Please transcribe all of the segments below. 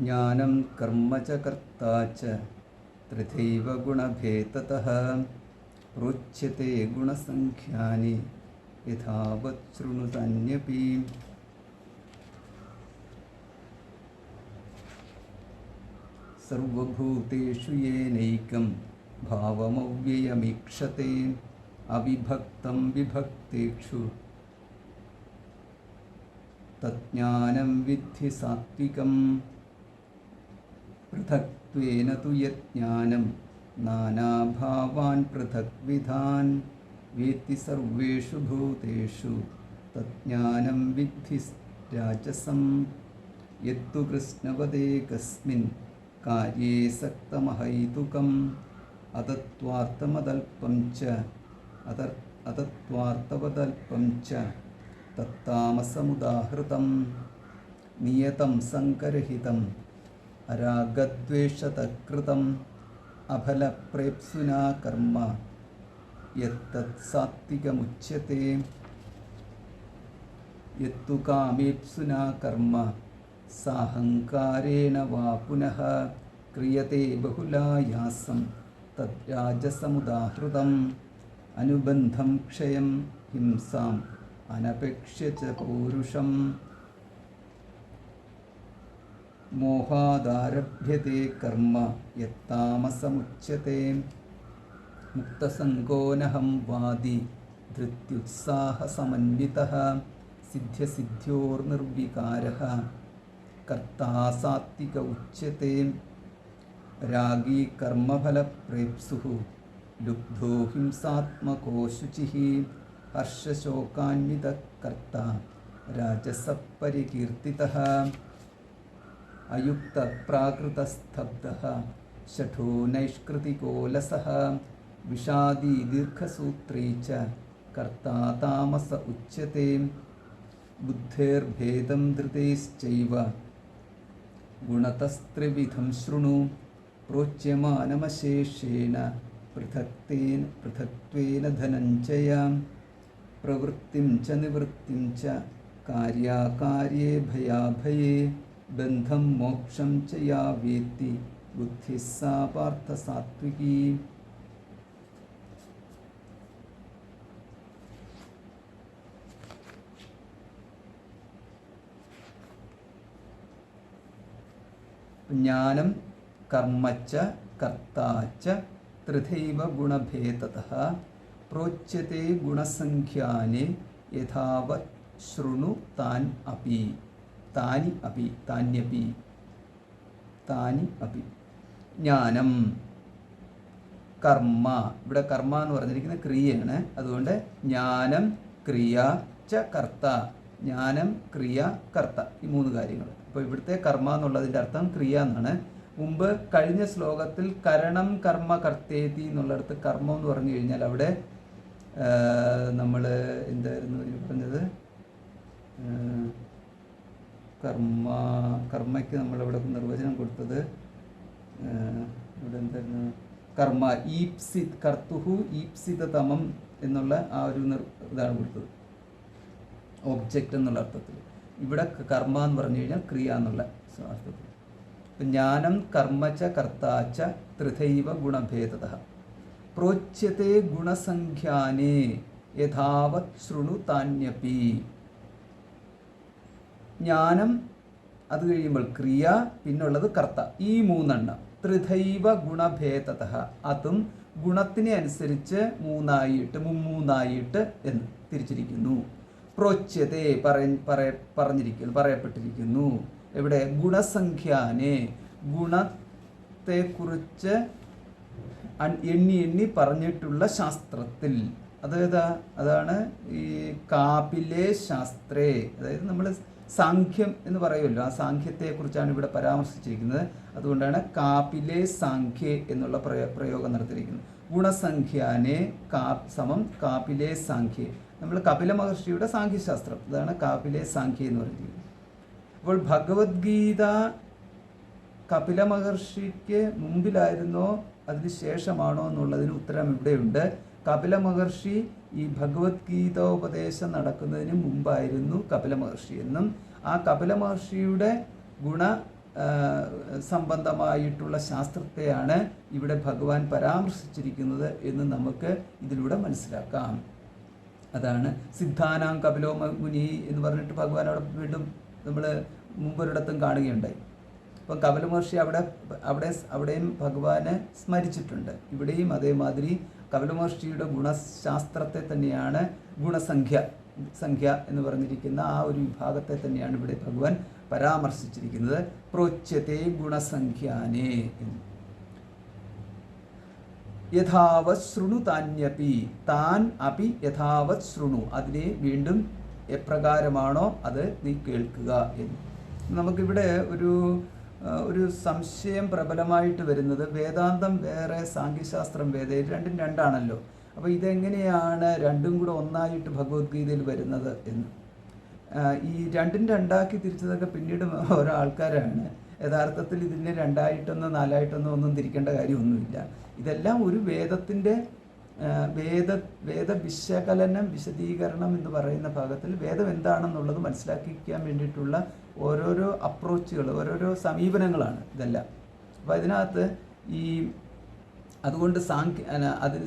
ജ്ഞാനം കർമ്മ ച കർത്താ ച ത്രിധൈവ ഗുണഭേദതഃ പ്രോച്യത്തെ ഗുണസംഖ്യാനി യഥാവത് ശൃണുതന്യപി. സർവഭൂതേഷു യേനൈകം ഭാവമവ്യയമീക്ഷത്തെ അവിഭക്തം വിഭക്തേഷു തജ്ഞാനം വിദ്ധി സാത്വികം. പൃഥക്ത്വേന തു യജ്ഞാനം നാനാഭാവാൻ പൃഥക്വിധാൻ വേത്തി സർവേഷു ഭൂതേഷു തജ്ഞാനം വിദ്ധി രാജസം. യത്തു കൃഷ്ണവദേകസ്മിൻ കാര്യേ സക്തമഹൈതുകം അതത്വാർത്ഥമതൽപം ച അതത്വാർത്ഥവതൽപം ച തത്താമസമുദാഹൃതം. നിയതം സംകരഹിതം അരാഗദ്വേഷതകൃതം അഫലപ്രേപ്സുനാ കർമ്മ യത്തത് സാത്വികമുച്യത്തെ. യത്തു കാമേപ്സുനാ കർമ്മ സാഹങ്കാരേണ വാ പുനഃ ക്രിയത്തെ ബഹുലായാസം തദ്രാജസമുദാഹൃതം. അനുബന്ധം ക്ഷയം ഹിംസാം അനപേക്ഷ്യ ച പൗരുഷം. മോഹാദാരഭ്യത്തെ കർമ്മ യത്താമസമുച്യത്തെ. മുക്തസംഗോനഹം വാദി ധൃത്യുത്സാഹസമന്വിതഃ സിദ്ധ്യസിദ്ധ്യോർനിർവികാരഃ കർത്താ സാത്വിക ഉച്യത്തെ. രാഗീ കർമ്മഫലപ്രേപ്സുഃ ലുബ്ധോ ഹിംസാത്മകോ ശുചിഃ ഹർഷശോകാന്വിതഃ കർത്താ രാജസഃ പരികീർത്തിതഃ. അയുക്തപ്രാകൃതസ്തബ്ധഃ ശഠോ നൈഷ്കൃതികോ ലസഃ വിഷാദീ ദീർഘസൂത്രേ ച കർത്താ താമസ ഉച്യത്തെ. ബുദ്ധേർഭേദം ധൃതേശ്ചൈവ ഗുണതസ്ത്രിവിധം ശൃണു പ്രോച്യമാനമശേഷേണ പൃഥക്ത്വേന ധനഞ്ജയ. പ്രവൃത്തിം ച നിവൃത്തിം ച കാര്യാകാര്യേ ഭയാഭയേ ബന്ധം മോക്ഷം ച യാ വേത്തി ബുദ്ധിഃ സാ പാർത്ഥ സാത്വികീ. ജ്ഞാനം കർമ്മച്ച കർത്താച്ച ത്രിധൈവ ഗുണഭേദതഃ പ്രോച്യത്തെ ഗുണസംഖ്യാനി യഥാവത് ശൃണു താൻ അപി. താനി അപി താന്യപി താനി അപി. ജ്ഞാനം കർമ്മ, ഇവിടെ കർമ്മ എന്ന് പറഞ്ഞിരിക്കുന്ന ക്രിയയാണ്. അതുകൊണ്ട് ജ്ഞാനം ക്രിയ ച കർത്ത. ജ്ഞാനം ക്രിയ കർത്ത, ഈ മൂന്ന് കാര്യങ്ങൾ. അപ്പോൾ ഇവിടുത്തെ കർമ്മ എന്നുള്ളതിൻ്റെ അർത്ഥം ക്രിയ എന്നാണ്. മുമ്പ് കഴിഞ്ഞ ശ്ലോകത്തിൽ കരണം കർമ്മ കർത്തേതി എന്നുള്ളിടത്ത് കർമ്മം എന്ന് പറഞ്ഞു കഴിഞ്ഞാൽ അവിടെ നമ്മൾ എന്തായിരുന്നു പറഞ്ഞത്? കർമ്മയ്ക്ക് നമ്മളിവിടെ നിർവചനം കൊടുത്തത് ഇവിടെ എന്തായിരുന്നു? കർമ്മ ഈപ്സിത് കർത്തുഹു ഈപ്സിതതമം എന്നുള്ള ആ ഒരു ഇതാണ് കൊടുത്തത്, ഒബ്ജക്റ്റ് എന്നുള്ള അർത്ഥത്തിൽ. ഇവിടെ കർമ്മ എന്ന് പറഞ്ഞു കഴിഞ്ഞാൽ ക്രിയ എന്നുള്ള അർത്ഥത്തിൽ. ജ്ഞാനം കർമ്മച്ച കർത്താച്ച ത്രിധൈവ ഗുണഭേദതഃ പ്രോച്യത്തെ ഗുണസംഖ്യാനേ യഥാവത് ശൃണു താന്യപി. ജ്ഞാനം, അത് കഴിയുമ്പോൾ ക്രിയ, പിന്നുള്ളത് കർത്ത, ഈ മൂന്നെണ്ണം. ത്രിധൈവ ഗുണഭേദതഃ, അതും ഗുണത്തിനെ അനുസരിച്ച് മുമ്മൂന്നായിട്ട് എന്ന് തിരിച്ചിരിക്കുന്നു. പ്രോച്യത്തെ പറയപ്പെട്ടിരിക്കുന്നു. എവിടെ? ഗുണസംഖ്യാനെ, ഗുണത്തെക്കുറിച്ച് എണ്ണി പറഞ്ഞിട്ടുള്ള ശാസ്ത്രത്തിൽ. അതാണ് ഈ കാപിലെ ശാസ്ത്രേ. അതായത് നമ്മൾ സാഖ്യം എന്ന് പറയുമല്ലോ, ആ സാഖ്യത്തെക്കുറിച്ചാണ് ഇവിടെ പരാമർശിച്ചിരിക്കുന്നത്. അതുകൊണ്ടാണ് കാപിലെ സാഖ്യേ എന്നുള്ള പ്രയോഗം നടത്തിയിരിക്കുന്നത്. ഗുണസംഖ്യാനെ സമം കാപിലെ സാഖ്യേ. നമ്മൾ കപില മഹർഷിയുടെ സാഖ്യശാസ്ത്രം, അതാണ് കാപിലെ സാഖ്യ എന്ന് പറയുന്നത്. അപ്പോൾ ഭഗവത്ഗീത കപില മഹർഷിക്ക് മുമ്പിലായിരുന്നോ അതിന് ശേഷമാണോ എന്നുള്ളതിന് ഉത്തരം ഇവിടെയുണ്ട്. കപില മഹർഷി ഈ ഭഗവത്ഗീതോപദേശം നടക്കുന്നതിന് മുമ്പായിരുന്നു കപില മഹർഷി എന്നും, ആ കപില മഹർഷിയുടെ സംബന്ധമായിട്ടുള്ള ശാസ്ത്രത്തെയാണ് ഇവിടെ ഭഗവാൻ പരാമർശിച്ചിരിക്കുന്നത് എന്ന് നമുക്ക് ഇതിലൂടെ മനസ്സിലാക്കാം. അതാണ് സിദ്ധാനാം കപിലോ മുനി എന്ന് പറഞ്ഞിട്ട് ഭഗവാൻ അവിടെ വീണ്ടും നമ്മൾ മുമ്പൊരിടത്തും കാണുകയുണ്ടായി. അപ്പം കപില മഹർഷി അവിടെയും ഭഗവാനെ സ്മരിച്ചിട്ടുണ്ട്. ഇവിടെയും അതേമാതിരി കപില മഹർഷിയുടെ ഗുണശാസ്ത്രത്തെ തന്നെയാണ് സംഖ്യ എന്ന് പറഞ്ഞിരിക്കുന്ന ആ ഒരു വിഭാഗത്തെ തന്നെയാണ് ഇവിടെ ഭഗവാൻ പരാമർശിച്ചിരിക്കുന്നത്. പ്രോച്യത്തെ ഗുണസംഖ്യാനേ യഥാവത് ശൃണു താന്യപി താൻ അപി യഥാവത് ശൃണു, അതിനെ വീണ്ടും എപ്രകാരമാണോ അത് നീ കേൾക്കുക എന്ന്. നമുക്കിവിടെ ഒരു സംശയം പ്രബലമായിട്ട് വരുന്നത്, വേദാന്തം വേറെ സാഖ്യശാസ്ത്രം വേറെ, രണ്ടും രണ്ടാണല്ലോ. അപ്പോൾ ഇതെങ്ങനെയാണ് രണ്ടും കൂടെ ഒന്നായിട്ട് ഭഗവത്ഗീതയിൽ വരുന്നത് എന്ന്. ഈ രണ്ടും രണ്ടാക്കി തിരിച്ചതൊക്കെ പിന്നീട് ഓരോ ആൾക്കാരാണ്. യഥാർത്ഥത്തിൽ ഇതിനെ രണ്ടായിട്ടൊന്നോ നാലായിട്ടൊന്നോ ഒന്നും തിരിക്കേണ്ട കാര്യമൊന്നുമില്ല. ഇതെല്ലാം ഒരു വേദത്തിൻ്റെ വേദ വിശകലനം വിശദീകരണം എന്ന് പറയുന്ന ഭാഗത്തിൽ വേദം എന്താണെന്നുള്ളത് മനസ്സിലാക്കിക്കാൻ വേണ്ടിയിട്ടുള്ള ഓരോരോ അപ്രോച്ചുകൾ, ഓരോരോ സമീപനങ്ങളാണ് ഇതെല്ലാം. അപ്പോൾ അതിനകത്ത് അതുകൊണ്ട്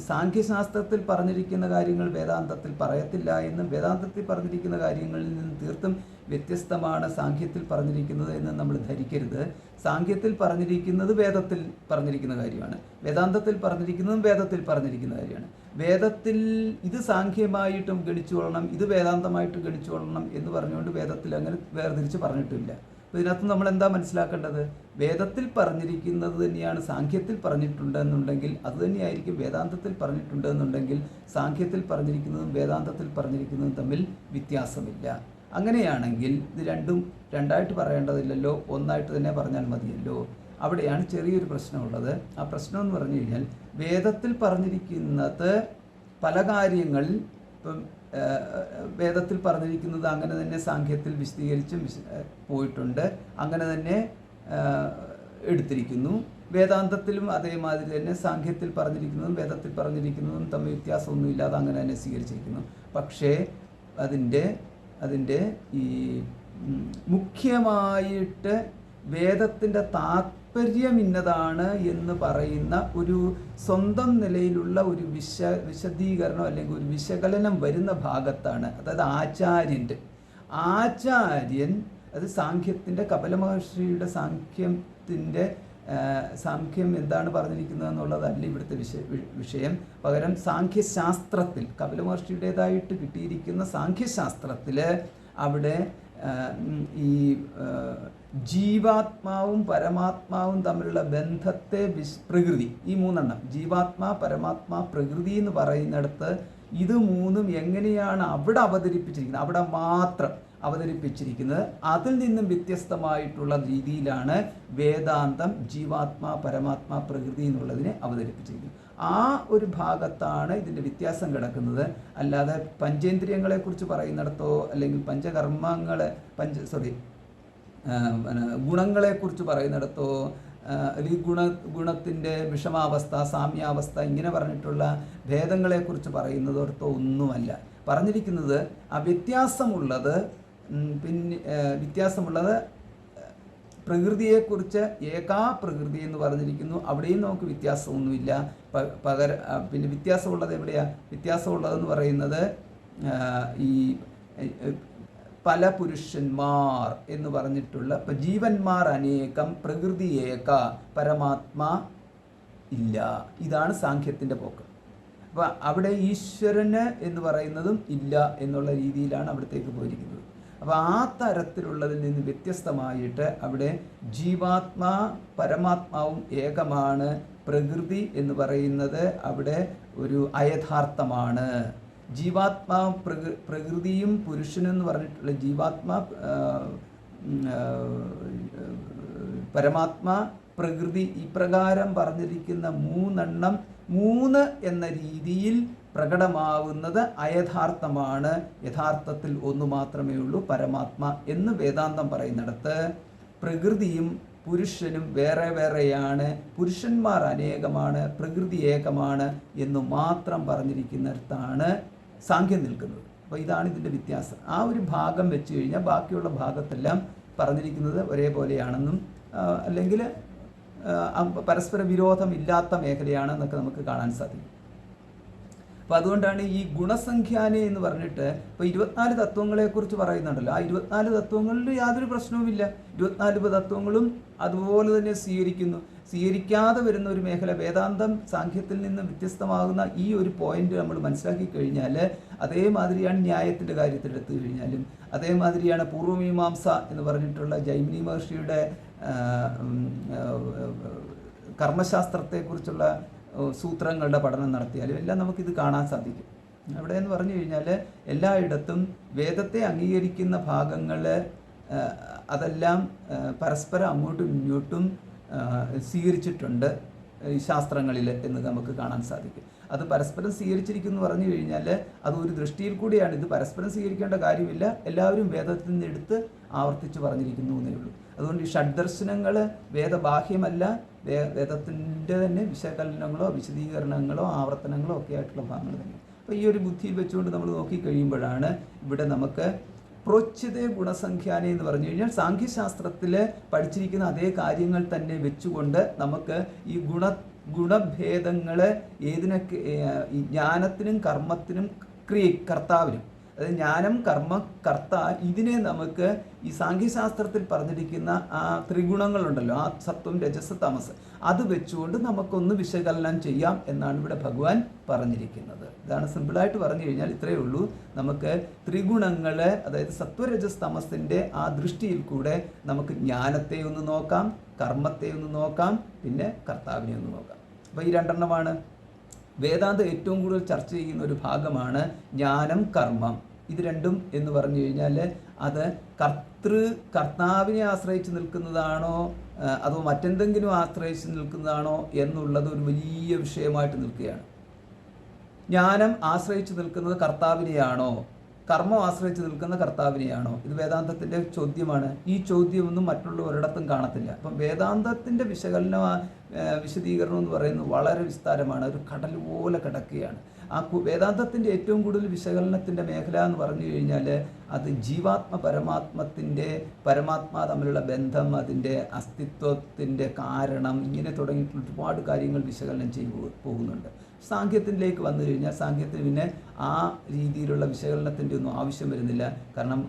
സാഖ്യശാസ്ത്രത്തിൽ പറഞ്ഞിരിക്കുന്ന കാര്യങ്ങൾ വേദാന്തത്തിൽ പറയത്തില്ല എന്നും വേദാന്തത്തിൽ പറഞ്ഞിരിക്കുന്ന കാര്യങ്ങളിൽ നിന്ന് തീർത്തും വ്യത്യസ്തമാണ് സാഖ്യത്തിൽ പറഞ്ഞിരിക്കുന്നത് എന്ന് നമ്മൾ ധരിക്കരുത്. സാഖ്യത്തിൽ പറഞ്ഞിരിക്കുന്നത് വേദത്തിൽ പറഞ്ഞിരിക്കുന്ന കാര്യമാണ്, വേദാന്തത്തിൽ പറഞ്ഞിരിക്കുന്നതും വേദത്തിൽ പറഞ്ഞിരിക്കുന്ന കാര്യമാണ്. വേദത്തിൽ ഇത് സാഖ്യമായിട്ടും ഗണിച്ചുകൊള്ളണം, ഇത് വേദാന്തമായിട്ട് ഗണിച്ചുകൊള്ളണം എന്ന് പറഞ്ഞുകൊണ്ട് വേദത്തിൽ അങ്ങനെ വേർതിരിച്ച് പറഞ്ഞിട്ടില്ല. അപ്പോൾ ഇതിനകത്ത് നമ്മൾ എന്താ മനസ്സിലാക്കേണ്ടത്? വേദത്തിൽ പറഞ്ഞിരിക്കുന്നത് തന്നെയാണ് സാഖ്യത്തിൽ പറഞ്ഞിട്ടുണ്ടെന്നുണ്ടെങ്കിൽ അത് തന്നെയായിരിക്കും വേദാന്തത്തിൽ പറഞ്ഞിട്ടുണ്ടെന്നുണ്ടെങ്കിൽ സാഖ്യത്തിൽ പറഞ്ഞിരിക്കുന്നതും വേദാന്തത്തിൽ പറഞ്ഞിരിക്കുന്നതും തമ്മിൽ വ്യത്യാസമില്ല. അങ്ങനെയാണെങ്കിൽ ഇത് രണ്ടും രണ്ടായിട്ട് പറയേണ്ടതില്ലല്ലോ, ഒന്നായിട്ട് തന്നെ പറഞ്ഞാൽ മതിയല്ലോ. അവിടെയാണ് ചെറിയൊരു പ്രശ്നമുള്ളത്. ആ പ്രശ്നം എന്ന് പറഞ്ഞു കഴിഞ്ഞാൽ വേദത്തിൽ പറഞ്ഞിരിക്കുന്നത് പല കാര്യങ്ങൾ ഇപ്പം വേദത്തിൽ പറഞ്ഞിരിക്കുന്നത് അങ്ങനെ തന്നെ സാഖ്യത്തിൽ വിശദീകരിച്ചും പോയിട്ടുണ്ട്, അങ്ങനെ തന്നെ എടുത്തിരിക്കുന്നു. വേദാന്തത്തിലും അതേമാതിരി തന്നെ സാഖ്യത്തിൽ പറഞ്ഞിരിക്കുന്നതും വേദത്തിൽ പറഞ്ഞിരിക്കുന്നതും തമ്മിൽ വ്യത്യാസമൊന്നുമില്ലാതെ അങ്ങനെ തന്നെ സ്വീകരിച്ചിരിക്കുന്നു. പക്ഷേ അതിൻ്റെ ഈ മുഖ്യമായിട്ട് വേദത്തിൻ്റെ താത്പര്യം ഇന്നതാണ് എന്ന് പറയുന്ന ഒരു സ്വന്തം നിലയിലുള്ള ഒരു വിശദീകരണം അല്ലെങ്കിൽ ഒരു വിശകലനം വരുന്ന ഭാഗത്താണ്. അതായത് ആചാര്യൻ അത് സാഖ്യത്തിൻ്റെ കപില മഹർഷിയുടെ സാഖ്യം എന്താണ് പറഞ്ഞിരിക്കുന്നത് എന്നുള്ളതല്ല ഇവിടുത്തെ വിഷയം. പകരം സാഖ്യശാസ്ത്രത്തിൽ കപില മഹർഷിയുടേതായിട്ട് കിട്ടിയിരിക്കുന്ന സാഖ്യശാസ്ത്രത്തിൽ അവിടെ ഈ ജീവാത്മാവും പരമാത്മാവും തമ്മിലുള്ള ബന്ധത്തെ പ്രകൃതി, ഈ മൂന്നെണ്ണം ജീവാത്മാ പരമാത്മാ പ്രകൃതി എന്ന് പറയുന്നിടത്ത് ഇത് മൂന്നും എങ്ങനെയാണ് അവിടെ അവതരിപ്പിച്ചിരിക്കുന്നത്, അവിടെ മാത്രം അവതരിപ്പിച്ചിരിക്കുന്നത്, അതിൽ നിന്നും വ്യത്യസ്തമായിട്ടുള്ള രീതിയിലാണ് വേദാന്തം ജീവാത്മാ പരമാത്മാ പ്രകൃതി എന്നുള്ളതിനെ അവതരിപ്പിച്ചിരിക്കുന്നത്. ആ ഒരു ഭാഗത്താണ് ഇതിൻ്റെ വ്യത്യാസം കിടക്കുന്നത്. അല്ലാതെ പഞ്ചേന്ദ്രിയങ്ങളെക്കുറിച്ച് പറയുന്നിടത്തോ അല്ലെങ്കിൽ ഗുണങ്ങളെക്കുറിച്ച് പറയുന്നിടത്തോ അല്ലെങ്കിൽ ഗുണത്തിൻ്റെ വിഷമാവസ്ഥ സാമ്യാവസ്ഥ ഇങ്ങനെ പറഞ്ഞിട്ടുള്ള ഭേദങ്ങളെക്കുറിച്ച് പറയുന്നതോടത്തോ ഒന്നുമല്ല പറഞ്ഞിരിക്കുന്നത്. ആ വ്യത്യാസമുള്ളത് പ്രകൃതിയെക്കുറിച്ച് ഏകാപ്രകൃതി എന്ന് പറഞ്ഞിരിക്കുന്നു. അവിടെയും നമുക്ക് വ്യത്യാസമൊന്നുമില്ല. പിന്നെ വ്യത്യാസമുള്ളത് എവിടെയാണ്? വ്യത്യാസമുള്ളതെന്ന് പറയുന്നത് ഈ പല പുരുഷന്മാർ എന്ന് പറഞ്ഞിട്ടുള്ള ഇപ്പം ജീവന്മാർ അനേകം പ്രകൃതി ഏക പരമാത്മാ ഇല്ല, ഇതാണ് സാഖ്യത്തിൻ്റെ പോക്ക്. അപ്പോൾ അവിടെ ഈശ്വരന് എന്ന് പറയുന്നതും ഇല്ല എന്നുള്ള രീതിയിലാണ് അവിടത്തേക്ക് പോയിരിക്കുന്നത്. അപ്പോൾ ആ തരത്തിലുള്ളതിൽ നിന്ന് വ്യത്യസ്തമായിട്ട് അവിടെ ജീവാത്മാ പരമാത്മാവും ഏകമാണ്, പ്രകൃതി എന്ന് പറയുന്നത് അവിടെ ഒരു അയഥാർത്ഥമാണ്. ജീവാത്മാ പ്രകൃതിയും പുരുഷനെന്ന് പറഞ്ഞിട്ടുള്ള ജീവാത്മാ പരമാത്മാ പ്രകൃതി ഇപ്രകാരം പറഞ്ഞിരിക്കുന്ന മൂന്നെണ്ണം മൂന്ന് എന്ന രീതിയിൽ പ്രകടമാവുന്നത് അയഥാർത്ഥമാണ്. യഥാർത്ഥത്തിൽ ഒന്ന് മാത്രമേ ഉള്ളൂ, പരമാത്മ എന്ന് വേദാന്തം പറയുന്നിടത്ത് പ്രകൃതിയും പുരുഷനും വേറെ വേറെയാണ്, പുരുഷന്മാർ അനേകമാണ്, പ്രകൃതി ഏകമാണ് എന്ന് മാത്രം പറഞ്ഞിരിക്കുന്നിടത്താണ് സാഖ്യം നിൽക്കുന്നത്. അപ്പോൾ ഇതാണ് ഇതിൻ്റെ വ്യത്യാസം. ആ ഒരു ഭാഗം വെച്ച് കഴിഞ്ഞാൽ ബാക്കിയുള്ള ഭാഗത്തെല്ലാം പറഞ്ഞിരിക്കുന്നത് ഒരേപോലെയാണെന്നും അല്ലെങ്കിൽ പരസ്പര വിരോധമില്ലാത്ത മേഖലയാണെന്നൊക്കെ നമുക്ക് കാണാൻ സാധിക്കും. അപ്പോൾ അതുകൊണ്ടാണ് ഈ ഗുണസംഖ്യാനെ എന്ന് പറഞ്ഞിട്ട് ഇപ്പോൾ 24 തത്വങ്ങളെക്കുറിച്ച് പറയുന്നുണ്ടല്ലോ. ആ 24 തത്വങ്ങളിൽ യാതൊരു പ്രശ്നവുമില്ല. 24 തത്വങ്ങളും അതുപോലെ തന്നെ സ്വീകരിക്കാതെ വരുന്ന ഒരു മേഖല വേദാന്തം സാഖ്യത്തിൽ നിന്ന് വ്യത്യസ്തമാകുന്ന ഈ ഒരു പോയിന്റ് നമ്മൾ മനസ്സിലാക്കി കഴിഞ്ഞാൽ അതേമാതിരിയാണ് ന്യായത്തിൻ്റെ കാര്യത്തിൽ എടുത്തു കഴിഞ്ഞാലും, അതേമാതിരിയാണ് പൂർവമീമാംസ എന്ന് പറഞ്ഞിട്ടുള്ള ജൈമിനി മഹർഷിയുടെ കർമ്മശാസ്ത്രത്തെക്കുറിച്ചുള്ള സൂത്രങ്ങളുടെ പഠനം നടത്തിയാലും എല്ലാം നമുക്കിത് കാണാൻ സാധിക്കും. അവിടെ എന്ന് പറഞ്ഞു കഴിഞ്ഞാൽ എല്ലായിടത്തും വേദത്തെ അംഗീകരിക്കുന്ന ഭാഗങ്ങൾ അതെല്ലാം പരസ്പരം അങ്ങോട്ടും ഇങ്ങോട്ടും സ്വീകരിച്ചിട്ടുണ്ട് ഈ ശാസ്ത്രങ്ങളിൽ എന്ന് നമുക്ക് കാണാൻ സാധിക്കും. അത് പരസ്പരം സ്വീകരിച്ചിരിക്കുന്നു എന്ന് പറഞ്ഞു കഴിഞ്ഞാൽ അത് ഒരു ദൃഷ്ടിയിൽ കൂടിയാണ്. ഇത് പരസ്പരം സ്വീകരിക്കേണ്ട കാര്യമില്ല, എല്ലാവരും വേദത്തിൽ നിന്ന് എടുത്ത് ആവർത്തിച്ച് പറഞ്ഞിരിക്കുന്നു എന്നേ ഉള്ളൂ. അതുകൊണ്ട് ഈ ഷഡ്ദർശനങ്ങൾ വേദബാഹ്യമല്ല, വേദത്തിൻ്റെ തന്നെ വിശകലനങ്ങളോ വിശദീകരണങ്ങളോ ആവർത്തനങ്ങളോ ഒക്കെ ആയിട്ടുള്ള ഭാഗങ്ങൾ തന്നെ. അപ്പോൾ ഈ ഒരു ബുദ്ധിയിൽ വെച്ചുകൊണ്ട് നമ്മൾ നോക്കിക്കഴിയുമ്പോഴാണ് ഇവിടെ നമുക്ക് പ്രോച്യതേ ഗുണസംഖ്യാനെ എന്ന് പറഞ്ഞു കഴിഞ്ഞാൽ സാഖ്യശാസ്ത്രത്തിൽ പഠിച്ചിരിക്കുന്ന അതേ കാര്യങ്ങൾ തന്നെ വെച്ചുകൊണ്ട് നമുക്ക് ഈ ഗുണഭേദങ്ങൾ ഏതിനൊക്കെ ഈ ജ്ഞാനത്തിനും കർമ്മത്തിനും കർത്താവിനും, അതായത് ജ്ഞാനം കർമ്മ കർത്ത, ഇതിനെ നമുക്ക് ഈ സാഖ്യശാസ്ത്രത്തിൽ പറഞ്ഞിരിക്കുന്ന ആ ത്രിഗുണങ്ങളുണ്ടല്ലോ, ആ സത്വം രജസ് തമസ്, അത് വെച്ചുകൊണ്ട് നമുക്കൊന്ന് വിശകലനം ചെയ്യാം എന്നാണ് ഇവിടെ ഭഗവാൻ പറഞ്ഞിരിക്കുന്നത്. ഇതാണ് സിമ്പിളായിട്ട് പറഞ്ഞു കഴിഞ്ഞാൽ ഇത്രയേ ഉള്ളൂ. നമുക്ക് ത്രിഗുണങ്ങളെ, അതായത് സത്വരജസ് തമസിൻ്റെ ആ ദൃഷ്ടിയിൽ കൂടെ നമുക്ക് ജ്ഞാനത്തെ ഒന്ന് നോക്കാം, കർമ്മത്തെ ഒന്ന് നോക്കാം, പിന്നെ കർത്താവിനെ ഒന്ന് നോക്കാം. അപ്പോൾ ഈ രണ്ടെണ്ണമാണ് വേദാന്തം ഏറ്റവും കൂടുതൽ ചർച്ച ചെയ്യുന്ന ഒരു ഭാഗമാണ് ജ്ഞാനം കർമ്മം. ഇത് രണ്ടും എന്ന് പറഞ്ഞു കഴിഞ്ഞാൽ അത് കർത്താവിനെ ആശ്രയിച്ച് നിൽക്കുന്നതാണോ അതോ മറ്റെന്തെങ്കിലും ആശ്രയിച്ച് നിൽക്കുന്നതാണോ എന്നുള്ളത് ഒരു വലിയ വിഷയമായിട്ട് നിൽക്കുകയാണ്. ജ്ഞാനം ആശ്രയിച്ച് നിൽക്കുന്നത് കർത്താവിനെയാണോ, കർമ്മം ആശ്രയിച്ച് നിൽക്കുന്ന കർത്താവിനെയാണോ? ഇത് വേദാന്തത്തിൻ്റെ ചോദ്യമാണ്. ഈ ചോദ്യമൊന്നും മറ്റുള്ള ഒരിടത്തും കാണത്തില്ല. അപ്പം വേദാന്തത്തിൻ്റെ വിശദീകരണം എന്ന് പറയുന്നത് വളരെ വിസ്താരമാണ്, ഒരു കടൽ പോലെ കിടക്കുകയാണ്. ആ വേദാന്തത്തിൻ്റെ ഏറ്റവും കൂടുതൽ വിശകലനത്തിൻ്റെ മേഖല എന്ന് പറഞ്ഞു കഴിഞ്ഞാൽ അത് പരമാത്മാ തമ്മിലുള്ള ബന്ധം, അതിൻ്റെ അസ്തിത്വത്തിൻ്റെ കാരണം, ഇങ്ങനെ തുടങ്ങിയിട്ടുള്ള ഒരുപാട് കാര്യങ്ങൾ വിശകലനം ചെയ്തു പോകുന്നുണ്ട്. സാഖ്യത്തിലേക്ക് വന്നു കഴിഞ്ഞാൽ സാഖ്യത്തിന് പിന്നെ ആ രീതിയിലുള്ള വിശകലനത്തിൻ്റെ ഒന്നും ആവശ്യം വരുന്നില്ല. കാരണം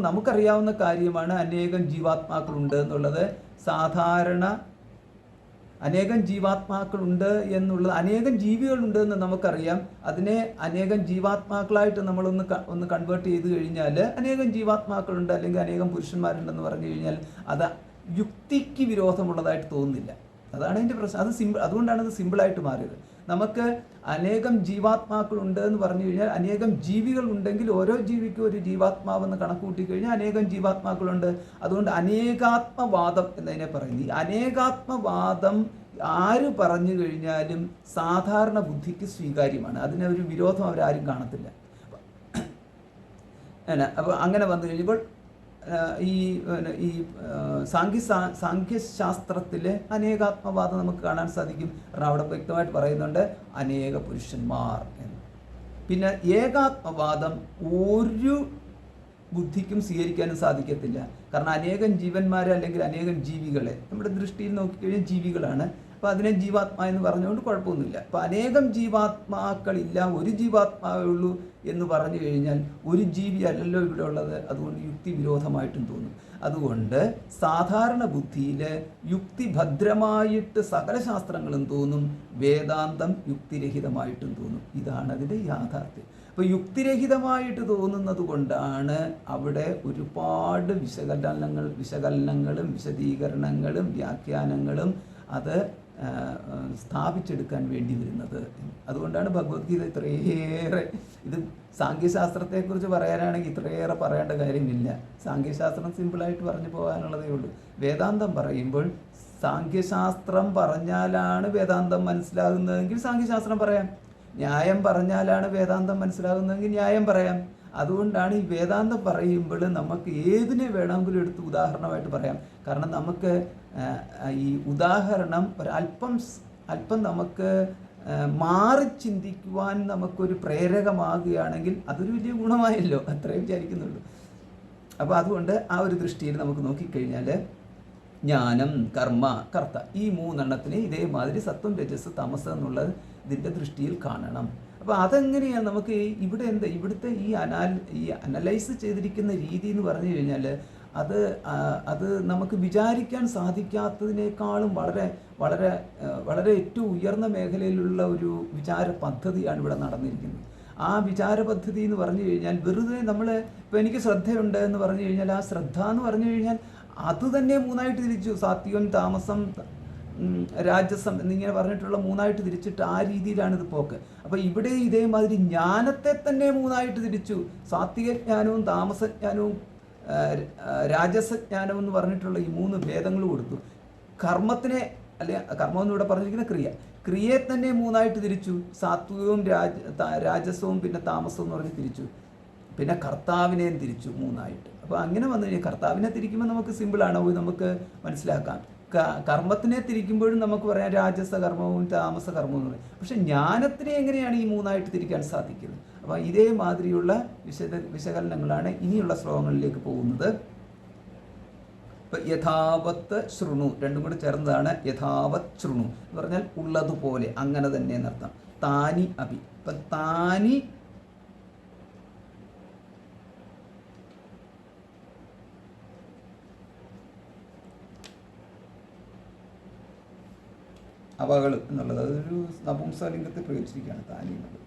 നമുക്കറിയാവുന്ന കാര്യമാണ് അനേകം ജീവാത്മാക്കളുണ്ട് എന്നുള്ളത്. സാധാരണ അനേകം ജീവാത്മാക്കളുണ്ട് എന്നുള്ളത്, അനേകം ജീവികളുണ്ട് എന്ന് നമുക്കറിയാം. അതിനെ അനേകം ജീവാത്മാക്കളായിട്ട് നമ്മളൊന്ന് കൺവേർട്ട് ചെയ്ത് കഴിഞ്ഞാൽ അനേകം ജീവാത്മാക്കളുണ്ട് അല്ലെങ്കിൽ അനേകം പുരുഷന്മാരുണ്ടെന്ന് പറഞ്ഞു കഴിഞ്ഞാൽ അത് യുക്തിക്ക് വിരോധമുള്ളതായിട്ട് തോന്നുന്നില്ല. അതാണ് അതിൻ്റെ പ്രശ്നം. അതുകൊണ്ടാണ് അത് സിമ്പിളായിട്ട് മാറിയത്. നമുക്ക് അനേകം ജീവാത്മാക്കളുണ്ട് എന്ന് പറഞ്ഞു കഴിഞ്ഞാൽ അനേകം ജീവികൾ ഉണ്ടെങ്കിൽ ഓരോ ജീവിക്കും ഒരു ജീവാത്മാവെന്ന് കണക്ക് കൂട്ടിക്കഴിഞ്ഞാൽ അനേകം ജീവാത്മാക്കളുണ്ട്. അതുകൊണ്ട് അനേകാത്മവാദം എന്നതിനെ പറയുന്നത്. ഈ അനേകാത്മവാദം ആര് പറഞ്ഞു കഴിഞ്ഞാലും സാധാരണ ബുദ്ധിക്ക് സ്വീകാര്യമാണ്. അതിനൊരു വിരോധം അവരാരും കാണത്തില്ല. അപ്പോൾ അങ്ങനെ വന്നു കഴിയുമ്പോൾ ഈ സാഖ്യശാസ്ത്രത്തിലെ അനേകാത്മവാദം നമുക്ക് കാണാൻ സാധിക്കും. കാരണം അവിടെ വ്യക്തമായിട്ട് പറയുന്നുണ്ട് അനേക പുരുഷന്മാർ എന്ന്. പിന്നെ ഏകാത്മവാദം ഒരു ബുദ്ധിക്കും സ്വീകരിക്കാനും സാധിക്കത്തില്ല. കാരണം അനേകം ജീവന്മാരെ അല്ലെങ്കിൽ അനേകം ജീവികളെ നമ്മുടെ ദൃഷ്ടിയിൽ നോക്കിക്കഴിഞ്ഞാൽ ജീവികളാണ്. അപ്പോൾ അതിനെ ജീവാത്മാ എന്ന് പറഞ്ഞുകൊണ്ട് കുഴപ്പമൊന്നുമില്ല. അപ്പോൾ അനേകം ജീവാത്മാക്കളില്ല, ഒരു ജീവാത്മാവേ ഉള്ളൂ എന്ന് പറഞ്ഞു കഴിഞ്ഞാൽ ഒരു ജീവി അല്ലല്ലോ ഇവിടെ ഉള്ളത്. അതുകൊണ്ട് യുക്തി വിരോധമായിട്ടും തോന്നും. അതുകൊണ്ട് സാധാരണ ബുദ്ധിയിൽ യുക്തിഭദ്രമായിട്ട് സകല ശാസ്ത്രങ്ങളും തോന്നും, വേദാന്തം യുക്തിരഹിതമായിട്ടും തോന്നും. ഇതാണ് അതിൻ്റെ യാഥാർത്ഥ്യം. അപ്പോൾ യുക്തിരഹിതമായിട്ട് തോന്നുന്നത് കൊണ്ടാണ് അവിടെ ഒരുപാട് വിശകലനങ്ങളും വിശദീകരണങ്ങളും വ്യാഖ്യാനങ്ങളും അത് സ്ഥാപിച്ചെടുക്കാൻ വേണ്ടി വരുന്നത്. അതുകൊണ്ടാണ് ഭഗവത്ഗീത ഇത്രയേറെ, ഇത് സാഖ്യശാസ്ത്രത്തെക്കുറിച്ച് പറയാനാണെങ്കിൽ ഇത്രയേറെ പറയേണ്ട കാര്യമില്ല. സാഖ്യശാസ്ത്രം സിമ്പിളായിട്ട് പറഞ്ഞു പോകാനുള്ളതേ ഉള്ളൂ. വേദാന്തം പറയുമ്പോൾ സാഖ്യശാസ്ത്രം പറഞ്ഞാലാണ് വേദാന്തം മനസ്സിലാകുന്നതെങ്കിൽ സാഖ്യശാസ്ത്രം പറയാം, ന്യായം പറഞ്ഞാലാണ് വേദാന്തം മനസ്സിലാകുന്നതെങ്കിൽ ന്യായം പറയാം. അതുകൊണ്ടാണ് ഈ വേദാന്തം പറയുമ്പോൾ നമുക്ക് ഏതിനെ വേണമെങ്കിലും എടുത്ത് ഉദാഹരണമായിട്ട് പറയാം. കാരണം നമുക്ക് ഈ ഉദാഹരണം അല്പം നമുക്ക് മാറി ചിന്തിക്കുവാൻ നമുക്കൊരു പ്രേരകമാകുകയാണെങ്കിൽ അതൊരു വലിയ ഗുണമായല്ലോ, അത്രയും വിചാരിക്കുന്നുള്ളൂ. അപ്പോൾ അതുകൊണ്ട് ആ ഒരു ദൃഷ്ടിയിൽ നമുക്ക് നോക്കിക്കഴിഞ്ഞാൽ ജ്ഞാനം, കർമ്മ, കർത്ത ഈ മൂന്നെണ്ണത്തിന് ഇതേമാതിരി സത്വം, രജസ്, തമസ് എന്നുള്ളത് ഇതിൻ്റെ ദൃഷ്ടിയിൽ കാണണം. അപ്പോൾ അതെങ്ങനെയാണ് നമുക്ക് ഇവിടെ ഇവിടുത്തെ ഈ അനലൈസ് ചെയ്തിരിക്കുന്ന രീതി എന്ന് പറഞ്ഞു കഴിഞ്ഞാൽ അത് നമുക്ക് വിചാരിക്കാൻ സാധിക്കാത്തതിനേക്കാളും വളരെ വളരെ വളരെ ഏറ്റവും ഉയർന്ന മേഖലയിലുള്ള ഒരു വിചാര പദ്ധതിയാണ് ഇവിടെ നടന്നിരിക്കുന്നത്. ആ വിചാര പദ്ധതി എന്ന് പറഞ്ഞു കഴിഞ്ഞാൽ വെറുതെ നമ്മൾ ഇപ്പോൾ എനിക്ക് ശ്രദ്ധയുണ്ട് എന്ന് പറഞ്ഞു കഴിഞ്ഞാൽ ആ ശ്രദ്ധ എന്ന് പറഞ്ഞു കഴിഞ്ഞാൽ അത് തന്നെ മൂന്നായിട്ട് തിരിച്ചു, സാത്വികം, താമസം, രാജസം എന്നിങ്ങനെ പറഞ്ഞിട്ടുള്ള മൂന്നായിട്ട് തിരിച്ചിട്ട് ആ രീതിയിലാണ് ഇത് പോക്ക്. അപ്പോൾ ഇവിടെ ഇതേമാതിരി ജ്ഞാനത്തെ തന്നെ മൂന്നായിട്ട് തിരിച്ചു, സാത്വിക ജ്ഞാനവും താമസജ്ഞാനവും രാജസജ്ഞാനം എന്ന് പറഞ്ഞിട്ടുള്ള ഈ മൂന്ന് ഭേദങ്ങൾ കൊടുത്തു. കർമ്മത്തിനെ കർമ്മം എന്നിവിടെ പറഞ്ഞിരിക്കുന്ന ക്രിയയെ തന്നെ മൂന്നായിട്ട് തിരിച്ചു, സാത്വികവും രാജസവും പിന്നെ താമസവും എന്ന് പറഞ്ഞ് തിരിച്ചു. പിന്നെ കർത്താവിനെയും തിരിച്ചു മൂന്നായിട്ട്. അപ്പോൾ അങ്ങനെ വന്നു കഴിഞ്ഞാൽ കർത്താവിനെ തിരിക്കുമ്പോൾ നമുക്ക് സിമ്പിളാണ്, നമുക്ക് മനസ്സിലാക്കാം. കർമ്മത്തിനെ തിരിക്കുമ്പോഴും നമുക്ക് പറയാം രാജസ കർമ്മവും താമസ കർമ്മവും എന്ന് പറയും. പക്ഷെ ജ്ഞാനത്തിനെ എങ്ങനെയാണ് ഈ മൂന്നായിട്ട് തിരിക്കാൻ സാധിക്കുന്നത്? അപ്പോൾ ഇതേമാതിരിയുള്ള വിശകലനങ്ങളാണ് ഇനിയുള്ള ശ്ലോകങ്ങളിലേക്ക് പോകുന്നത്. ഇപ്പം യഥാവത്ത് ശൃണു രണ്ടും കൂടെ ചേർന്നതാണ് യഥാവത് ശൃണു എന്ന് പറഞ്ഞാൽ ഉള്ളതുപോലെ, അങ്ങനെ തന്നെ എന്നർത്ഥം. താനി അഭി, ഇപ്പം താനി അവകൾ എന്നുള്ളത് അതൊരു നപുംസലിംഗത്തിൽ പ്രയോഗിച്ചിരിക്കുകയാണ് താനി എന്നുള്ളത്.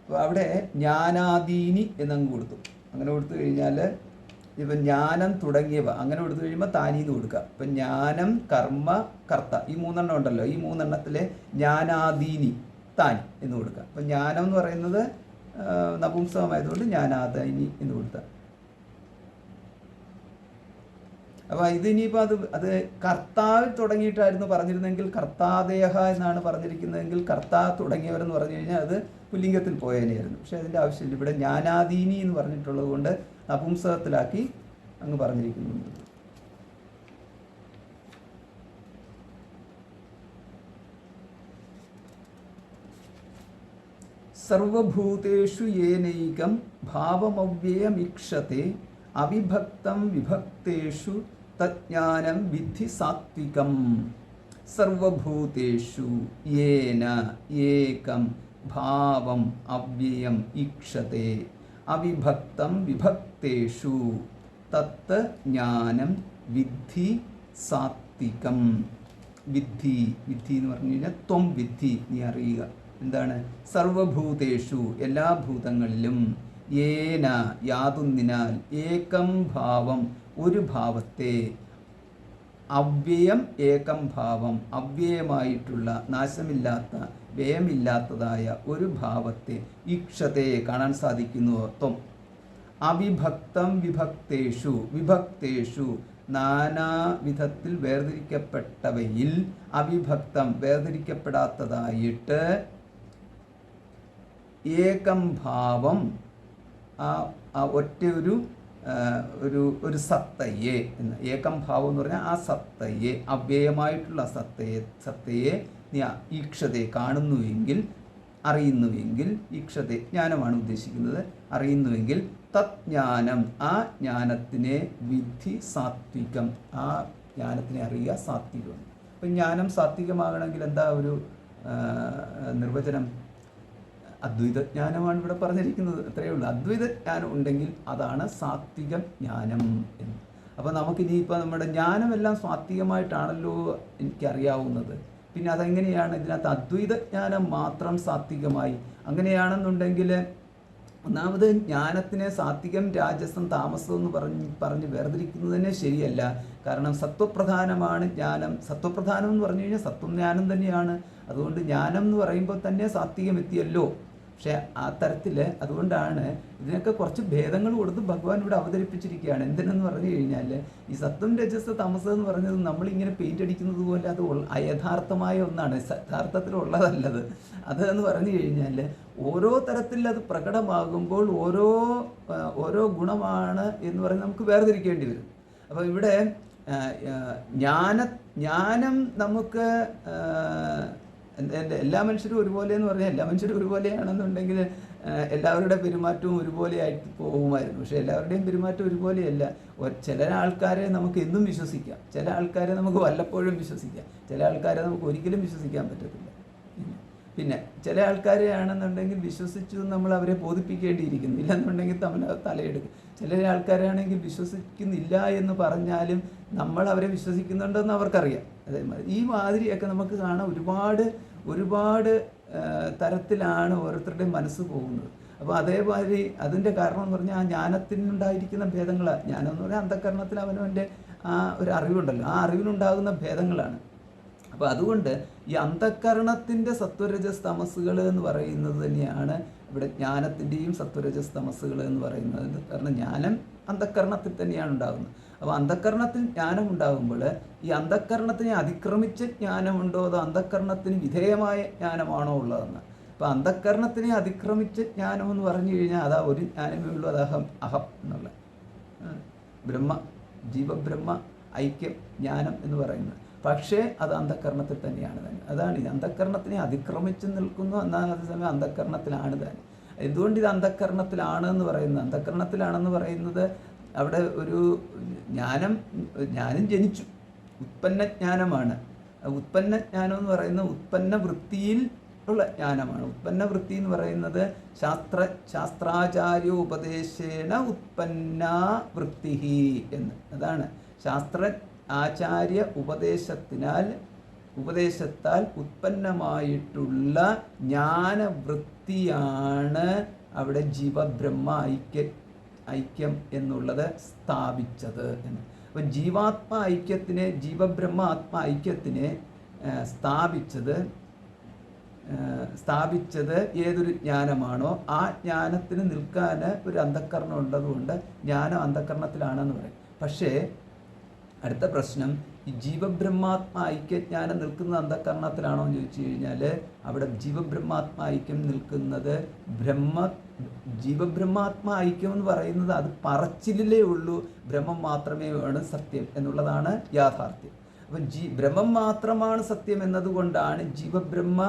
അപ്പോൾ അവിടെ ജ്ഞാനാദീനി എന്നങ്ങ് കൊടുത്തു. അങ്ങനെ കൊടുത്തു കഴിഞ്ഞാൽ ഇപ്പം ജ്ഞാനം തുടങ്ങിയവ അങ്ങനെ കൊടുത്തു കഴിയുമ്പോൾ താനീന്ന് കൊടുക്കുക. ഇപ്പം ജ്ഞാനം, കർമ്മ, കർത്ത ഈ മൂന്നെണ്ണം ഉണ്ടല്ലോ, ഈ മൂന്നെണ്ണത്തിലെ ജ്ഞാനാദീനി താനി എന്ന് കൊടുക്കുക. അപ്പം ജ്ഞാനം എന്ന് പറയുന്നത് നപുംസകമായതുകൊണ്ട് ജ്ഞാനാദീനി എന്ന് കൊടുക്കുക. അപ്പോൾ ഇതിനിപ്പോൾ അത് കർത്താവിൽ തുടങ്ങിയിട്ടായിരുന്നു പറഞ്ഞിരുന്നെങ്കിൽ കർത്താദേഹ എന്നാണ് പറഞ്ഞിരിക്കുന്നതെങ്കിൽ കർത്താ തുടങ്ങിയവരെന്ന് പറഞ്ഞു കഴിഞ്ഞാൽ അത് പുല്ലിംഗത്തിൽ പോയതിനായിരുന്നു. പക്ഷേ അതിൻ്റെ ആവശ്യമില്ല. ഇവിടെ ജ്ഞാനാദീനി എന്ന് പറഞ്ഞിട്ടുള്ളത് കൊണ്ട് നപുംസകത്തിലാക്കി അങ്ങ് പറഞ്ഞിരിക്കുന്നുണ്ട്. സർവഭൂതേഷു യേനൈകം ഭാവമവ്യയമീക്ഷത്തെ അവിഭക്തം വിഭക്തേഷു തജ്ഞാനം വിദ്ധി സാത്വികം. സർവഭൂതേഷു യേന ഏകം ഭാവം അവ്യയം ഈക്ഷത്തെ അവിഭക്തം വിഭക്തേഷു തത്ത് ജ്ഞാനം വിദ്ധി സാത്വികം. വിദ്ധി എന്ന് പറഞ്ഞു കഴിഞ്ഞാൽ ത്വം വിദ്ധി, നീ അറിയുക. എന്താണ്? സർവഭൂതേഷു എല്ലാ ഭൂതങ്ങളിലും ഏന യാതൊന്നിനാൽ ഏകം ഭാവം ഒരു ഭാവത്തെ അവ്യയം ഏകം ഭാവം അവ്യയമായിട്ടുള്ള നാശമില്ലാത്ത വ്യയമില്ലാത്തതായ ഒരു ഭാവത്തെ ഈക്ഷത്തെ കാണാൻ സാധിക്കുന്നുവോ? ത്വം അവിഭക്തം വിഭക്തേഷു നാനാവിധത്തിൽ വേർതിരിക്കപ്പെട്ടവയിൽ അവിഭക്തം വേർതിരിക്കപ്പെടാത്തതായിട്ട് ഏകം ഭാവം ഒറ്റ ഒരു സത്തയെ എന്ന് ഏകം ഭാവം എന്ന് പറഞ്ഞാൽ ആ സത്തയെ അവ്യയമായിട്ടുള്ള സത്തയെ നീ ഈക്ഷതെ കാണുന്നുവെങ്കിൽ അറിയുന്നുവെങ്കിൽ, ഈക്ഷതെ ജ്ഞാനമാണ് ഉദ്ദേശിക്കുന്നത്, അറിയുന്നുവെങ്കിൽ തജ്ഞാനം ആ ജ്ഞാനത്തിനെ വിദ്ധി സാത്വികം, ആ ജ്ഞാനത്തിനെ അറിയുക സാത്വികം. അപ്പം ജ്ഞാനം സാത്വികമാകണമെങ്കിൽ എന്താ ഒരു നിർവചനം? അദ്വൈത ജ്ഞാനമാണ് ഇവിടെ പറഞ്ഞിരിക്കുന്നത്. അത്രയേ ഉള്ളൂ. അദ്വൈത ജ്ഞാനം ഉണ്ടെങ്കിൽ അതാണ് സാത്വിക ജ്ഞാനം എന്ന്. അപ്പോൾ നമുക്കിനിയിപ്പോൾ നമ്മുടെ ജ്ഞാനമെല്ലാം സാത്വികമായിട്ടാണല്ലോ എനിക്കറിയാവുന്നത്. പിന്നെ അതെങ്ങനെയാണ് ഇതിനകത്ത് അദ്വൈത ജ്ഞാനം മാത്രം സാത്വികമായി? അങ്ങനെയാണെന്നുണ്ടെങ്കിൽ ഒന്നാമത് ജ്ഞാനത്തിനെ സാത്വികം, രാജസം, താമസം എന്ന് പറഞ്ഞ് വേർതിരിക്കുന്നത് തന്നെ ശരിയല്ല. കാരണം സത്വപ്രധാനമാണ് ജ്ഞാനം. സത്വപ്രധാനം എന്ന് പറഞ്ഞു കഴിഞ്ഞാൽ സത്വം ജ്ഞാനം തന്നെയാണ്. അതുകൊണ്ട് ജ്ഞാനം എന്ന് പറയുമ്പോൾ തന്നെ സാത്വികം എത്തിയല്ലോ. പക്ഷേ ആ തരത്തിൽ അതുകൊണ്ടാണ് ഇതിനൊക്കെ കുറച്ച് ഭേദങ്ങൾ കൊടുത്ത് ഭഗവാൻ ഇവിടെ അവതരിപ്പിച്ചിരിക്കുകയാണ്. എന്തിനെന്ന് പറഞ്ഞു കഴിഞ്ഞാൽ ഈ സത്വം രജസ് തമസ് എന്ന് പറഞ്ഞത് നമ്മളിങ്ങനെ പെയിൻ്റ് അടിക്കുന്നത് പോലെ അത് അയഥാർത്ഥമായ ഒന്നാണ്, യഥാർത്ഥത്തിലുള്ളതല്ലത്. അത് എന്ന് പറഞ്ഞു കഴിഞ്ഞാൽ ഓരോ തരത്തിൽ അത് പ്രകടമാകുമ്പോൾ ഓരോ ഗുണമാണ് എന്ന് പറഞ്ഞ് നമുക്ക് വേർതിരിക്കേണ്ടി വരും. അപ്പോൾ ഇവിടെ ജ്ഞാനം നമുക്ക് എല്ലാ മനുഷ്യരും ഒരുപോലെ എന്ന് പറഞ്ഞാൽ എല്ലാ മനുഷ്യരും ഒരുപോലെയാണെന്നുണ്ടെങ്കിൽ എല്ലാവരുടെ പെരുമാറ്റവും ഒരുപോലെ ആയിട്ട് പോകുമായിരുന്നു. പക്ഷേ എല്ലാവരുടെയും പെരുമാറ്റം ഒരുപോലെയല്ല. ചില ആൾക്കാരെ നമുക്ക് എന്നും വിശ്വസിക്കാം, ചില ആൾക്കാരെ നമുക്ക് വല്ലപ്പോഴും വിശ്വസിക്കാം, ചില ആൾക്കാരെ നമുക്ക് ഒരിക്കലും വിശ്വസിക്കാൻ പറ്റത്തില്ല. പിന്നെ ചില ആൾക്കാരെ ആണെന്നുണ്ടെങ്കിൽ വിശ്വസിച്ചു നമ്മൾ അവരെ ബോധിപ്പിക്കേണ്ടിയിരിക്കുന്നു, ഇല്ലെന്നുണ്ടെങ്കിൽ തലയെടുക്കും. ചില ആൾക്കാരാണെങ്കിൽ വിശ്വസിക്കുന്നില്ല എന്ന് പറഞ്ഞാലും നമ്മൾ അവരെ വിശ്വസിക്കുന്നുണ്ടെന്ന് അവർക്കറിയാം. അതേമാതിരി ഈ മാതിരിയൊക്കെ നമുക്ക് കാണാം. ഒരുപാട് തരത്തിലാണ് ഓരോരുത്തരുടെയും മനസ്സ് പോകുന്നത്. അപ്പോൾ അതേമാതിരി അതിൻ്റെ കാരണം എന്ന് പറഞ്ഞാൽ ആ ജ്ഞാനത്തിനുണ്ടായിരിക്കുന്ന ഭേദങ്ങളാണ്. ജ്ഞാനം എന്ന് പറഞ്ഞാൽ അന്ധകരണത്തിൽ അവനവൻ്റെ ആ ഒരു അറിവുണ്ടല്ലോ, ആ അറിവിനുണ്ടാകുന്ന ഭേദങ്ങളാണ്. അപ്പോൾ അതുകൊണ്ട് ഈ അന്ധകരണത്തിൻ്റെ സത്വരജസ് തമസ്സുകൾ എന്ന് പറയുന്നത് തന്നെയാണ് ഇവിടെ ജ്ഞാനത്തിൻ്റെയും സത്വരജസ് തമസ്സുകൾ എന്ന് പറയുന്നത്. കാരണം ജ്ഞാനം അന്ധകരണത്തിൽ തന്നെയാണ് ഉണ്ടാകുന്നത്. അപ്പോൾ അന്ധകരണത്തിൽ ജ്ഞാനം ഉണ്ടാകുമ്പോൾ ഈ അന്ധകരണത്തിനെ അതിക്രമിച്ച ജ്ഞാനമുണ്ടോ അതോ അന്ധകരണത്തിന് വിധേയമായ ജ്ഞാനമാണോ ഉള്ളതെന്ന്. അപ്പോൾ അന്ധകരണത്തിനെ അതിക്രമിച്ച ജ്ഞാനം എന്ന് പറഞ്ഞു കഴിഞ്ഞാൽ അതാ ഒരു ജ്ഞാനമേ ഉള്ളൂ, അത് അഹം എന്നുള്ള ജീവബ്രഹ്മ ഐക്യം ജ്ഞാനം എന്ന് പറയുന്നത്. പക്ഷേ അത് അന്ധകരണത്തിൽ തന്നെയാണ് തന്നെ. അതാണ് ഇത് അന്ധകരണത്തിനെ അതിക്രമിച്ച് നിൽക്കുന്നു, എന്നാൽ അതേസമയം അന്ധകരണത്തിലാണ് തന്നെ. എന്തുകൊണ്ട് ഇത് അന്ധകരണത്തിലാണ് എന്ന് പറയുന്നത്? അന്ധകരണത്തിലാണെന്ന് പറയുന്നത് അവിടെ ഒരു ജ്ഞാനം ജനിച്ചു, ഉത്പന്നജ്ഞാനമാണ്. ഉത്പന്നജ്ഞാനം എന്ന് പറയുന്നത് ഉത്പന്ന വൃത്തിയിൽ ഉള്ള ജ്ഞാനമാണ്. ഉത്പന്ന വൃത്തി എന്ന് പറയുന്നത് ശാസ്ത്രാചാര്യ ഉപദേശേന ഉത്പന്ന വൃത്തി എന്ന്. അതാണ് ആചാര്യ ഉപദേശത്താൽ ഉത്പന്നമായിട്ടുള്ള ജ്ഞാനവൃത്തിയാണ് അവിടെ ജീവബ്രഹ്മ ഐക്യം എന്നുള്ളത് സ്ഥാപിച്ചത് എന്ന്. അപ്പോൾ ജീവാത്മ ഐക്യത്തിനെ ജീവബ്രഹ്മ ആത്മ ഐക്യത്തിനെ സ്ഥാപിച്ചത് ഏതൊരു ജ്ഞാനമാണോ ആ ജ്ഞാനത്തിന് നിൽക്കാൻ ഒരു അന്ധകരണം ഉള്ളതുകൊണ്ട് ജ്ഞാനം അന്ധകരണത്തിലാണെന്ന് പറയും. പക്ഷേ അടുത്ത പ്രശ്നം, ഈ ജീവബ്രഹ്മാത്മ ഐക്യജ്ഞാനം നിൽക്കുന്നത് അന്ധകരണത്തിലാണോ എന്ന് ചോദിച്ചു കഴിഞ്ഞാൽ അവിടെ ജീവബ്രഹ്മാത്മ ഐക്യം നിൽക്കുന്നത് ജീവബ്രഹ്മാത്മ ഐക്യം എന്ന് പറയുന്നത് അത് പറച്ചിലേ ഉള്ളൂ, ബ്രഹ്മം മാത്രമേ ആണ് സത്യം എന്നുള്ളതാണ് യാഥാർത്ഥ്യം. അപ്പം ബ്രഹ്മം മാത്രമാണ് സത്യം എന്നതുകൊണ്ടാണ് ജീവബ്രഹ്മ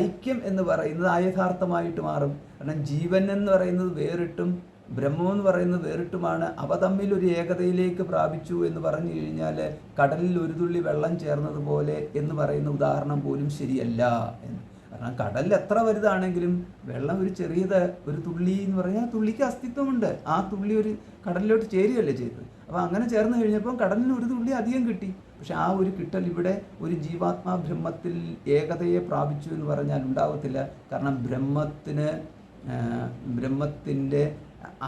ഐക്യം എന്ന് പറയുന്നത് അയഥാർത്ഥമായിട്ട് മാറും. കാരണം ജീവൻ എന്ന് പറയുന്നത് വേറിട്ടും ബ്രഹ്മം എന്ന് പറയുന്നത് വേറിട്ടുമാണ്. അവ തമ്മിൽ ഒരു ഏകതയിലേക്ക് പ്രാപിച്ചു എന്ന് പറഞ്ഞു കഴിഞ്ഞാൽ കടലിൽ ഒരു തുള്ളി വെള്ളം ചേർന്നതുപോലെ എന്ന് പറയുന്ന ഉദാഹരണം പോലും ശരിയല്ല എന്ന്. കാരണം കടലിൽ എത്ര വലുതാണെങ്കിലും വെള്ളം ഒരു തുള്ളി എന്ന് പറഞ്ഞാൽ തുള്ളിക്ക് അസ്തിത്വമുണ്ട്. ആ തുള്ളി ഒരു കടലിലോട്ട് ചേരുകയല്ലേ ചെയ്തത്. അപ്പോൾ അങ്ങനെ ചേർന്ന് കഴിഞ്ഞപ്പോൾ കടലിന് ഒരു തുള്ളി അധികം കിട്ടി. പക്ഷെ ആ ഒരു കിട്ടൽ ഇവിടെ ഒരു ജീവാത്മാ ബ്രഹ്മത്തിൽ ഏകതയെ പ്രാപിച്ചു എന്ന് പറഞ്ഞാൽ ഉണ്ടാകത്തില്ല. കാരണം ബ്രഹ്മത്തിൻ്റെ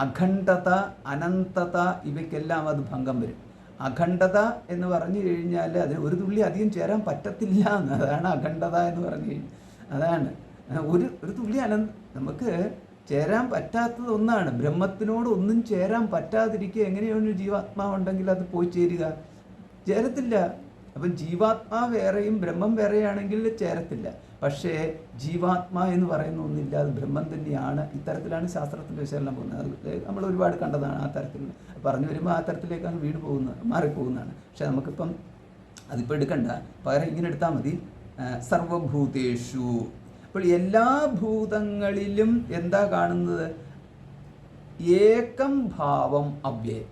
അഖണ്ഡത, അനന്തത ഇവയ്ക്കെല്ലാം അത് ഭംഗം വരും. അഖണ്ഡത എന്ന് പറഞ്ഞു കഴിഞ്ഞാൽ അതിന് ഒരു തുള്ളി അധികം ചേരാൻ പറ്റത്തില്ല എന്ന്. അതാണ് അഖണ്ഡത എന്ന് പറഞ്ഞു കഴിഞ്ഞാൽ. അതാണ് ഒരു തുള്ളി നമുക്ക് ചേരാൻ പറ്റാത്തത് ഒന്നാണ്. ബ്രഹ്മത്തിനോട് ഒന്നും ചേരാൻ പറ്റാതിരിക്കുക എങ്ങനെയാണ് ജീവാത്മാവുണ്ടെങ്കിൽ അത് പോയി ചേരത്തില്ല. അപ്പം ജീവാത്മാ വേറെയും ബ്രഹ്മം വേറെയാണെങ്കിൽ ചേരത്തില്ല. പക്ഷേ ജീവാത്മാ എന്ന് പറയുന്ന ഒന്നില്ല, അത് ബ്രഹ്മം തന്നെയാണ്. ഇത്തരത്തിലാണ് ശാസ്ത്രത്തിൻ്റെ വിശകലനം പോകുന്നത്. അത് നമ്മൾ ഒരുപാട് കണ്ടതാണ്. ആ തരത്തിൽ പറഞ്ഞു വരുമ്പോൾ ആ തരത്തിലേക്കാണ് മാറിപ്പോകുന്നതാണ്. പക്ഷെ നമുക്കിപ്പം അതിപ്പോൾ എടുക്കണ്ട, പകരം ഇങ്ങനെ എടുത്താൽ മതി. സർവഭൂതേഷു, അപ്പോൾ എല്ലാ ഭൂതങ്ങളിലും എന്താ കാണുന്നത്? ഏകം ഭാവം അവ്യയം.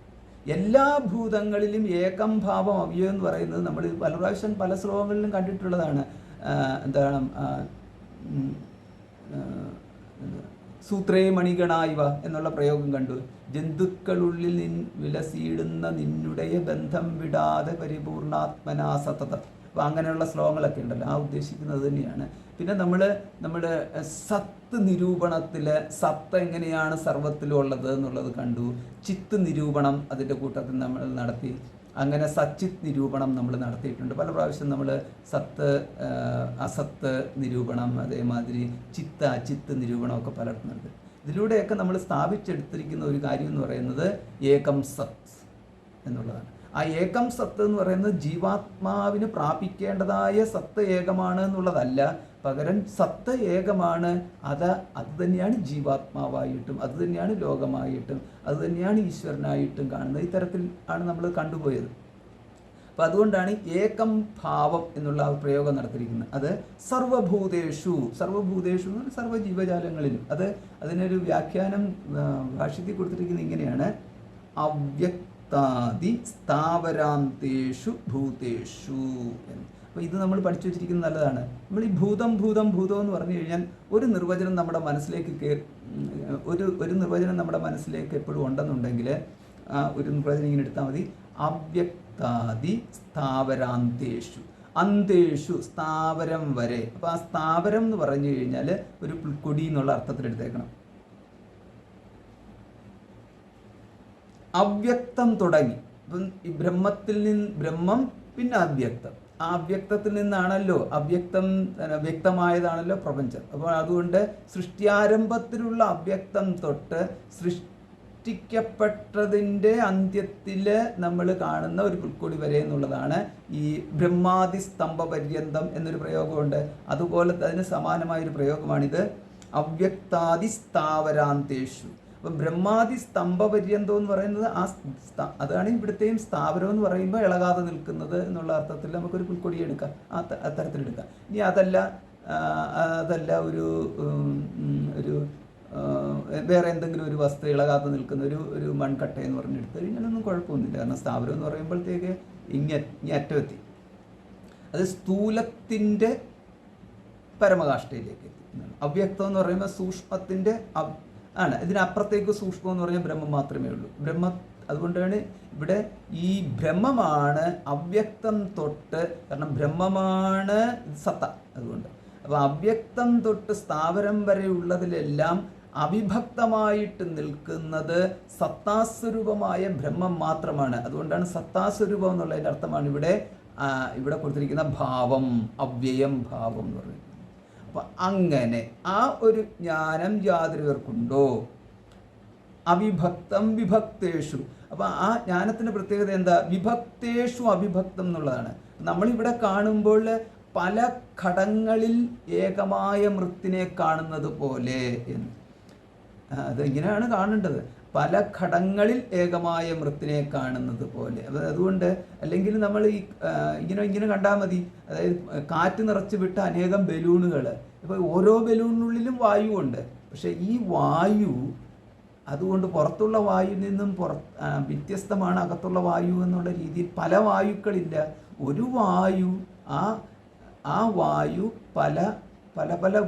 എല്ലാ ഭൂതങ്ങളിലും ഏകം ഭാവം അവ്യയം എന്ന് പറയുന്നത് നമ്മൾ പല പ്രാവശ്യം പല ശ്ലോകങ്ങളിലും കണ്ടിട്ടുള്ളതാണ്. എന്താണ് സൂത്രേ മണിഗണായിവ എന്നുള്ള പ്രയോഗം കണ്ടു. ജന്തുക്കളുള്ളിൽ വിലസിയിടുന്ന നിന്നുடைய ബന്ധം വിടാതെ പരിപൂർണാത്മനാ സതതം. അപ്പോൾ അങ്ങനെയുള്ള ശ്ലോകങ്ങളൊക്കെ ഉണ്ടല്ലോ, ആ ഉദ്ദേശിക്കുന്നത് തന്നെയാണ്. പിന്നെ നമ്മുടെ സത്ത് നിരൂപണത്തിൽ സത്ത് എങ്ങനെയാണ് സർവത്തിലും ഉള്ളത് എന്നുള്ളത് കണ്ടു. ചിത്ത് നിരൂപണം അതിൻ്റെ കൂട്ടത്തിൽ നമ്മൾ നടത്തി. അങ്ങനെ സച്ചിത് നിരൂപണം നമ്മൾ നടത്തിയിട്ടുണ്ട്. പല പ്രാവശ്യം നമ്മൾ സത്ത് അസത്ത് നിരൂപണം, അതേമാതിരി ചിത്ത അചിത്ത് നിരൂപണമൊക്കെ പലർക്കും നടത്തി. ഇതിലൂടെയൊക്കെ നമ്മൾ സ്ഥാപിച്ചെടുത്തിരിക്കുന്ന ഒരു കാര്യം എന്ന് പറയുന്നത് ഏകം സത്ത് എന്നുള്ളതാണ്. ആ ഏകം സത്ത് എന്ന് പറയുന്നത് ജീവാത്മാവിന് പ്രാപിക്കേണ്ടതായ സത്ത് ഏകമാണ് എന്നുള്ളതല്ല, പകരം സത്ത് ഏകമാണ്. അത് തന്നെയാണ് ജീവാത്മാവായിട്ടും, അത് തന്നെയാണ് ലോകമായിട്ടും, അത് തന്നെയാണ് ഈശ്വരനായിട്ടും കാണുന്നത്. ഇത്തരത്തിൽ ആണ് നമ്മൾ കണ്ടുപോയത്. അപ്പം അതുകൊണ്ടാണ് ഏകം ഭാവം എന്നുള്ള ആ പ്രയോഗം നടത്തിയിരിക്കുന്നത്. അത് സർവഭൂതേഷു എന്ന് പറഞ്ഞാൽ സർവ്വജീവജാലങ്ങളിലും. അതിനൊരു വ്യാഖ്യാനം ഭാഷ്യത്തിൽ കൊടുത്തിരിക്കുന്നത് ഇങ്ങനെയാണ്: അവ്യക്താദി സ്ഥാവരാന്തേഷു ഭൂതേഷു എന്ന്. അപ്പോൾ ഇത് നമ്മൾ പഠിച്ചു വെച്ചിരിക്കുന്നത് നല്ലതാണ്. നമ്മൾ ഈ ഭൂതം എന്ന് പറഞ്ഞു കഴിഞ്ഞാൽ ഒരു നിർവചനം നമ്മുടെ മനസ്സിലേക്ക് ഒരു നിർവചനം നമ്മുടെ മനസ്സിലേക്ക് എപ്പോഴും ഉണ്ടെന്നുണ്ടെങ്കിൽ ഒരു നിർവചനം ഇങ്ങനെ എടുത്താൽ മതി: അവ്യക്താദി സ്ഥാവരാന്തേഷു, അന്തേഷു സ്ഥാവരം വരെ. അപ്പോൾ ആ സ്ഥാവരം എന്ന് പറഞ്ഞു കഴിഞ്ഞാൽ ഒരു പുൽക്കൊടി എന്നുള്ള അർത്ഥത്തിലെടുത്തേക്കണം. അവ്യക്തം തുടങ്ങി, ഇപ്പം ഈ ബ്രഹ്മത്തിൽ നിന്ന് ബ്രഹ്മം, പിന്നെ അവ്യക്തം. ആ അവ്യക്തത്തിൽ നിന്നാണല്ലോ വ്യക്തമായതാണല്ലോ പ്രപഞ്ചം. അപ്പോൾ അതുകൊണ്ട് സൃഷ്ടിയാരംഭത്തിലുള്ള അവ്യക്തം തൊട്ട് സൃഷ്ടിക്കപ്പെട്ടതിൻ്റെ അന്ത്യത്തിൽ നമ്മൾ കാണുന്ന ഒരു പുൽക്കൊടി വരെ എന്നുള്ളതാണ് ഈ ബ്രഹ്മാദി സ്തംഭ പര്യന്തം എന്നൊരു പ്രയോഗമുണ്ട്. അതുപോലെ അതിന് സമാനമായൊരു പ്രയോഗമാണിത്, അവ്യക്താദി സ്ഥാവരാന്തേഷു. അപ്പം ബ്രഹ്മാദി സ്തംഭ പര്യന്തം എന്ന് പറയുന്നത് അതാണ് ഇവിടുത്തെയും സ്ഥാവരം എന്ന് പറയുമ്പോൾ ഇളകാതെ നിൽക്കുന്നത് എന്നുള്ള അർത്ഥത്തിൽ നമുക്കൊരു പുൽക്കൊടി എടുക്കാം, അത്തരത്തിലെടുക്കാം. ഇനി അതല്ല ഒരു വേറെ എന്തെങ്കിലും ഒരു വസ്തു ഇളകാതെ നിൽക്കുന്ന ഒരു മൺകട്ട എന്ന് പറഞ്ഞെടുത്ത് കഴിഞ്ഞാലൊന്നും കുഴപ്പമൊന്നുമില്ല. കാരണം സ്ഥാവരം എന്ന് പറയുമ്പോഴത്തേക്ക് ഇനി അറ്റമെത്തി, അത് സ്ഥൂലത്തിൻ്റെ പരമകാഷ്ഠയിലേക്ക് എത്തി. അവ്യക്തം എന്ന് പറയുമ്പോൾ സൂക്ഷ്മത്തിൻ്റെ ആണ്. ഇതിനപ്പുറത്തേക്ക് സൂക്ഷ്മം എന്ന് പറഞ്ഞാൽ ബ്രഹ്മം മാത്രമേ ഉള്ളൂ. അതുകൊണ്ടാണ് ഇവിടെ ഈ ബ്രഹ്മമാണ് അവ്യക്തം തൊട്ട്, കാരണം ബ്രഹ്മമാണ് സത്ത. അതുകൊണ്ട് അപ്പോൾ അവ്യക്തം തൊട്ട് സ്ഥാവരം വരെ ഉള്ളതിലെല്ലാം അവിഭക്തമായിട്ട് നിൽക്കുന്നത് സത്താസ്വരൂപമായ ബ്രഹ്മം മാത്രമാണ്. അതുകൊണ്ടാണ് സത്താസ്വരൂപം എന്നുള്ളതിൻ്റെ അർത്ഥമാണ് ഇവിടെ കൊടുത്തിരിക്കുന്ന ഭാവം, അവ്യയം ഭാവം എന്ന് പറയുന്നത്. അപ്പം അങ്ങനെ ആ ഒരു ജ്ഞാനം യാതൊരുവർക്കുണ്ടോ, അവിഭക്തം വിഭക്തേഷു. അപ്പം ആ ജ്ഞാനത്തിൻ്റെ പ്രത്യേകത എന്താ? വിഭക്തേഷു അവിഭക്തം എന്നുള്ളതാണ്. നമ്മളിവിടെ കാണുമ്പോൾ പല ഘടങ്ങളിൽ ഏകമായ മൃത്തിനെ കാണുന്നത് പോലെ എന്ന്. അതിങ്ങനെയാണ് കാണേണ്ടത്, പല ഘടങ്ങളിൽ ഏകമായ മൃത്തിനെ കാണുന്നത് പോലെ. അതുകൊണ്ട് അല്ലെങ്കിൽ നമ്മൾ ഇങ്ങനെ കണ്ടാൽ മതി. അതായത് കാറ്റ് നിറച്ച് വിട്ട അനേകം ബലൂണുകൾ, ഇപ്പോൾ ഓരോ ബലൂണിനുള്ളിലും വായുവുണ്ട്. പക്ഷേ ഈ വായു അതുകൊണ്ട് പുറത്തുള്ള വായുവിൽ നിന്നും വ്യത്യസ്തമാണ് അകത്തുള്ള വായു എന്നുള്ള രീതിയിൽ പല വായുക്കളില്ല. ഒരു വായു, ആ വായു പല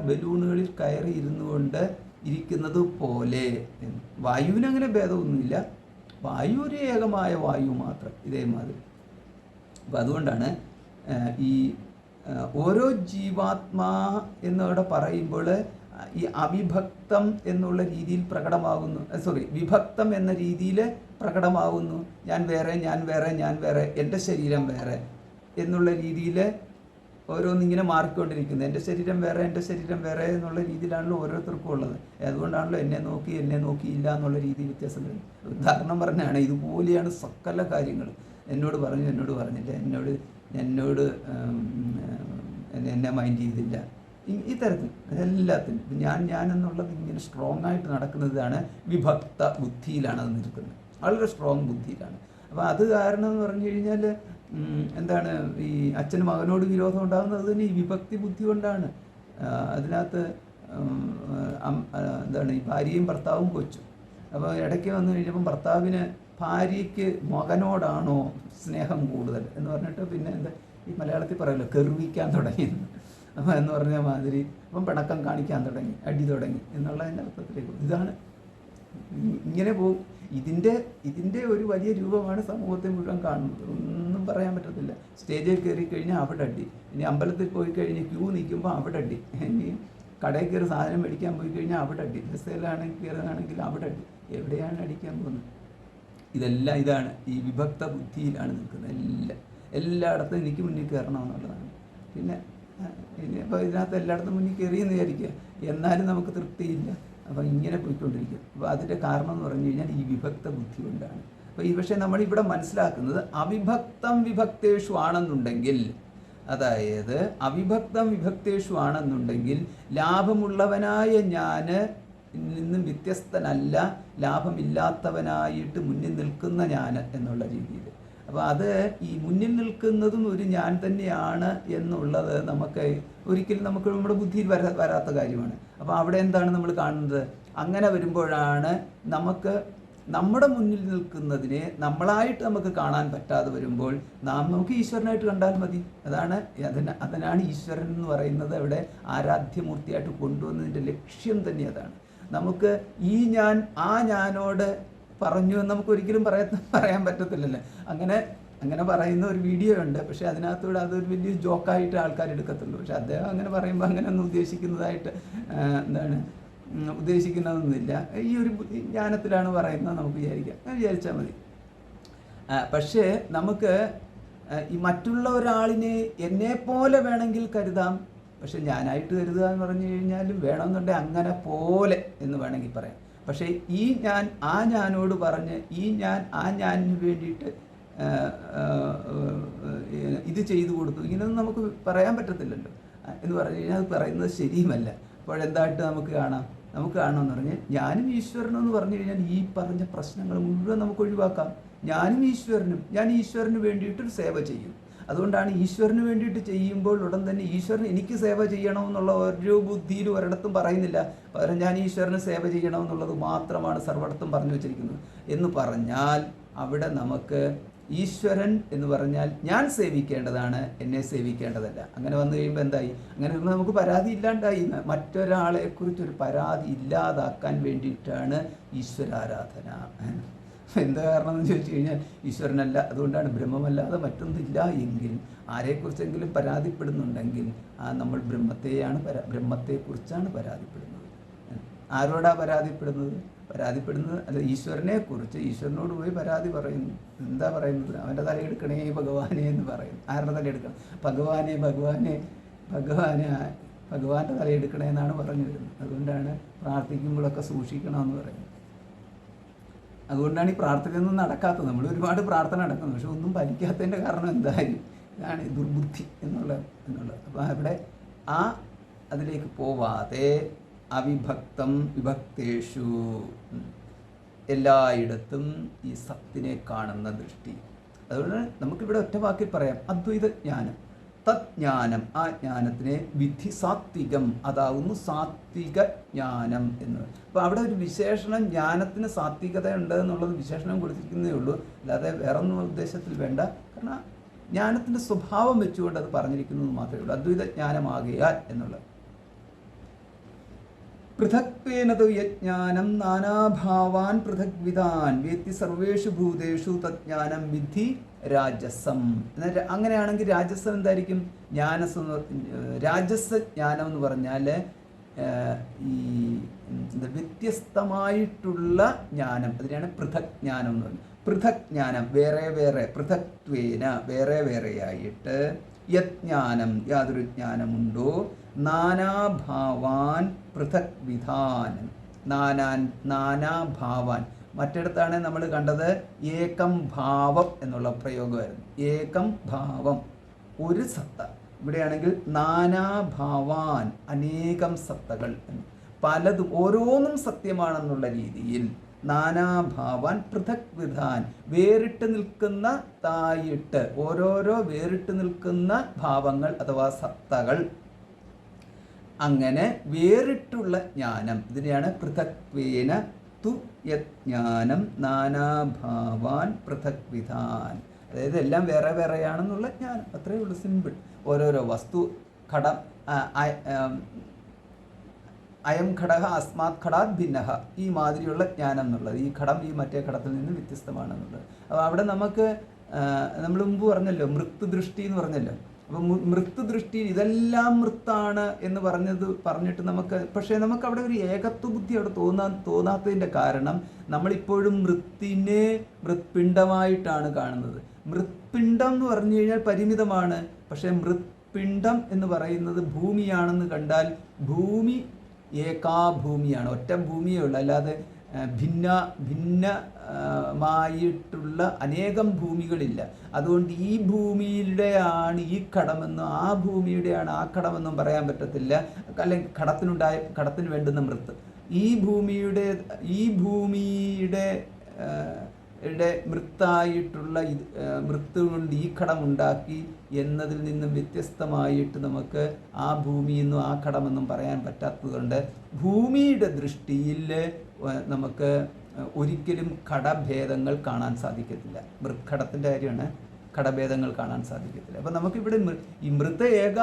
ബലൂണുകളിൽ കയറി ഇരുന്നു കൊണ്ട് ഇരിക്കുന്നത് പോലെ. വായുവിനങ്ങനെ ഭേദമൊന്നുമില്ല, വായു ഒരു ഏകമായ വായു മാത്രം, ഇതേമാതിരി. അപ്പം അതുകൊണ്ടാണ് ഈ ഓരോ ജീവാത്മാ എന്നിവിടെ പറയുമ്പോൾ ഈ അവിഭക്തം എന്നുള്ള രീതിയിൽ വിഭക്തം എന്ന രീതിയിൽ പ്രകടമാകുന്നു. ഞാൻ വേറെ, എൻ്റെ ശരീരം വേറെ എന്നുള്ള രീതിയിൽ ഓരോന്നിങ്ങനെ മാറിക്കൊണ്ടിരിക്കുന്നത്. എൻ്റെ ശരീരം വേറെ എന്നുള്ള രീതിയിലാണല്ലോ ഓരോരുത്തർക്കും ഉള്ളത്. അതുകൊണ്ടാണല്ലോ എന്നെ നോക്കിയില്ല എന്നുള്ള രീതി വ്യത്യാസം വരുന്നത്. ഉദാഹരണം പറഞ്ഞാണ്, ഇതുപോലെയാണ് സകല കാര്യങ്ങൾ. എന്നോട് പറഞ്ഞില്ല, എന്നോട് എന്നെ മൈൻഡ് ചെയ്തില്ല, ഈ തരത്തിൽ എല്ലാത്തിനും ഞാൻ എന്നുള്ളത് ഇങ്ങനെ സ്ട്രോങ് ആയിട്ട് നടക്കുന്നതാണ്. വിഭക്ത ബുദ്ധിയിലാണ് അത് നിൽക്കുന്നത്, വളരെ സ്ട്രോങ് ബുദ്ധിയിലാണ്. അപ്പോൾ അത് കാരണം എന്ന് പറഞ്ഞു കഴിഞ്ഞാൽ എന്താണ്, ഈ അച്ഛന് മകനോട് വിരോധം ഉണ്ടാകുന്നത് തന്നെ ഈ വിഭക്തി ബുദ്ധി കൊണ്ടാണ്. അതിനകത്ത് എന്താണ്, ഈ ഭാര്യയും ഭർത്താവും കൊച്ചും. അപ്പോൾ ഇടയ്ക്ക് വന്നു കഴിഞ്ഞപ്പം ഭർത്താവിന് ഭാര്യയ്ക്ക് മകനോടാണോ സ്നേഹം കൂടുതൽ എന്ന് പറഞ്ഞിട്ട് പിന്നെ ഈ മലയാളത്തിൽ പറയുമല്ലോ, കെറുവിക്കാൻ തുടങ്ങി എന്ന് പറഞ്ഞ മാതിരി. അപ്പം പിണക്കം കാണിക്കാൻ തുടങ്ങി, അടി തുടങ്ങി എന്നുള്ളതിൻ്റെ അർത്ഥത്തിലേക്ക്. ഇതാണ് ഇങ്ങനെ പോകും. ഇതിൻ്റെ ഒരു വലിയ രൂപമാണ് സമൂഹത്തെ മുഴുവൻ കാണുന്നത്. ഒന്നും പറയാൻ പറ്റത്തില്ല. സ്റ്റേജിൽ കയറി കഴിഞ്ഞാൽ അവിടെ അടി, ഇനി അമ്പലത്തിൽ പോയി കഴിഞ്ഞ് ക്യൂ നിൽക്കുമ്പോൾ അവിടെ അടി, ഇനി കടയിൽ കയറി സാധനം മേടിക്കാൻ പോയി കഴിഞ്ഞാൽ അവിടെ അടി, ബസ്സിലാണെങ്കിൽ കയറുകയാണെങ്കിൽ അവിടെ അടി. എവിടെയാണ് അടിക്കാൻ പോകുന്നത്? ഇതെല്ലാം ഇതാണ് ഈ വിഭക്ത ബുദ്ധിയിലാണ് നിൽക്കുന്നത്. എല്ലായിടത്തും എനിക്ക് മുന്നിൽ കയറണമെന്നുള്ളതാണ്. പിന്നെ അപ്പോൾ ഇതിനകത്ത് എല്ലായിടത്തും മുന്നിൽ കയറിയെന്ന് വിചാരിക്കുക, എന്നാലും നമുക്ക് തൃപ്തിയില്ല. അപ്പോൾ ഇങ്ങനെ പോയിക്കൊണ്ടിരിക്കും. അപ്പോൾ അതിൻ്റെ കാരണം എന്ന് പറഞ്ഞു കഴിഞ്ഞാൽ ഈ വിഭക്ത ബുദ്ധി കൊണ്ടാണ്. അപ്പോൾ ഈ പക്ഷേ നമ്മളിവിടെ മനസ്സിലാക്കുന്നത് അവിഭക്തം വിഭക്തേഷു ആണെന്നുണ്ടെങ്കിൽ, അതായത് അവിഭക്തം വിഭക്തേഷു ആണെന്നുണ്ടെങ്കിൽ ലാഭമുള്ളവനായ ഞാൻ നിന്നും വ്യത്യസ്തനല്ല, ലാഭമില്ലാത്തവനായിട്ട് മുന്നിൽ നിൽക്കുന്ന ഞാൻ എന്നുള്ള രീതിയിൽ. അപ്പോൾ അത് ഈ മുന്നിൽ നിൽക്കുന്നതും ഒരു ഞാൻ തന്നെയാണ് എന്നുള്ളത് ഒരിക്കലും നമ്മുടെ ബുദ്ധിയിൽ വരാത്ത കാര്യമാണ്. അപ്പോൾ അവിടെ എന്താണ് നമ്മൾ കാണുന്നത്? അങ്ങനെ വരുമ്പോഴാണ് നമ്മുടെ മുന്നിൽ നിൽക്കുന്നതിനെ നമ്മളായിട്ട് നമുക്ക് കാണാൻ പറ്റാതെ വരുമ്പോൾ നമുക്ക് ഈശ്വരനായിട്ട് കണ്ടാൽ മതി. അതിനാണ് ഈശ്വരൻ എന്ന് പറയുന്നത് അവിടെ ആരാധ്യമൂർത്തിയായിട്ട് കൊണ്ടുവന്നതിൻ്റെ ലക്ഷ്യം തന്നെ അതാണ്. നമുക്ക് ഈ ഞാൻ ആ ഞാനോട് പറഞ്ഞു എന്ന് നമുക്ക് ഒരിക്കലും പറയാൻ പറ്റത്തില്ലല്ലോ. അങ്ങനെ പറയുന്ന ഒരു വീഡിയോ ഉണ്ട്. പക്ഷേ അതിനകത്തൂടെ അതൊരു വലിയ ജോക്കായിട്ട് ആൾക്കാർ എടുക്കത്തുള്ളൂ. പക്ഷെ അദ്ദേഹം അങ്ങനെ പറയുമ്പോൾ അങ്ങനെയൊന്നും ഉദ്ദേശിക്കുന്നതൊന്നുമില്ല. ഈ ഒരു ജ്ഞാനത്തിലാണ് പറയുന്നത് നമുക്ക് വിചാരിച്ചാൽ മതി. പക്ഷേ നമുക്ക് ഈ മറ്റുള്ള ഒരാളിനെ എന്നെപ്പോലെ വേണമെങ്കിൽ കരുതാം. പക്ഷെ ഞാനായിട്ട് കരുതുക എന്ന് പറഞ്ഞു കഴിഞ്ഞാലും വേണമെന്നുണ്ടെങ്കിൽ അങ്ങനെ പോലെ എന്ന് വേണമെങ്കിൽ പറയാം. പക്ഷേ ഈ ഞാൻ ആ ഞാനോട് പറഞ്ഞ് ഈ ഞാൻ ആ ഞാനിന് വേണ്ടിയിട്ട് ഇത് ചെയ്തു കൊടുത്തു, ഇങ്ങനെയൊന്നും നമുക്ക് പറയാൻ പറ്റത്തില്ലല്ലോ എന്ന് പറഞ്ഞു കഴിഞ്ഞാൽ അത് പറയുന്നത് ശരിയുമല്ല. അപ്പോഴെന്തായിട്ട് നമുക്ക് കാണാമെന്ന് പറഞ്ഞാൽ ഞാനും ഈശ്വരനെന്ന് പറഞ്ഞു കഴിഞ്ഞാൽ ഈ പറഞ്ഞ പ്രശ്നങ്ങൾ മുഴുവൻ നമുക്ക് ഒഴിവാക്കാം. ഞാൻ ഈശ്വരന് വേണ്ടിയിട്ടൊരു സേവ ചെയ്യും. അതുകൊണ്ടാണ് ഈശ്വരന് വേണ്ടിയിട്ട് ചെയ്യുമ്പോൾ ഉടൻ തന്നെ ഈശ്വരൻ എനിക്ക് സേവ ചെയ്യണമെന്നുള്ള ഒരു ബുദ്ധിയിലും ഒരിടത്തും പറയുന്നില്ല. പകരം ഞാൻ ഈശ്വരന് സേവ ചെയ്യണമെന്നുള്ളത് മാത്രമാണ് സർവ്വടത്തും പറഞ്ഞു വച്ചിരിക്കുന്നത് എന്ന് പറഞ്ഞാൽ അവിടെ നമുക്ക് ഈശ്വരൻ എന്ന് പറഞ്ഞാൽ ഞാൻ സേവിക്കേണ്ടതാണ്, എന്നെ സേവിക്കേണ്ടതല്ല. അങ്ങനെ വന്നു കഴിയുമ്പോൾ എന്തായി? അങ്ങനെ വരുമ്പോൾ നമുക്ക് പരാതി ഇല്ലാണ്ടായി. മറ്റൊരാളെക്കുറിച്ചൊരു പരാതി ഇല്ലാതാക്കാൻ വേണ്ടിയിട്ടാണ് ഈശ്വരാരാധന. എന്താ കാരണം എന്ന് ചോദിച്ചു കഴിഞ്ഞാൽ ഈശ്വരനല്ല, അതുകൊണ്ടാണ് ബ്രഹ്മമല്ലാതെ മറ്റൊന്നില്ല എങ്കിൽ ആരെക്കുറിച്ചെങ്കിലും പരാതിപ്പെടുന്നുണ്ടെങ്കിൽ നമ്മൾ ബ്രഹ്മത്തെക്കുറിച്ചാണ് പരാതിപ്പെടുന്നത്. ആരോടാ പരാതിപ്പെടുന്നത് അല്ല, ഈശ്വരനെക്കുറിച്ച്. ഈശ്വരനോട് പോയി പരാതി പറയുന്നു. എന്താ പറയുന്നത്? അവൻ്റെ തലയെടുക്കണേ ഭഗവാനെ എന്ന് പറയുന്നു. ആരുടെ തലയെടുക്കണം? ഭഗവാന്റെ തലയെടുക്കണേ എന്നാണ് പറഞ്ഞു വരുന്നത്. അതുകൊണ്ടാണ് പ്രാർത്ഥിക്കുമ്പോഴൊക്കെ സൂക്ഷിക്കണമെന്ന് പറയുന്നത്. അതുകൊണ്ടാണ് ഈ പ്രാർത്ഥനയൊന്നും നടക്കാത്തത്. നമ്മൾ ഒരുപാട് പ്രാർത്ഥന നടക്കുന്നു, പക്ഷെ ഒന്നും ഫലിക്കാത്തതിൻ്റെ കാരണം എന്തായാലും ഇതാണ് ദുർബുദ്ധി എന്നുള്ളത്. അപ്പോൾ അവിടെ അതിലേക്ക് പോവാതെ അവിഭക്തം വിഭക്തേഷു, എല്ലായിടത്തും ഈ സത്തിനെ കാണുന്ന ദൃഷ്ടി. അതുകൊണ്ട് നമുക്കിവിടെ ഒറ്റ വാക്കിൽ പറയാം, അദ്വൈത ജ്ഞാനം, തജ്ഞാനം. ആ ജ്ഞാനത്തിനെ വിധി സാത്വികം, അതാവുന്നു സാത്വിക ജ്ഞാനം എന്ന്. അപ്പോൾ അവിടെ ഒരു വിശേഷണം, ജ്ഞാനത്തിന് സാത്വികത ഉണ്ട് എന്നുള്ളത് വിശേഷണം കൊടുത്തിരിക്കുന്നേ ഉള്ളൂ, അല്ലാതെ വേറൊന്നും ഉദ്ദേശത്തിൽ വേണ്ട. കാരണം ജ്ഞാനത്തിൻ്റെ സ്വഭാവം വെച്ചുകൊണ്ട് അത് പറഞ്ഞിരിക്കുന്നത് മാത്രമേ ഉള്ളൂ, അദ്വൈത ജ്ഞാനമാകയാൽ എന്നുള്ളത്. പൃഥക്വേന യജ്ഞാനം നാനാഭാവാൻ പൃഥക്വിധാൻ വേത്തി സർവേഷു ഭൂതേഷു തജ്ഞാനം വിധി രാജസം. അങ്ങനെയാണെങ്കിൽ രാജസം എന്തായിരിക്കും? രാജസ ജ്ഞാനം എന്ന് പറഞ്ഞാൽ ഈ വ്യത്യസ്തമായിട്ടുള്ള ജ്ഞാനം, അതിനാണ് പൃഥക് ജ്ഞാനം എന്ന് പറയുന്നത്. പൃഥക് ജ്ഞാനം വേറെ പൃഥക്വേന വേറെയായിട്ട്, യജ്ഞാനം യാതൊരു ജ്ഞാനമുണ്ടോ, നാനാഭാവാൻ പൃഥക് വിധാനം, നാനാഭാവാൻ. മറ്റിടത്താണ് നമ്മൾ കണ്ടത് ഏകം ഭാവം എന്നുള്ള പ്രയോഗമായിരുന്നു. ഏകം ഭാവം, ഒരു സത്ത. ഇവിടെയാണെങ്കിൽ നാനാഭാവാൻ, അനേകം സത്തകൾ, പലതും ഓരോന്നും സത്യമാണെന്നുള്ള രീതിയിൽ നാനാഭാവാൻ പൃഥക് വിധാൻ, വേറിട്ട് നിൽക്കുന്നതായിട്ട് ഓരോരോ വേറിട്ട് നിൽക്കുന്ന ഭാവങ്ങൾ അഥവാ സത്തകൾ. അങ്ങനെ വേറിട്ടുള്ള ജ്ഞാനം, ഇതിനെയാണ് പൃഥക്വേന തു യജ്ഞാനം നാനാഭാവാൻ പൃഥക് വിധാൻ. അതായത് എല്ലാം വേറെയാണെന്നുള്ള ജ്ഞാനം, അത്രയേ ഉള്ളൂ, സിമ്പിൾ. ഓരോരോ വസ്തു, ഘടം, അയം ഘടക അസ്മാത് ഘടാത് ഭിന്നഹ, ഈ മാതിരിയുള്ള ജ്ഞാനം എന്നുള്ളത്. ഈ ഘടം ഈ മറ്റേ ഘടത്തിൽ നിന്ന് വ്യത്യസ്തമാണെന്നുള്ളത്. അപ്പോൾ അവിടെ നമ്മൾ മുമ്പ് പറഞ്ഞല്ലോ, മൃത്യുദൃഷ്ടി എന്ന് പറഞ്ഞല്ലോ. അപ്പം മൃത്ത് ദൃഷ്ടിയിൽ ഇതെല്ലാം മൃത്താണ് എന്ന് പറഞ്ഞിട്ട് പക്ഷേ നമുക്ക് അവിടെ ഒരു ഏകത്വ ബുദ്ധി അവിടെ തോന്നാത്തതിൻ്റെ കാരണം നമ്മളിപ്പോഴും മൃത്തിനെ മൃത്പിണ്ഡമായിട്ടാണ് കാണുന്നത്. മൃത്പിണ്ഡം എന്ന് പറഞ്ഞു കഴിഞ്ഞാൽ പരിമിതമാണ്. പക്ഷേ മൃത്പിണ്ഡം എന്ന് പറയുന്നത് ഭൂമിയാണെന്ന് കണ്ടാൽ ഭൂമി ഏകാഭൂമിയാണ്, ഒറ്റ ഭൂമിയേ ഉള്ളൂ. അല്ലാതെ ഭിന്നമായിട്ടുള്ള അനേകം ഭൂമികളില്ല. അതുകൊണ്ട് ഈ ഭൂമിയുടെയാണ് ഈ കടമെന്നും ആ ഭൂമിയുടെയാണ് ആ കടമെന്നും പറയാൻ പറ്റത്തില്ല. അല്ലെങ്കിൽ കടത്തിന് വേണ്ടുന്ന മൃത്ത് ഈ ഭൂമിയുടെ മൃത്തായിട്ടുള്ള മൃത്ത് കൊണ്ട് ഈ കടമുണ്ടാക്കി എന്നതിൽ നിന്നും വ്യത്യസ്തമായിട്ട് നമുക്ക് ആ ഭൂമിയെന്നും ആ കടമെന്നും പറയാൻ പറ്റാത്തതുകൊണ്ട് ഭൂമിയുടെ ദൃഷ്ടിയിൽ നമുക്ക് ഒരിക്കലും കടഭേദങ്ങൾ കാണാൻ സാധിക്കത്തില്ല. മൃത്ഘടത്തിൻ്റെ കാര്യമാണ്, കടഭേദങ്ങൾ കാണാൻ സാധിക്കത്തില്ല. അപ്പം നമുക്കിവിടെ ഈ മൃത ഏക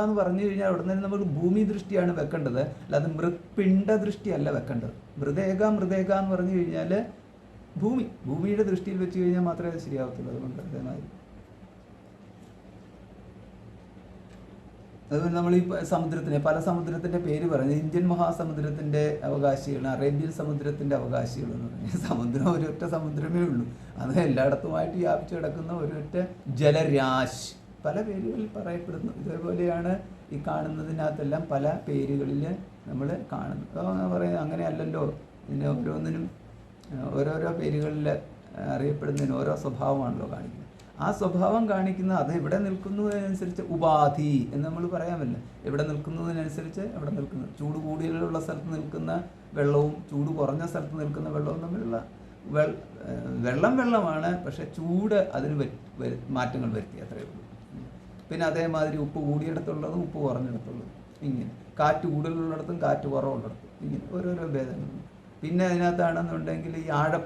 എന്ന് പറഞ്ഞു കഴിഞ്ഞാൽ അവിടെ നിന്ന് നമുക്ക് ഭൂമി ദൃഷ്ടിയാണ് വെക്കേണ്ടത്, അല്ലാതെ മൃത്പിണ്ഡ ദൃഷ്ടിയല്ല വെക്കേണ്ടത്. മൃത ഏക എന്ന് പറഞ്ഞു കഴിഞ്ഞാൽ ഭൂമിയുടെ ദൃഷ്ടിയിൽ വെച്ച് കഴിഞ്ഞാൽ മാത്രമേ അത് ശരിയാവത്തുള്ളൂ. അതുകൊണ്ട് അതേമാതിരി അതുപോലെ നമ്മൾ ഈ പല സമുദ്രത്തിൻ്റെ പേര് പറയുന്നത് ഇന്ത്യൻ മഹാസമുദ്രത്തിൻ്റെ അവകാശികൾ, അറേബ്യൻ സമുദ്രത്തിൻ്റെ അവകാശികൾ എന്ന് പറഞ്ഞാൽ സമുദ്രം ഒരൊറ്റ സമുദ്രമേ ഉള്ളൂ. അത് എല്ലായിടത്തുമായിട്ട് വ്യാപിച്ചു കിടക്കുന്ന ഒരൊറ്റ ജലരാശി പല പേരുകളിൽ പറയപ്പെടുന്നു. ഇതേപോലെയാണ് ഈ കാണുന്നതിനകത്തെല്ലാം പല പേരുകളിൽ നമ്മൾ കാണുന്നത്. പറയുന്നത് അങ്ങനെയല്ലല്ലോ, ഇതിന് ഓരോന്നിനും ഓരോരോ പേരുകളിൽ അറിയപ്പെടുന്നതിന് ഓരോ സ്വഭാവമാണല്ലോ കാണിക്കുന്നത്. ആ സ്വഭാവം കാണിക്കുന്ന അത് എവിടെ നിൽക്കുന്നതിനനുസരിച്ച് ഉപാധി എന്ന് നമ്മൾ പറയാമല്ലോ. എവിടെ നിൽക്കുന്നതിനനുസരിച്ച് എവിടെ നിൽക്കുന്നത്, ചൂട് കൂടുതലുള്ള സ്ഥലത്ത് നിൽക്കുന്ന വെള്ളവും ചൂട് കുറഞ്ഞ സ്ഥലത്ത് നിൽക്കുന്ന വെള്ളവും തമ്മിലുള്ള വെള്ളമാണ്. പക്ഷെ ചൂട് അതിന് മാറ്റങ്ങൾ വരുത്തി, അത്രയേ ഉള്ളൂ. പിന്നെ അതേമാതിരി ഉപ്പ് കൂടിയിടത്തുള്ളതും ഉപ്പ് കുറഞ്ഞിടത്തുള്ളതും, ഇങ്ങനെ കാറ്റ് കൂടുതലുള്ളിടത്തും കാറ്റ് കുറവുള്ളിടത്തും, ഇങ്ങനെ ഓരോരോ ഭേദങ്ങളുണ്ട്. പിന്നെ അതിനകത്താണെന്നുണ്ടെങ്കിൽ ഈ ആഴം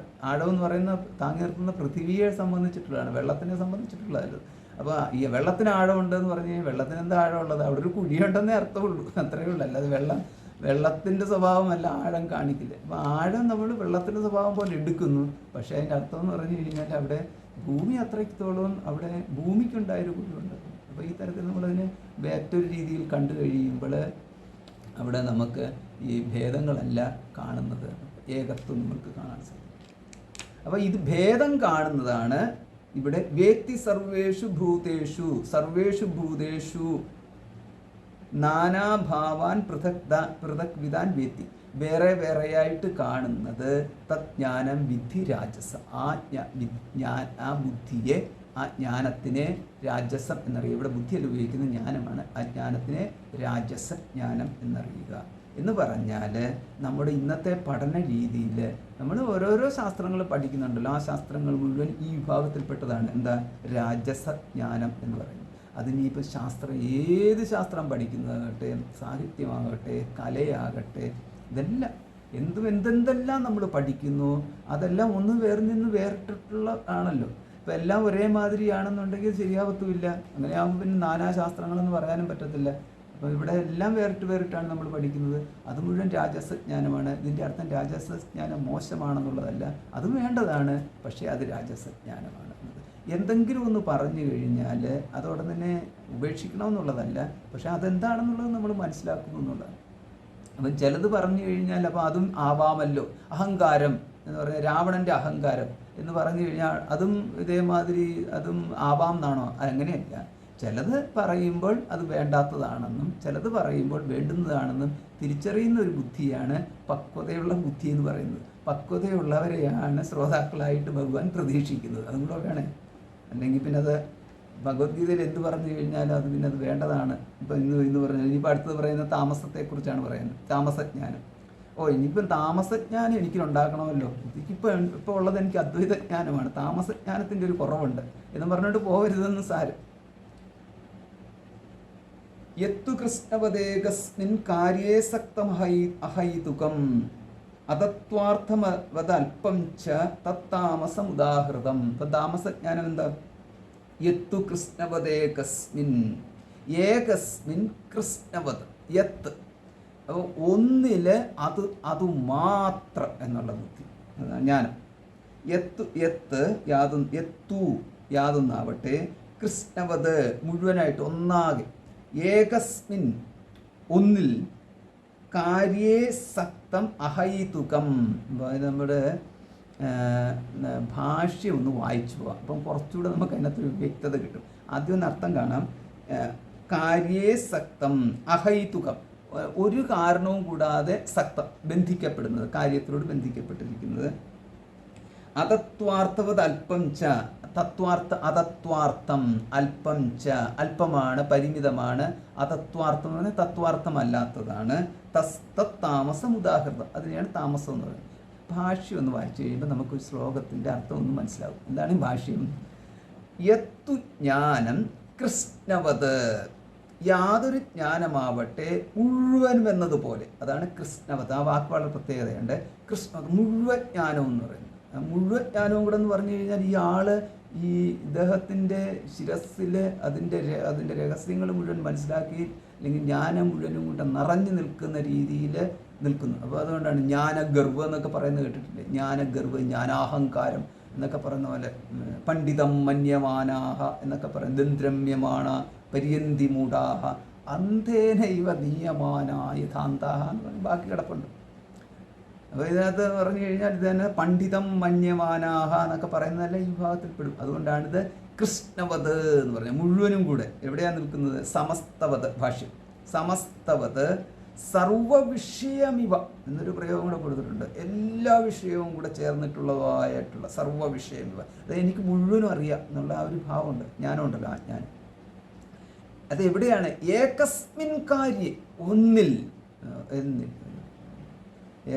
എന്ന് പറയുന്ന താങ്ങി നിർത്തുന്ന പൃഥ്വിയെ സംബന്ധിച്ചിട്ടുള്ളതാണ്, വെള്ളത്തിനെ സംബന്ധിച്ചിട്ടുള്ളതല്ലോ. അപ്പോൾ ഈ വെള്ളത്തിന് ആഴമുണ്ടെന്ന് പറഞ്ഞു കഴിഞ്ഞാൽ വെള്ളത്തിന് എന്താ ആഴമുള്ളത്, അവിടെ ഒരു കുഴിയുണ്ടെന്നേ അർത്ഥമുള്ളൂ, അത്രയേ ഉള്ളൂ. അല്ലാതെ വെള്ളത്തിൻ്റെ സ്വഭാവമല്ല ആഴം കാണിക്കില്ല. അപ്പോൾ ആഴം നമ്മൾ വെള്ളത്തിൻ്റെ സ്വഭാവം പോലെ എടുക്കുന്നു. പക്ഷേ അതിൻ്റെ അർത്ഥം എന്ന് പറഞ്ഞു കഴിഞ്ഞാൽ അവിടെ ഭൂമി അത്രത്തോളം അവിടെ ഭൂമിക്കുണ്ടായൊരു കുഴിയുണ്ട്. അപ്പോൾ ഈ തരത്തിൽ നമ്മളതിനെ മറ്റൊരു രീതിയിൽ കണ്ടു കഴിയുമ്പോൾ അവിടെ നമുക്ക് ഈ ഭേദങ്ങളല്ല കാണുന്നത്, ഏകത്വം നമുക്ക് കാണാൻ സാധിക്കും. അപ്പോൾ ഇത് ഭേദം കാണുന്നതാണ് ഇവിടെ വേത്തി സർവേഷു ഭൂതേഷു നാനാഭാവാൻ പൃഥക് വിധാൻ വേത്തി, വേറെയായിട്ട് കാണുന്നത് തജ്ഞാനം വിദ്ധി രാജസ, ആ ബുദ്ധിയെ, ആ ജ്ഞാനത്തിനെ രാജസം എന്നറിയുക. ഇവിടെ ബുദ്ധിയല്ല ഉപയോഗിക്കുന്ന ജ്ഞാനമാണ്. ആ ജ്ഞാനത്തിനെ രാജസ ജ്ഞാനം എന്നറിയുക എന്ന് പറഞ്ഞാൽ നമ്മുടെ ഇന്നത്തെ പഠന രീതിയിൽ നമ്മൾ ഓരോരോ ശാസ്ത്രങ്ങൾ പഠിക്കുന്നുണ്ടല്ലോ, ആ ശാസ്ത്രങ്ങൾ മുഴുവൻ ഈ വിഭാഗത്തിൽപ്പെട്ടതാണ്. എന്താ? രാജസ ജ്ഞാനം എന്ന് പറയുന്നത്. അതിനിപ്പോൾ ഏത് ശാസ്ത്രം പഠിക്കുന്നതാകട്ടെ, സാഹിത്യമാകട്ടെ, കലയാകട്ടെ, ഇതെല്ലാം എന്തെല്ലാം നമ്മൾ പഠിക്കുന്നു അതെല്ലാം ഒന്ന് വേറിട്ടിട്ടുള്ള ആണല്ലോ. ഇപ്പോൾ എല്ലാം ഒരേ മാതിരിയാണെന്നുണ്ടെങ്കിൽ ശരിയാവത്തുമില്ല. അങ്ങനെയാകുമ്പോൾ പിന്നെ നാനാശാസ്ത്രങ്ങളെന്ന് പറയാനും പറ്റത്തില്ല. അപ്പോൾ ഇവിടെ എല്ലാം വേറിട്ടാണ് നമ്മൾ പഠിക്കുന്നത്. അത് മുഴുവൻ രാജസജ്ഞാനമാണ്. ഇതിൻ്റെ അർത്ഥം രാജസജ്ഞാനം മോശമാണെന്നുള്ളതല്ല, അതും വേണ്ടതാണ്. പക്ഷേ അത് രാജസജ്ഞാനമാണ്. എന്തെങ്കിലും ഒന്ന് പറഞ്ഞു കഴിഞ്ഞാൽ അതോടെ തന്നെ ഉപേക്ഷിക്കണമെന്നുള്ളതല്ല, പക്ഷേ അതെന്താണെന്നുള്ളത് നമ്മൾ മനസ്സിലാക്കുന്നു എന്നുള്ളതാണ്. അപ്പം ചിലത് പറഞ്ഞു കഴിഞ്ഞാൽ അപ്പോൾ അതും ആവാമല്ലോ. അഹങ്കാരം എന്ന് പറഞ്ഞാൽ രാവണൻ്റെ അഹങ്കാരം എന്ന് പറഞ്ഞു കഴിഞ്ഞാൽ അതും ഇതേമാതിരി അതും ആവാം എന്നാണോ? അങ്ങനെയല്ല. ചിലത് പറയുമ്പോൾ അത് വേണ്ടാത്തതാണെന്നും ചിലത് പറയുമ്പോൾ വേണ്ടുന്നതാണെന്നും തിരിച്ചറിയുന്ന ഒരു ബുദ്ധിയാണ് പക്വതയുള്ള ബുദ്ധി എന്ന് പറയുന്നത്. പക്വതയുള്ളവരെയാണ് ശ്രോതാക്കളായിട്ട് ഭഗവാൻ പ്രതീക്ഷിക്കുന്നത്. അതും കൂടെ വേണേ. അല്ലെങ്കിൽ പിന്നെ അത് ഭഗവത്ഗീതയിൽ എന്ത് പറഞ്ഞു കഴിഞ്ഞാലും അത് പിന്നെ അത് വേണ്ടതാണ്. ഇപ്പം ഇന്ന് പറഞ്ഞാൽ ഇനിയിപ്പോൾ അടുത്തത് പറയുന്ന താമസത്തെക്കുറിച്ചാണ് പറയുന്നത്, താമസജ്ഞാനം. ഇനിയിപ്പം താമസജ്ഞാനം എനിക്കുണ്ടാക്കണമല്ലോ, ഇപ്പോൾ ഉള്ളത് എനിക്ക് അദ്വൈതജ്ഞാനമാണ്, താമസജ്ഞാനത്തിൻ്റെ ഒരു കുറവുണ്ട് എന്ന് പറഞ്ഞിട്ട് പോകരുതെന്ന് സാരം. യത്തു കൃഷ്ണവദേകസ്മിൻ കാര്യേ സക്തമഹൈതുകം അതത്വാർത്ഥമവതൽപ്പം ച തത്താമസമുദാഹൃതം. ഇപ്പം താമസജ്ഞാനം എന്താ? യത്തു കൃഷ്ണവദേകസ്മിൻ, ഏകസ്മിൻ കൃഷ്ണവത്, യത്ത്, അപ്പോൾ ഒന്നില് അത് മാത്രം എന്നുള്ള ബുദ്ധി, ജ്ഞാനം. യത്ത് യാതൊന്നാവട്ടെ, കൃഷ്ണവത് മുഴുവനായിട്ട് ഒന്നാകെ, ഏകസ്മിൻ ഒന്നിൽ, കാര്യേ സക്തം അഹൈതുകം. നമ്മുടെ ഭാഷ്യം ഒന്ന് വായിച്ചു പോവാം, അപ്പം കുറച്ചുകൂടെ നമുക്ക് അതിനകത്തൊരു വ്യക്തത കിട്ടും. ആദ്യം ഒന്ന് അർത്ഥം കാണാം. കാര്യേ സക്തം അഹൈതുകം, ഒരു കാരണവും കൂടാതെ സക്തം, ബന്ധിക്കപ്പെടുന്നത്, കാര്യത്തിനോട് ബന്ധിക്കപ്പെട്ടിരിക്കുന്നത്. അതത്വാർത്ഥവത് അല്പം ച, തത്വാർത്ഥ അതത്വാർത്ഥം, അല്പം ച, അല്പമാണ്, പരിമിതമാണ്. അതത്വാർത്ഥം എന്ന് പറഞ്ഞാൽ തത്വാർത്ഥമല്ലാത്തതാണ്. തത്താമസം ഉദാഹൃതം, അതിനെയാണ് താമസം എന്ന് പറയുന്നത്. ഭാഷ്യം ഒന്ന് വായിച്ചു കഴിയുമ്പോൾ നമുക്കൊരു ശ്ലോകത്തിൻ്റെ അർത്ഥം ഒന്ന് മനസ്സിലാവും. എന്താണ് ഭാഷ്യം? യത്തു ജ്ഞാനം കൃഷ്ണവത്, യാതൊരു ജ്ഞാനമാവട്ടെ മുഴുവനും എന്നതുപോലെ. അതാണ് കൃഷ്ണവത്. ആ വാക്ക് വളരെ പ്രത്യേകതയുണ്ട്. കൃഷ്ണ മുഴുവൻ ജ്ഞാനം എന്ന് പറയുന്നത്. മുഴുവൻ ജ്ഞാനവും കൂടെ എന്ന് പറഞ്ഞു കഴിഞ്ഞാൽ ഈ ആള് ഈ ഇദ്ദേഹത്തിൻ്റെ ശിരസ്സിൽ അതിൻ്റെ രഹസ്യങ്ങൾ മുഴുവൻ മനസ്സിലാക്കി, അല്ലെങ്കിൽ ജ്ഞാനം മുഴുവനും കൊണ്ട് നിറഞ്ഞു നിൽക്കുന്ന രീതിയിൽ നിൽക്കുന്നു. അപ്പോൾ അതുകൊണ്ടാണ് ജ്ഞാനഗർവ് എന്നൊക്കെ പറയുന്നത് കേട്ടിട്ടില്ലേ? ജ്ഞാനഗർവ്, ജ്ഞാനാഹങ്കാരം എന്നൊക്കെ പറയുന്ന പോലെ. പണ്ഡിതം മന്യമാനാഹ എന്നൊക്കെ പറയും. ദന്ത്രമ്യമാണ പര്യന്തി മൂഢാഹ അന്ധേനൈവ നീയമാനായ യഥാന്താഹ എന്ന് പറഞ്ഞ് ബാക്കി കിടപ്പുണ്ട്. അപ്പോൾ ഇതിനകത്ത് പറഞ്ഞു കഴിഞ്ഞാൽ ഇത് തന്നെ പണ്ഡിതം മന്യമാനാഹ എന്നൊക്കെ പറയുന്നതല്ല ഈ വിഭാഗത്തിൽപ്പെടും. അതുകൊണ്ടാണിത് കൃഷ്ണവത് എന്ന് പറഞ്ഞാൽ മുഴുവനും കൂടെ. എവിടെയാണ് നിൽക്കുന്നത്? സമസ്തവത്. ഭാഷ്യം സമസ്തവത് സർവവിഷയമിവ എന്നൊരു പ്രയോഗം കൂടെ കൊടുത്തിട്ടുണ്ട്. എല്ലാ വിഷയവും കൂടെ ചേർന്നിട്ടുള്ളതായിട്ടുള്ള സർവവിഷയമിവ. അത് എനിക്ക് മുഴുവനും അറിയാം എന്നുള്ള ആ ഒരു ഭാവമുണ്ട്, ജ്ഞാനമുണ്ടല്ലോ, ആ ജ്ഞാനം. അത് എവിടെയാണ്? ഏകസ്മിൻ കാര്യേ, ഒന്നിൽ, എന്നിൽ,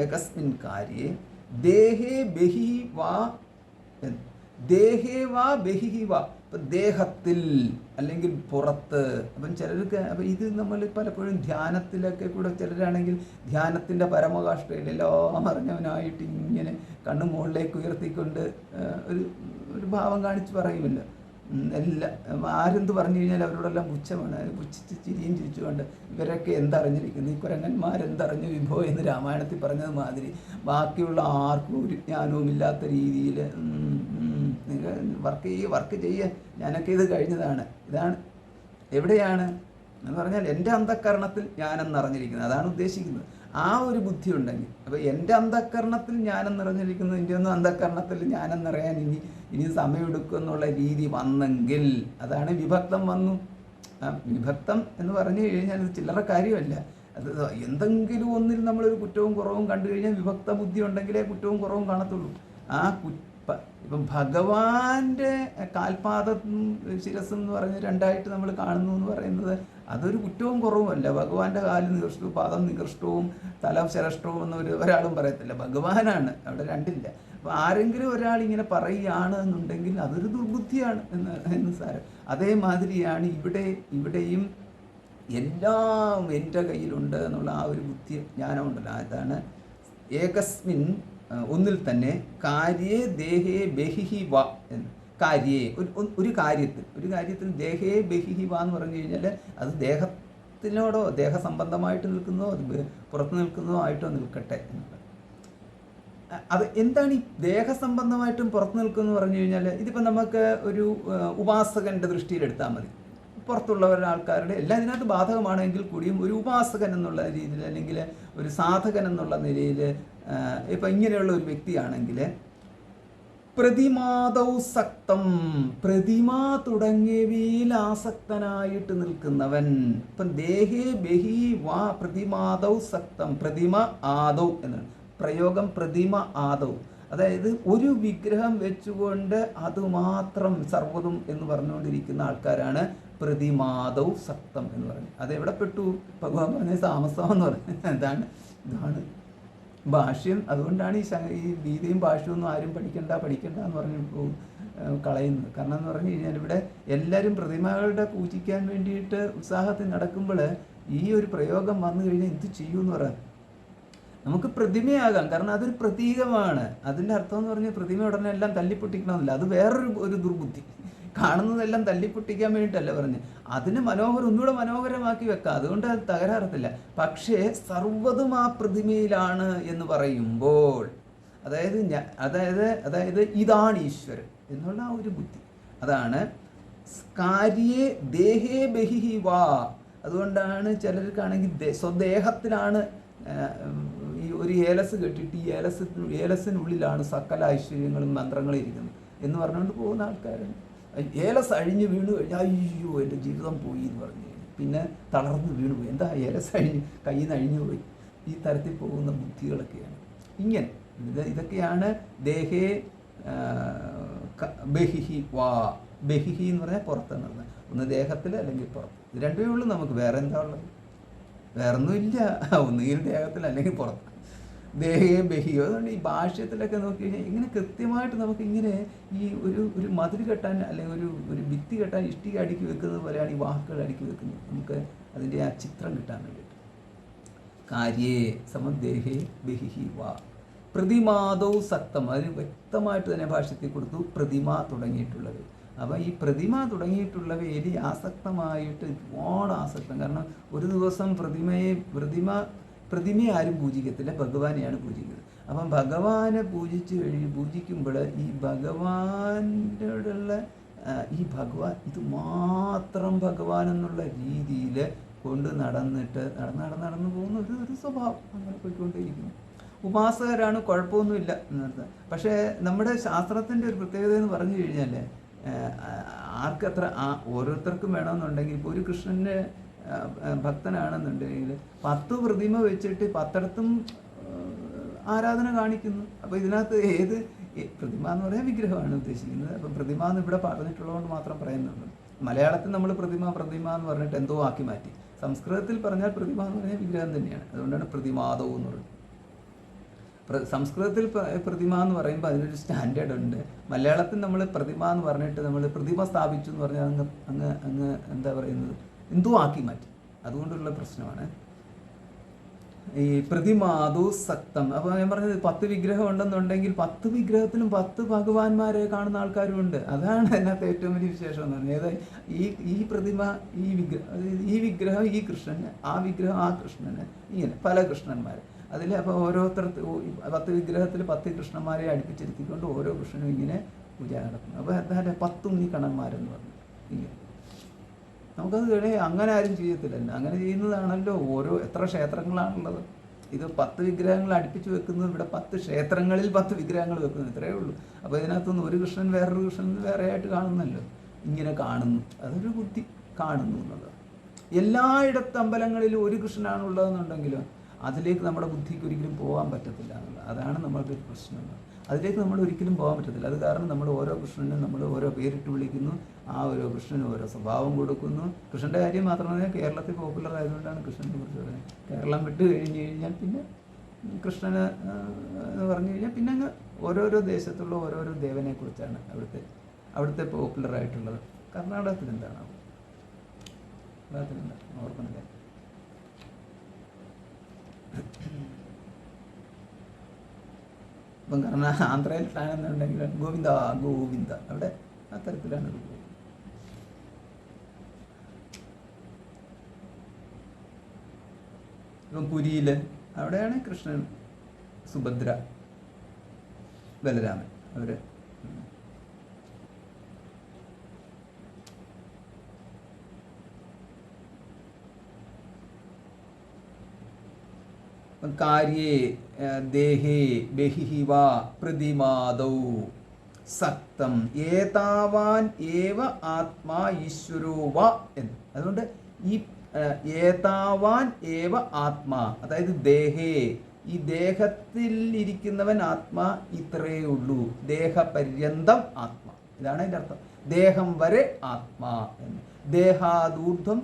ഏകസ്മിൻ കാര്യേ ദേഹേ ബഹി വാ, ദേഹേ വാ ബഹിഹി വാ, ഇപ്പം ദേഹത്തിൽ അല്ലെങ്കിൽ പുറത്ത്. അപ്പം ചിലർക്ക്, അപ്പം ഇത് നമ്മൾ പലപ്പോഴും ധ്യാനത്തിലൊക്കെ കൂടെ, ചിലരാണെങ്കിൽ ധ്യാനത്തിൻ്റെ പരമകാഷ്ഠയിൽ എല്ലാം അറിഞ്ഞവനായിട്ട് ഇങ്ങനെ കണ്ണ് മുകളിലേക്ക് ഉയർത്തിക്കൊണ്ട് ഒരു ഭാവം കാണിച്ച് പറയുമല്ലോ. ആരെന്ത് പറഞ്ഞു കഴിഞ്ഞാൽ അവരോടെല്ലാം പുച്ഛമാണ്. പുച്ഛിച്ച് ചിരിയും ചിരിച്ചുകൊണ്ട് ഇവരൊക്കെ എന്തറിഞ്ഞിരിക്കുന്നു, ഈ കുരങ്ങന്മാരെന്തറിഞ്ഞു വിഭോ എന്ന് രാമായണത്തിൽ പറഞ്ഞത് മാതിരി ബാക്കിയുള്ള ആർക്കും ഒരു ജ്ഞാനവും ഇല്ലാത്ത രീതിയിൽ നിങ്ങൾ വർക്ക് ചെയ്യുക, ഞാനൊക്കെ ഇത് കഴിഞ്ഞതാണ്. ഇതാണ് എവിടെയാണ് എന്ന് പറഞ്ഞാൽ എൻ്റെ അന്ധക്കരണത്തിൽ ജ്ഞാനെന്നറിഞ്ഞിരിക്കുന്നത്, അതാണ് ഉദ്ദേശിക്കുന്നത്. ആ ഒരു ബുദ്ധി ഉണ്ടെങ്കിൽ, അപ്പോൾ എൻ്റെ അന്ധക്കരണത്തിൽ ജ്ഞാനം നിറഞ്ഞിരിക്കുന്നു, എൻ്റെ ഒന്നും അന്ധക്കരണത്തിൽ ജ്ഞാനം നിറയാൻ ഇനി സമയമെടുക്കും എന്നുള്ള രീതി വന്നെങ്കിൽ അതാണ് വിഭക്തം വന്നു. വിഭക്തം എന്ന് പറഞ്ഞു കഴിഞ്ഞാൽ ഇത് ചില്ലറ കാര്യമല്ല. അത് എന്തെങ്കിലും ഒന്നിൽ നമ്മളൊരു കുറ്റവും കുറവും കണ്ടു കഴിഞ്ഞാൽ വിഭക്ത ബുദ്ധി ഉണ്ടെങ്കിലേ കുറ്റവും കുറവും കാണത്തുള്ളൂ. ആ ഇപ്പം ഭഗവാന്റെ കാൽപാദം ശിരസ്സും എന്ന് പറഞ്ഞ് രണ്ടായിട്ട് നമ്മൾ കാണുന്നു എന്ന് പറയുന്നത് അതൊരു കുറ്റവും കുറവുമല്ല. ഭഗവാന്റെ കാല് നികൃഷ്ടവും പാദം നികൃഷ്ടവും തല ശരഷ്ടവും എന്ന് ഒരാളും പറയത്തില്ല. ഭഗവാനാണ്, അവിടെ രണ്ടില്ല. അപ്പോൾ ആരെങ്കിലും ഒരാൾ ഇങ്ങനെ പറയുകയാണ് എന്നുണ്ടെങ്കിൽ അതൊരു ദുർബുദ്ധിയാണ് എന്ന് സാരം. അതേമാതിരിയാണ് ഇവിടെയും എല്ലാം എൻ്റെ കയ്യിലുണ്ട് എന്നുള്ള ആ ഒരു ബുദ്ധി ജ്ഞാനമുണ്ടല്ലോ. അതാണ് ഏകസ്മിൻ, ഒന്നിൽ തന്നെ, കാര്യേ ദേഹേ ബഹിഹി വ എന്ന്. കാര്യേ ഒരു കാര്യത്തിൽ ദേഹേ ബഹിഹി വ എന്ന് പറഞ്ഞു കഴിഞ്ഞാൽ അത് ദേഹത്തിനോടോ ദേഹസംബന്ധമായിട്ട് നിൽക്കുന്നതോ അത് പുറത്ത് നിൽക്കുന്നതോ ആയിട്ടോ നിൽക്കട്ടെ എന്നുള്ളത്. അത് എന്താണ് ഈ ദേഹസംബന്ധമായിട്ടും പുറത്ത് നിൽക്കുമെന്ന് പറഞ്ഞു കഴിഞ്ഞാൽ, ഇതിപ്പോൾ നമുക്ക് ഒരു ഉപാസകൻ്റെ ദൃഷ്ടിയിലെടുത്താൽ മതി. പുറത്തുള്ളവരുടെ ആൾക്കാരുടെ എല്ലാം ഇതിനകത്ത് ബാധകമാണെങ്കിൽ കൂടിയും ഒരു ഉപാസകൻ എന്നുള്ള രീതിയിൽ, അല്ലെങ്കിൽ ഒരു സാധകൻ എന്നുള്ള നിലയിൽ, ഇപ്പം ഇങ്ങനെയുള്ള ഒരു വ്യക്തിയാണെങ്കിൽ പ്രതിമാദൗ സക്തം, പ്രതിമ തുടങ്ങിയവയിൽ ആസക്തനായിട്ട് നിൽക്കുന്നവൻ. ഇപ്പം ദേഹേ ബഹി വാ പ്രതിമാദൗ സക്തം, പ്രതിമ ആദൗ എന്നാണ് പ്രയോഗം. പ്രതിമ ആദൗ, അതായത് ഒരു വിഗ്രഹം വെച്ചുകൊണ്ട് അതുമാത്രം സർവ്വതും എന്ന് പറഞ്ഞുകൊണ്ടിരിക്കുന്ന ആൾക്കാരാണ് പ്രതിമാദൗ സക്തം എന്ന് പറഞ്ഞു. അതെവിടെ പെട്ടു? ഭഗവാൻ പറഞ്ഞ താമസം എന്ന് പറഞ്ഞു. ഇതാണ് ഭാഷ്യം. അതുകൊണ്ടാണ് ഈ ഗീതയും ഭാഷ്യവും ആരും പഠിക്കണ്ട എന്ന് പറഞ്ഞു കളയുന്നത്. കാരണം എന്ന് പറഞ്ഞു കഴിഞ്ഞാൽ ഇവിടെ എല്ലാവരും പ്രതിമകളുടെ പൂജിക്കാൻ വേണ്ടിയിട്ട് ഉത്സാഹത്തിൽ നടക്കുമ്പോൾ ഈ ഒരു പ്രയോഗം വന്നു കഴിഞ്ഞാൽ എന്ത് ചെയ്യുമെന്ന് പറയാം. നമുക്ക് പ്രതിമയാകാം, കാരണം അതൊരു പ്രതീകമാണ്. അതിൻ്റെ അർത്ഥം എന്ന് പറഞ്ഞാൽ പ്രതിമ ഉടനെ എല്ലാം തല്ലിപ്പൊട്ടിക്കണമെന്നില്ല. അത് വേറൊരു ദുർബുദ്ധി. കാണുന്നതെല്ലാം തല്ലിപ്പൊട്ടിക്കാൻ വേണ്ടിയിട്ടല്ല പറഞ്ഞ്, അതിന് ഒന്നുകൂടെ മനോഹരമാക്കി വെക്കാം. അതുകൊണ്ട് അത് തകരാറത്തില്ല. പക്ഷേ സർവ്വതും ആ പ്രതിമയിലാണ് എന്ന് പറയുമ്പോൾ, അതായത് ഇതാണ് ഈശ്വരൻ എന്നുള്ള ആ ഒരു ബുദ്ധി, അതാണ് കാര്യേ ദേഹേ ബഹിഹി വാ. അതുകൊണ്ടാണ് ചിലർക്കാണെങ്കിൽ സ്വദേഹത്തിലാണ് ഈ ഒരു ഏലസ് കെട്ടിട്ട് ഈ ഏലസിനുള്ളിലാണ് സകല ഐശ്വര്യങ്ങളും മന്ത്രങ്ങളും ഇരിക്കുന്നത് എന്ന് പറഞ്ഞുകൊണ്ട് പോകുന്ന ആൾക്കാരാണ്. ഏലസ് അഴിഞ്ഞ് വീണ് കഴിഞ്ഞാൽ അയ്യോ എൻ്റെ ജീവിതം പോയി എന്ന് പറഞ്ഞു കഴിഞ്ഞാൽ പിന്നെ തളർന്ന് വീണ് പോയി. എന്താ ഏലസ് കയ്യിൽ നിന്ന് അഴിഞ്ഞു പോയി. ഈ തരത്തിൽ പോകുന്ന ബുദ്ധികളൊക്കെയാണ് ഇങ്ങനെ. ഇതൊക്കെയാണ് ദേഹേ ബഹിഹി വാ. ബഹിഹി എന്ന് പറഞ്ഞാൽ പുറത്തുനിന്ന്, ഒന്ന് ദേഹത്തിൽ അല്ലെങ്കിൽ പുറത്ത്. ഇത് രണ്ടുമേ ഉള്ളൂ നമുക്ക്. വേറെ എന്താ ഉള്ളത്? വേറൊന്നുമില്ല. ഒന്നുകിൽ ദേഹത്തിൽ അല്ലെങ്കിൽ പുറത്ത്. ദേഹേ ബഹിയോ. അതുകൊണ്ട് ഈ ഭാഷ്യത്തിലൊക്കെ നോക്കി കഴിഞ്ഞാൽ ഇങ്ങനെ കൃത്യമായിട്ട് നമുക്ക് ഇങ്ങനെ ഈ ഒരു മതിൽ കെട്ടാൻ അല്ലെങ്കിൽ ഒരു ഭിത്തി കെട്ടാൻ ഇഷ്ടിക അടുക്കി വെക്കുന്നത് പോലെയാണ് ഈ വാക്കുകൾ അടുക്കി വെക്കുന്നത്, നമുക്ക് അതിൻ്റെ ആ ചിത്രം കിട്ടാൻ വേണ്ടിയിട്ട്. കാര്യേ സമദേഹേ ബഹിഹി വാ. പ്രതിമാദൗ സക്തം. അതിന് വ്യക്തമായിട്ട് തന്നെ ഭാഷ്യത്തിൽ കൊടുത്തു പ്രതിമ തുടങ്ങിയിട്ടുള്ളത്. അപ്പോൾ ഈ പ്രതിമ തുടങ്ങിയിട്ടുള്ളവയിൽ ആസക്തമായിട്ട് ഒരുപാട് ആസക്തം. കാരണം ഒരു ദിവസം പ്രതിമയെ ആരും പൂജിക്കത്തില്ല, ഭഗവാനെയാണ് പൂജിക്കുന്നത്. അപ്പം ഭഗവാനെ പൂജിക്കുമ്പോൾ ഈ ഭഗവാനോടുള്ള ഈ ഭഗവാൻ ഇത് മാത്രം ഭഗവാൻ എന്നുള്ള രീതിയിൽ കൊണ്ട് നടന്ന് പോകുന്ന ഒരു സ്വഭാവം അങ്ങനെ പോയിക്കൊണ്ടേയിരിക്കുന്നു. ഉപാസകരാണ്, കുഴപ്പമൊന്നുമില്ല എന്നർത്ഥം. പക്ഷേ നമ്മുടെ ശാസ്ത്രത്തിൻ്റെ ഒരു പ്രത്യേകത എന്ന് പറഞ്ഞു കഴിഞ്ഞാൽ ആർക്കത്ര ഓരോരുത്തർക്കും വേണമെന്നുണ്ടെങ്കിൽ ഇപ്പോൾ ഒരു കൃഷ്ണൻ്റെ ഭക്തനാണെന്നുണ്ടെങ്കിൽ 10 പ്രതിമ വെച്ചിട്ട് 10ഇടത്തും ആരാധന കാണിക്കുന്നു. അപ്പോൾ ഇതിനകത്ത് ഏത് പ്രതിമ എന്ന് പറയാൻ വിഗ്രഹമാണ് ഉദ്ദേശിക്കുന്നത്. അപ്പം പ്രതിമ എന്ന് ഇവിടെ പറഞ്ഞിട്ടുള്ളതുകൊണ്ട് മാത്രം പറയുന്നുണ്ട്. മലയാളത്തിൽ നമ്മൾ പ്രതിമ എന്ന് പറഞ്ഞിട്ട് എന്തോ ആക്കി മാറ്റി. സംസ്കൃതത്തിൽ പറഞ്ഞാൽ പ്രതിമ എന്ന് പറഞ്ഞാൽ വിഗ്രഹം തന്നെയാണ്. അതുകൊണ്ടാണ് പ്രതിമാദവും എന്ന് പറയുന്നത്. സംസ്കൃതത്തിൽ പ്രതിമ എന്ന് പറയുമ്പോൾ അതിനൊരു സ്റ്റാൻഡേർഡ് ഉണ്ട്. മലയാളത്തിൽ നമ്മൾ പ്രതിമ എന്ന് പറഞ്ഞിട്ട് നമ്മൾ പ്രതിമ സ്ഥാപിച്ചു എന്ന് പറഞ്ഞാൽ അങ്ങ് എന്താ പറയുന്നത്, എന്തോ ആക്കി മാറ്റി. അതുകൊണ്ടുള്ള പ്രശ്നമാണ് ഈ പ്രതിമാതു സക്തം. അപ്പോൾ ഞാൻ പറഞ്ഞത് 10 വിഗ്രഹം ഉണ്ടെന്നുണ്ടെങ്കിൽ 10 വിഗ്രഹത്തിലും 10 ഭഗവാന്മാരെ കാണുന്ന ആൾക്കാരും ഉണ്ട്. അതാണ് അതിനകത്ത് ഏറ്റവും വലിയ വിശേഷം എന്ന് പറഞ്ഞത്. അതായത് ഈ പ്രതിമ ഈ വിഗ്രഹം ഈ കൃഷ്ണന്, ആ വിഗ്രഹം ആ കൃഷ്ണന്, ഇങ്ങനെ പല കൃഷ്ണന്മാർ അതിൽ. അപ്പോൾ ഓരോരുത്തർ 10 വിഗ്രഹത്തിൽ 10 കൃഷ്ണന്മാരെ അടുപ്പിച്ചിരുത്തിക്കൊണ്ട് ഓരോ കൃഷ്ണനും ഇങ്ങനെ പൂജ നടക്കുന്നു. അപ്പോൾ എന്താ 10 ഉണ്ണിക്കണ്ണന്മാരെന്ന് പറഞ്ഞു ഇങ്ങനെ. നമുക്കത് അങ്ങനെ ആരും ചെയ്യത്തില്ലല്ലോ. അങ്ങനെ ചെയ്യുന്നതാണല്ലോ എത്ര ക്ഷേത്രങ്ങളാണുള്ളത്. ഇത് 10 വിഗ്രഹങ്ങൾ അടുപ്പിച്ച് വെക്കുന്നത്, ഇവിടെ 10 ക്ഷേത്രങ്ങളിൽ 10 വിഗ്രഹങ്ങൾ വെക്കുന്നു, ഇത്രയേ ഉള്ളൂ. അപ്പോൾ ഇതിനകത്തുനിന്ന് ഒരു കൃഷ്ണൻ വേറൊരു കൃഷ്ണൻ വേറെയായിട്ട് കാണുന്നല്ലോ, ഇങ്ങനെ കാണുന്നു. അതൊരു ബുദ്ധി കാണുന്നു എന്നുള്ളത്. എല്ലായിടത്തും അമ്പലങ്ങളിലും ഒരു കൃഷ്ണനാണുള്ളതെന്നുണ്ടെങ്കിലോ അതിലേക്ക് നമ്മുടെ ബുദ്ധിക്ക് ഒരിക്കലും പോകാൻ പറ്റത്തില്ല എന്നുള്ളത്. അതാണ് നമ്മളുടെ പ്രശ്നം. അതിലേക്ക് നമ്മൾ ഒരിക്കലും പോകാൻ പറ്റത്തില്ല. അത് കാരണം നമ്മൾ ഓരോ കൃഷ്ണനും നമ്മൾ ഓരോ പേരിട്ട് വിളിക്കുന്നു, ആ ഓരോ കൃഷ്ണനും ഓരോ സ്വഭാവം കൊടുക്കുന്നു. കൃഷ്ണൻ്റെ കാര്യം മാത്രമല്ല, കേരളത്തിൽ പോപ്പുലർ ആയതുകൊണ്ടാണ് കൃഷ്ണനെ കുറിച്ച് പറയുന്നത്. കേരളം വിട്ട് കഴിഞ്ഞാൽ പിന്നെ കൃഷ്ണന് എന്ന് പറഞ്ഞു കഴിഞ്ഞാൽ പിന്നെ അങ്ങ് ഓരോരോ ദേശത്തുള്ള ഓരോരോ ദേവനെ കുറിച്ചാണ് അവിടുത്തെ പോപ്പുലറായിട്ടുള്ളത്. കർണാടകത്തിൽ എന്താണ് ഓർക്കുന്നില്ല. ഇപ്പം കാരണം ആന്ധ്രയിലാണെന്നുണ്ടെങ്കിൽ ഗോവിന്ദ അവിടെ ആ തരത്തിലാണ് ഇത് പോകുന്നത്. ഇപ്പം പുരിയിൽ അവിടെയാണ് കൃഷ്ണൻ, സുഭദ്ര, ബലരാമൻ. അവർ കാര്യേ ദേഹേ ബഹിഹി വാ പ്രതിമാദൗ സക്തം ഏതാവാൻ ഏവ ആത്മാ ഈശ്വരോ വാ എന്ന്. അതുകൊണ്ട് ഈ ഏതാവാൻ ഏവ ആത്മാ, അതായത് ദേഹേ, ഈ ദേഹത്തിൽ ഇരിക്കുന്നവൻ ആത്മാ ഇത്രയേ ഉള്ളൂ. ദേഹപര്യന്തം ആത്മാ, ഇതാണ് അതിൻ്റെ അർത്ഥം. ദേഹം വരെ ആത്മാ എന്ന്. ദേഹാദൂർധ്വം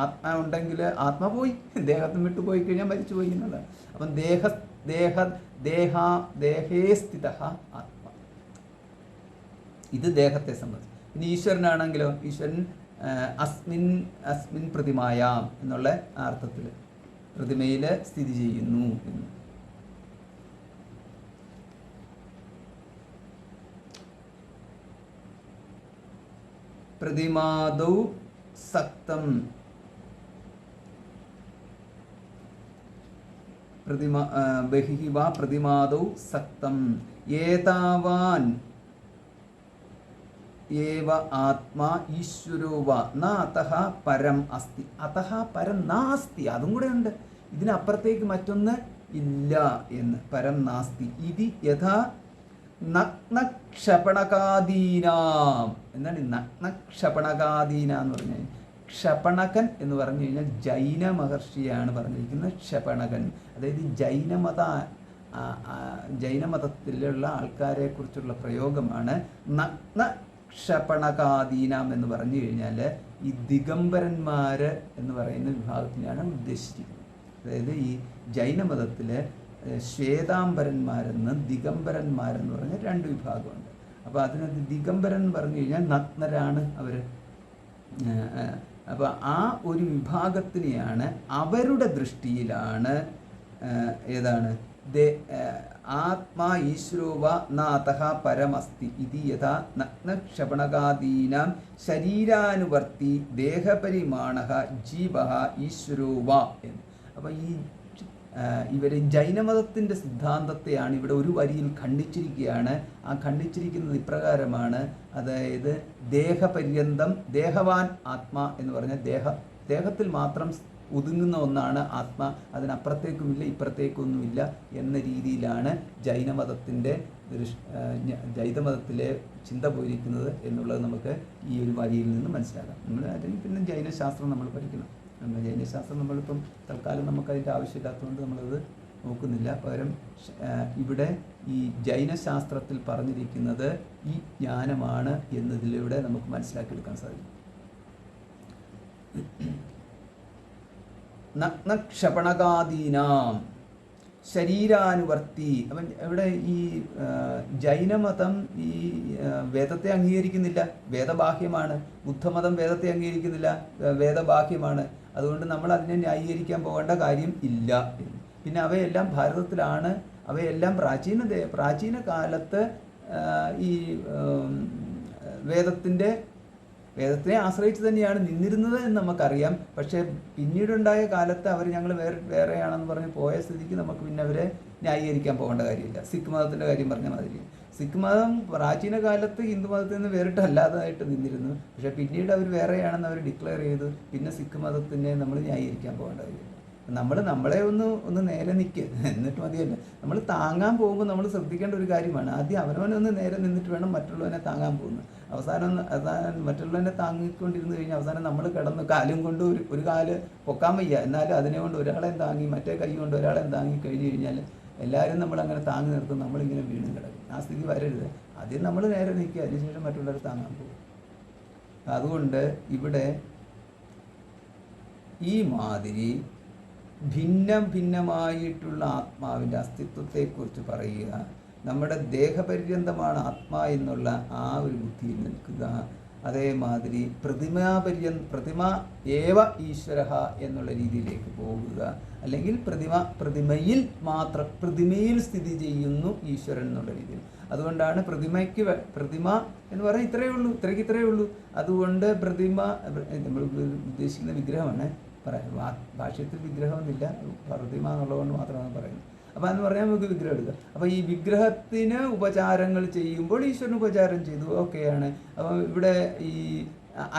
ആത്മാ ഉണ്ടെങ്കിൽ ആത്മ പോയി, ദേഹത്തിന് വിട്ടു പോയി കഴിഞ്ഞാൽ മരിച്ചു പോയി എന്നുള്ളതാണ്. അപ്പം ദേഹേ സ്ഥിത ആത്മ, ഇത് ദേഹത്തെ സംബന്ധിച്ച്. ഇനി ഈശ്വരനാണെങ്കിലോ, ഈശ്വരൻ അസ്മിൻ പ്രതിമായാം എന്നുള്ള അർത്ഥത്തിൽ പ്രതിമയിൽ സ്ഥിതി ചെയ്യുന്നു എന്ന്. പ്രതിമാദൗ സക്തം ബഹിഹി വാ പ്രതിമാദൗ സക്തം ഏതാവാൻ ഏവ ആത്മാ ഈശ്വരോ വ ന അതഃ പരം അസ്തി. അതഃ പരം നാസ്തി, അതും കൂടെ ഉണ്ട്. ഇതിനപ്പുറത്തേക്ക് മറ്റൊന്ന് ഇല്ല എന്ന്. പരം നാസ്തി ഇതി യഥാ നഗ്നക്ഷപണകാദീനാം. എന്താണ് നഗ്നക്ഷപണകാദീന എന്ന് പറഞ്ഞാൽ? ക്ഷപണകൻ എന്ന് പറഞ്ഞു കഴിഞ്ഞാൽ ജൈന മഹർഷിയാണ് പറഞ്ഞിരിക്കുന്നത്. ക്ഷപണകൻ അതായത് ജൈനമതത്തിലുള്ള ആൾക്കാരെ കുറിച്ചുള്ള പ്രയോഗമാണ്. നഗ്നക്ഷപണകാദീനാം എന്ന് പറഞ്ഞു കഴിഞ്ഞാൽ ഈ ദിഗംബരന്മാർ എന്ന് പറയുന്ന വിഭാഗത്തിനെയാണ് ഉദ്ദേശിച്ചിരിക്കുന്നത്. അതായത് ഈ ജൈനമതത്തിൽ ശ്വേതാംബരന്മാരെന്ന് ദിഗംബരന്മാരെന്ന് പറഞ്ഞ രണ്ട് വിഭാഗമുണ്ട്. അപ്പോൾ അതിനകത്ത് ദിഗംബരൻ എന്ന് പറഞ്ഞു കഴിഞ്ഞാൽ നഗ്നരാണ് അവർ. അപ്പോൾ ആ ഒരു വിഭാഗത്തിനെയാണ് അവരുടെ ദൃഷ്ടിയിലാണ് ഏതാണ് ആത്മാ ഈശ്വരോവ നാതഃ പരമസ്തി ഇതി യഥാ നഗ്നക്ഷപണകാദീനാം ശരീരാനുവർത്തി ദേഹപരിമാണഃ ജീവഃ ഈശ്വരോവ എന്ന്. അപ്പോൾ ഈ ഇവർ ജൈനമതത്തിൻ്റെ സിദ്ധാന്തത്തെയാണ് ഇവിടെ ഒരു വരിയിൽ ഖണ്ഡിച്ചിരിക്കുകയാണ്. ആ ഖണ്ഡിച്ചിരിക്കുന്നത് ഇപ്രകാരമാണ്. അതായത് ദേഹപര്യന്തം ദേഹവാൻ ആത്മാ എന്ന് പറഞ്ഞാൽ ദേഹത്തിൽ മാത്രം ഒതുങ്ങുന്ന ഒന്നാണ് ആത്മാ, അതിനപ്പുറത്തേക്കുമില്ല ഇപ്പുറത്തേക്കൊന്നുമില്ല എന്ന രീതിയിലാണ് ജൈനമതത്തിലെ ചിന്ത പോയിരിക്കുന്നത് എന്നുള്ളത് നമുക്ക് ഈ ഒരു വരിയിൽ നിന്ന് മനസ്സിലാക്കാം. നമ്മൾ അതിന് പിന്നെ ജൈനശാസ്ത്രം നമ്മൾ പഠിക്കണം. ജൈനശാസ്ത്രം നമ്മളിപ്പം തൽക്കാലം നമുക്കതിൻ്റെ ആവശ്യമില്ലാത്തതുകൊണ്ട് നമ്മളത് നോക്കുന്നില്ല. പകരം ഇവിടെ ഈ ജൈനശാസ്ത്രത്തിൽ പറഞ്ഞിരിക്കുന്നത് ഈ ജ്ഞാനമാണ് എന്നതിലൂടെ നമുക്ക് മനസ്സിലാക്കിയെടുക്കാൻ സാധിക്കും. നഗ്നക്ഷപണകാദീനാം ശരീരാനുവർത്തി. അപ്പം ഇവിടെ ഈ ജൈനമതം ഈ വേദത്തെ അംഗീകരിക്കുന്നില്ല, വേദബാഹ്യമാണ്. ബുദ്ധമതം വേദത്തെ അംഗീകരിക്കുന്നില്ല, വേദബാഹ്യമാണ്. അതുകൊണ്ട് നമ്മൾ അതിനെ ന്യായീകരിക്കാൻ പോകേണ്ട കാര്യം ഇല്ല. പിന്നെ അവയെല്ലാം ഭാരതത്തിലാണ്. അവയെല്ലാം പ്രാചീന കാലത്ത് ഈ വേദത്തിനെ ആശ്രയിച്ച് തന്നെയാണ് നിന്നിരുന്നത് എന്ന് നമുക്കറിയാം. പക്ഷേ പിന്നീടുണ്ടായ കാലത്ത് അവർ ഞങ്ങൾ വേറെയാണെന്ന് പറഞ്ഞ് പോയ സ്ഥിതിക്ക് നമുക്ക് പിന്നെ അവരെ ന്യായീകരിക്കാൻ പോകേണ്ട കാര്യമില്ല. സിഖ് മതത്തിൻ്റെ കാര്യം പറഞ്ഞ മാതിരി സിഖ് മതം പ്രാചീന കാലത്ത് ഹിന്ദു മതത്തിൽ നിന്ന് വേറിട്ടല്ലാതായിട്ട് നിന്നിരുന്നു. പക്ഷേ പിന്നീട് അവർ വേറെയാണെന്ന് അവർ ഡിക്ലെയർ ചെയ്തു. പിന്നെ സിഖ് മതത്തിനെ നമ്മൾ ന്യായീകരിക്കാൻ പോകേണ്ട കാര്യമില്ല. നമ്മളെ ഒന്ന് നേരെ നിൽക്കുക, എന്നിട്ട് മതിയല്ല. നമ്മൾ താങ്ങാൻ പോകുമ്പോൾ നമ്മൾ ശ്രദ്ധിക്കേണ്ട ഒരു കാര്യമാണ്. ആദ്യം അവനവനൊന്ന് നേരെ നിന്നിട്ട് വേണം മറ്റുള്ളവനെ താങ്ങാൻ പോകുന്നത്. അവസാനം മറ്റുള്ളവനെ താങ്ങിക്കൊണ്ടിരുന്നു കഴിഞ്ഞാൽ അവസാനം നമ്മൾ കിടന്ന് കാലും കൊണ്ട് ഒരു കാല് പൊക്കാൻ വയ്യ, എന്നാലും അതിനെ കൊണ്ട് ഒരാളെ താങ്ങി മറ്റേ കൈ കൊണ്ട് ഒരാളെ താങ്ങി കഴിഞ്ഞ് കഴിഞ്ഞാൽ എല്ലാവരും നമ്മളങ്ങനെ താങ്ങി നിർത്തും, നമ്മളിങ്ങനെ വീണ് കിടക്കും. ആ സ്ഥിതി വരരുത്. ആദ്യം നമ്മൾ നേരെ നിൽക്കുക, അതിനുശേഷം മറ്റുള്ളവരെ താങ്ങാൻ പോകും. അതുകൊണ്ട് ഇവിടെ ഈ മാതിരി ഭിന്നമായിട്ടുള്ള ആത്മാവിൻ്റെ അസ്തിത്വത്തെക്കുറിച്ച് പറയുക, നമ്മുടെ ദേഹപര്യന്തമാണ് ആത്മാ എന്നുള്ള ആ ഒരു ബുദ്ധിയിൽ നിൽക്കുക. അതേമാതിരി പ്രതിമ ഏവ ഈശ്വര എന്നുള്ള രീതിയിലേക്ക് പോകുക. അല്ലെങ്കിൽ പ്രതിമയിൽ സ്ഥിതി ചെയ്യുന്നു ഈശ്വരൻ എന്നുള്ള രീതിയിൽ. അതുകൊണ്ടാണ് പ്രതിമ എന്ന് പറഞ്ഞാൽ ഇത്രയേ ഉള്ളൂ. അതുകൊണ്ട് പ്രതിമ നമ്മൾ ഉദ്ദേശിക്കുന്ന വിഗ്രഹമാണ്. ഭാഷ്യത്തിൽ വിഗ്രഹമൊന്നുമില്ല, പ്രതിമ എന്നുള്ളതുകൊണ്ട് മാത്രമാണ് പറയുന്നത്. അപ്പോൾ എന്ന് പറഞ്ഞാൽ നമുക്ക് വിഗ്രഹം എടുക്കുക. അപ്പോൾ ഈ വിഗ്രഹത്തിന് ഉപചാരങ്ങൾ ചെയ്യുമ്പോൾ ഈശ്വരന് ഉപചാരം ചെയ്തു, ഓക്കെയാണ്. അപ്പോൾ ഇവിടെ ഈ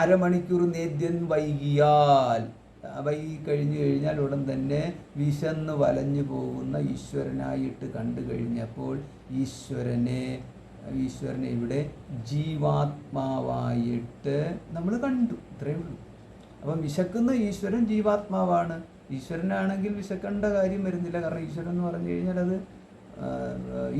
അരമണിക്കൂർ നേദ്യം വൈകി കഴിഞ്ഞാൽ ഉടൻ തന്നെ വിശന്ന് വലഞ്ഞു പോകുന്ന ഈശ്വരനായിട്ട് കണ്ടു കഴിഞ്ഞപ്പോൾ ഈശ്വരനെ ഇവിടെ ജീവാത്മാവായിട്ട് നമ്മൾ കണ്ടു. ഇത്രയേ ഉള്ളൂ. അപ്പം വിശക്കുന്ന ഈശ്വരൻ ജീവാത്മാവാണ്. ഈശ്വരനാണെങ്കിൽ വിശക്കേണ്ട കാര്യം വരുന്നില്ല. കാരണം ഈശ്വരൻ എന്ന് പറഞ്ഞു കഴിഞ്ഞാൽ അത്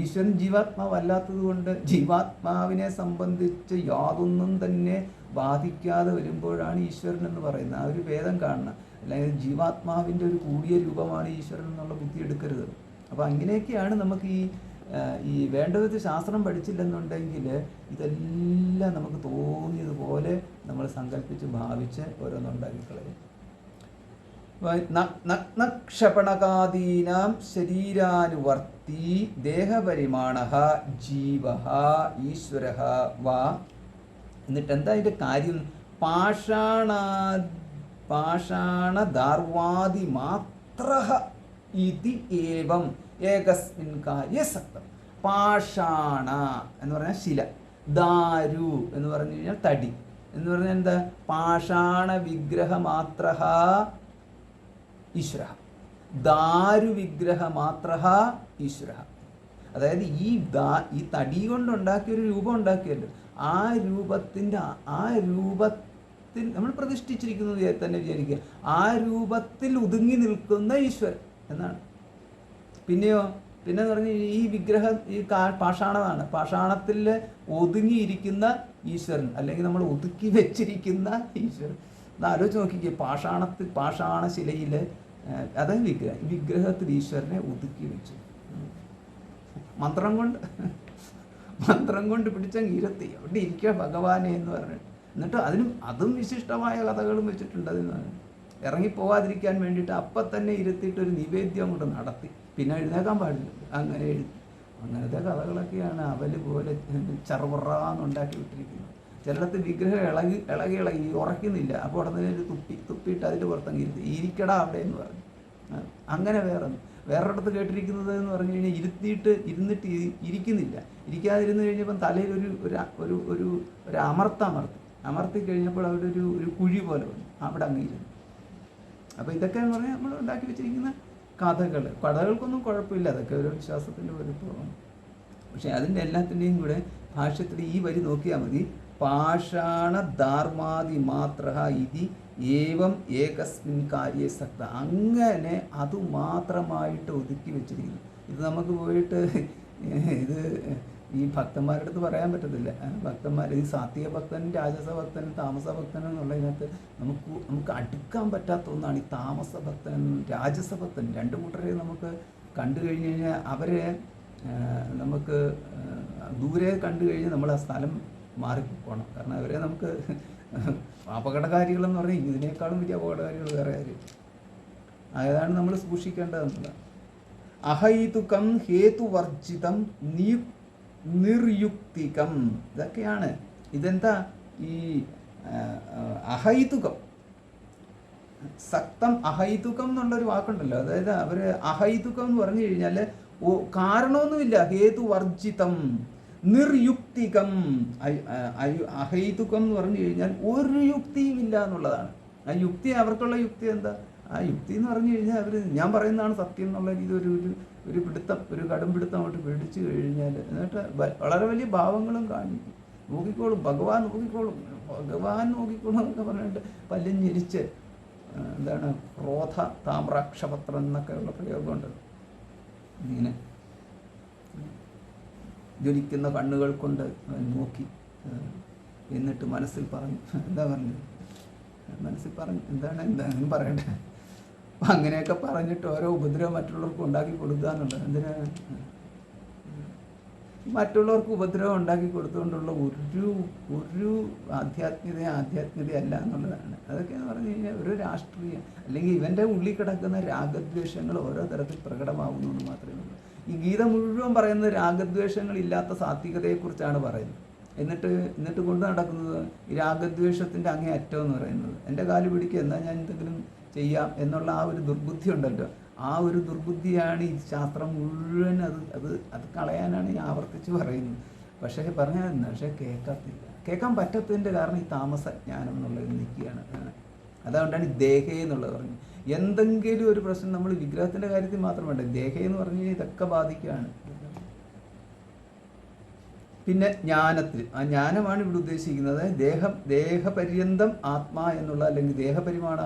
ഈശ്വരൻ ജീവാത്മാവല്ലാത്തത് കൊണ്ട് ജീവാത്മാവിനെ സംബന്ധിച്ച് യാതൊന്നും തന്നെ ബാധിക്കാതെ വരുമ്പോഴാണ് ഈശ്വരൻ എന്ന് പറയുന്നത്. ആ ഒരു ഭേദം കാണണം. അല്ലെങ്കിൽ ജീവാത്മാവിൻ്റെ ഒരു കൂടിയ രൂപമാണ് ഈശ്വരൻ എന്നുള്ള ബുദ്ധി എടുക്കരുത്. അപ്പോൾ അങ്ങനെയൊക്കെയാണ് നമുക്ക് ഈ വേണ്ട വിധത്തിൽ ശാസ്ത്രം പഠിച്ചില്ലെന്നുണ്ടെങ്കിൽ ഇതെല്ലാം നമുക്ക് തോന്നിയതുപോലെ നമ്മൾ സങ്കല്പിച്ച് ഭാവിച്ച് ഓരോന്നുണ്ടാക്കിക്കളയും. നഗ്നക്ഷപണകാദീനാം ശരീരാനുവർത്തി ദേഹപരിമാണഃ ജീവഃ ഈശ്വരഃ വാ. എന്നിട്ട് എന്താ ഇതിൻ്റെ കാര്യം? പാഷാണദാർവാദി മാത്രഃ ഇതി ഏവം ഏകസ്മിൻ കാര്യസക്തം. പാഷാണ എന്ന് പറഞ്ഞാൽ ശില. ദാരു എന്ന് പറഞ്ഞു കഴിഞ്ഞാൽ തടി എന്ന് പറഞ്ഞാൽ എന്താ? പാഷാണ വിഗ്രഹമാത്ര ഈശ്വര, ദാരു വിഗ്രഹമാത്ര ഈശ്വര. അതായത് ഈ തടി കൊണ്ടുണ്ടാക്കിയൊരു രൂപം ഉണ്ടാക്കിയല്ലോ, ആ രൂപത്തിൽ നമ്മൾ പ്രതിഷ്ഠിച്ചിരിക്കുന്നത് തന്നെ വിചാരിക്കുക, ആ രൂപത്തിൽ ഒതുങ്ങി നിൽക്കുന്ന ഈശ്വരൻ എന്നാണ്. പിന്നെന്ന് പറഞ്ഞാൽ ഈ വിഗ്രഹം പാഷാണമാണ്, പാഷാണത്തിൽ ഒതുങ്ങിയിരിക്കുന്ന ഈശ്വരൻ, അല്ലെങ്കിൽ നമ്മൾ ഒതുക്കി വെച്ചിരിക്കുന്ന ഈശ്വരൻ. അത് ആലോചിച്ച് നോക്കിക്കേ, പാഷാണശിലയിൽ അതായത് വിഗ്രഹത്തിൽ ഈശ്വരനെ ഒതുക്കി വെച്ചു, മന്ത്രം കൊണ്ട് പിടിച്ചങ്ങ് ഇരുത്തി അവിടെ ഇരിക്കുക ഭഗവാനെ എന്ന് പറഞ്ഞിട്ട്. എന്നിട്ട് അതും വിശിഷ്ടമായ കഥകളും വെച്ചിട്ടുണ്ട്. അതിന് ഇറങ്ങിപ്പോകാതിരിക്കാൻ വേണ്ടിയിട്ട് അപ്പം തന്നെ ഇരുത്തിയിട്ട് ഒരു നിവേദ്യം കൊണ്ട് നടത്തി, പിന്നെ എഴുന്നേക്കാൻ പാടില്ല, അങ്ങനത്തെ കഥകളൊക്കെയാണ് അവല് പോലെ ചറുപറാന്നുണ്ടാക്കി വിട്ടിരിക്കുന്നത്. ചിലടത്ത് വിഗ്രഹം ഇളകി ഉറക്കുന്നില്ല, അപ്പോൾ ഉടനെ ഒരു തുപ്പിയിട്ട് അതിൻ്റെ പുറത്തങ്ങ് ഇരിക്കടാ അവിടെ എന്ന് പറഞ്ഞു. അങ്ങനെ വേറൊരിടത്ത് കേട്ടിരിക്കുന്നത് എന്ന് പറഞ്ഞു കഴിഞ്ഞാൽ ഇരുന്നിട്ട് ഇരിക്കാതിരുന്ന് കഴിഞ്ഞപ്പം തലയിൽ ഒരു അമർത്തി കഴിഞ്ഞപ്പോൾ അവിടെ ഒരു കുഴി പോലെ വന്നു, അവിടെ അങ്ങ് ഇരുന്നു. അപ്പോൾ ഇതൊക്കെ എന്ന് പറഞ്ഞാൽ നമ്മൾ ഉണ്ടാക്കി വെച്ചിരിക്കുന്ന കഥകൾക്കൊന്നും കുഴപ്പമില്ല, അതൊക്കെ ഒരു വിശ്വാസത്തിൻ്റെ വലുപ്പമാണ്. പക്ഷേ അതിൻ്റെ എല്ലാത്തിൻ്റെയും കൂടെ ഭാഷ്യത്തിൽ ഈ വരി നോക്കിയാൽ മതി. പാഷാണ ധാർമാതി മാത്ര ഇതി ഏവം ഏകസ്മിൻ കാര്യേ സക്ത, അങ്ങനെ അതുമാത്രമായിട്ട് ഒതുക്കി വെച്ചിരിക്കുന്നു. ഇത് നമുക്ക് പോയിട്ട് ഇത് ഈ ഭക്തന്മാരുടെ അടുത്ത് പറയാൻ പറ്റത്തില്ല. ഈ സാത്വിക ഭക്തൻ, രാജസ ഭക്തൻ, താമസ ഭക്തൻ എന്നുള്ളതിനകത്ത് നമുക്ക് അടുക്കാൻ പറ്റാത്ത ഒന്നാണ് ഈ താമസ ഭക്തൻ, രാജസ ഭക്തൻ. രണ്ടു കൂട്ടരെ നമുക്ക് കണ്ടു കഴിഞ്ഞ് കഴിഞ്ഞാൽ അവരെ നമുക്ക് ദൂരെ കണ്ടു കഴിഞ്ഞാൽ നമ്മൾ ആ സ്ഥലം മാറിപ്പോകണം. കാരണം അവരെ നമുക്ക് അപകടകാരികളെന്ന് പറഞ്ഞാൽ ഇതിനേക്കാളും വലിയ അപകടകാരികൾ വേറെ ആരും. അതാണ് നമ്മൾ സൂക്ഷിക്കേണ്ടതെന്നുള്ള. അഹൈതുകം ഹേതുവർജിതം നിർയുക്തികം, ഇതൊക്കെയാണ്. ഇതെന്താ ഈ അഹൈതുകം, സക്തം അഹൈതുകം എന്നുള്ളൊരു വാക്കുണ്ടല്ലോ. അതായത് അവര് അഹൈതുകം എന്ന് പറഞ്ഞു കഴിഞ്ഞാൽ കാരണമൊന്നുമില്ല, ഹേതുവർജിതം നിർയുക്തികം. അഹൈതുകം എന്ന് പറഞ്ഞു കഴിഞ്ഞാൽ ഒരു യുക്തിയും ഇല്ല എന്നുള്ളതാണ്. ആ യുക്തി, അവർക്കുള്ള യുക്തി എന്താ? ആ യുക്തി എന്ന് പറഞ്ഞു കഴിഞ്ഞാൽ ഞാൻ പറയുന്നതാണ് സത്യം എന്നുള്ള രീതി ഒരു കടും പിടുത്തം അങ്ങോട്ട് പിടിച്ചു കഴിഞ്ഞാൽ, എന്നിട്ട് വളരെ വലിയ ഭാവങ്ങളും കാണിക്കും. ഭഗവാൻ നോക്കിക്കോളും എന്നൊക്കെ പറഞ്ഞിട്ട് പല്ലും ഞെരിച്ച് എന്താണ് ക്രോധ താമ്രാക്ഷപത്രം എന്നൊക്കെയുള്ള പ്രയോഗമുണ്ട്. ഇങ്ങനെ ജ്വലിക്കുന്ന കണ്ണുകൾ കൊണ്ട് നോക്കി എന്നിട്ട് മനസ്സിൽ പറഞ്ഞു, എന്താണെന്ന് പറയണ്ടേ, അപ്പം അങ്ങനെയൊക്കെ പറഞ്ഞിട്ട് ഓരോ ഉപദ്രവം മറ്റുള്ളവർക്ക് ഉണ്ടാക്കി കൊടുക്കുക എന്നുള്ളത്. എന്തിനാണ് മറ്റുള്ളവർക്ക് ഉപദ്രവം ഉണ്ടാക്കി കൊടുത്തുകൊണ്ടുള്ള ഒരു ആധ്യാത്മികതയല്ല എന്നുള്ളതാണ്. അതൊക്കെയെന്ന് പറഞ്ഞു കഴിഞ്ഞാൽ ഒരു രാഷ്ട്രീയം, അല്ലെങ്കിൽ ഇവൻ്റെ ഉള്ളിൽ കിടക്കുന്ന രാഗദ്വേഷങ്ങൾ ഓരോ തരത്തിൽ പ്രകടമാകുന്നു എന്ന് മാത്രമേ ഉള്ളൂ. ഈ ഗീത മുഴുവൻ പറയുന്നത് രാഗദ്വേഷങ്ങളില്ലാത്ത സാത്വികതയെക്കുറിച്ചാണ് പറയുന്നത്. എന്നിട്ട് കൊണ്ട് നടക്കുന്നത് ഈ രാഗദ്വേഷത്തിൻ്റെ അങ്ങേ അറ്റം എന്ന് പറയുന്നത്. എൻ്റെ കാല് പിടിക്കുക, എന്നാൽ ഞാൻ എന്തെങ്കിലും ചെയ്യാം എന്നുള്ള ആ ഒരു ദുർബുദ്ധി ഉണ്ടല്ലോ, ആ ഒരു ദുർബുദ്ധിയാണ് ഈ ശാസ്ത്രം മുഴുവൻ അത് കളയാനാണ് ഈ ആവർത്തിച്ച് പറയുന്നത്. പക്ഷേ കേൾക്കാൻ പറ്റാത്തതിൻ്റെ കാരണം ഈ താമസജ്ഞാനം എന്നുള്ളത് നിൽക്കുകയാണ്. അതുകൊണ്ടാണ് ഈ ദേഹേ എന്നുള്ളത് പറഞ്ഞത്. എന്തെങ്കിലും ഒരു പ്രശ്നം നമ്മൾ വിഗ്രഹത്തിൻ്റെ കാര്യത്തിൽ മാത്രം വേണ്ട, ദേഹേ എന്ന് പറഞ്ഞു കഴിഞ്ഞാൽ ഇതൊക്കെ ബാധിക്കുകയാണ്. പിന്നെ ജ്ഞാനത്തിൽ, ആ ജ്ഞാനമാണ് ഇവിടെ ഉദ്ദേശിക്കുന്നത്. ദേഹപര്യന്തം ആത്മാ എന്നുള്ള, അല്ലെങ്കിൽ ദേഹപരിമാണ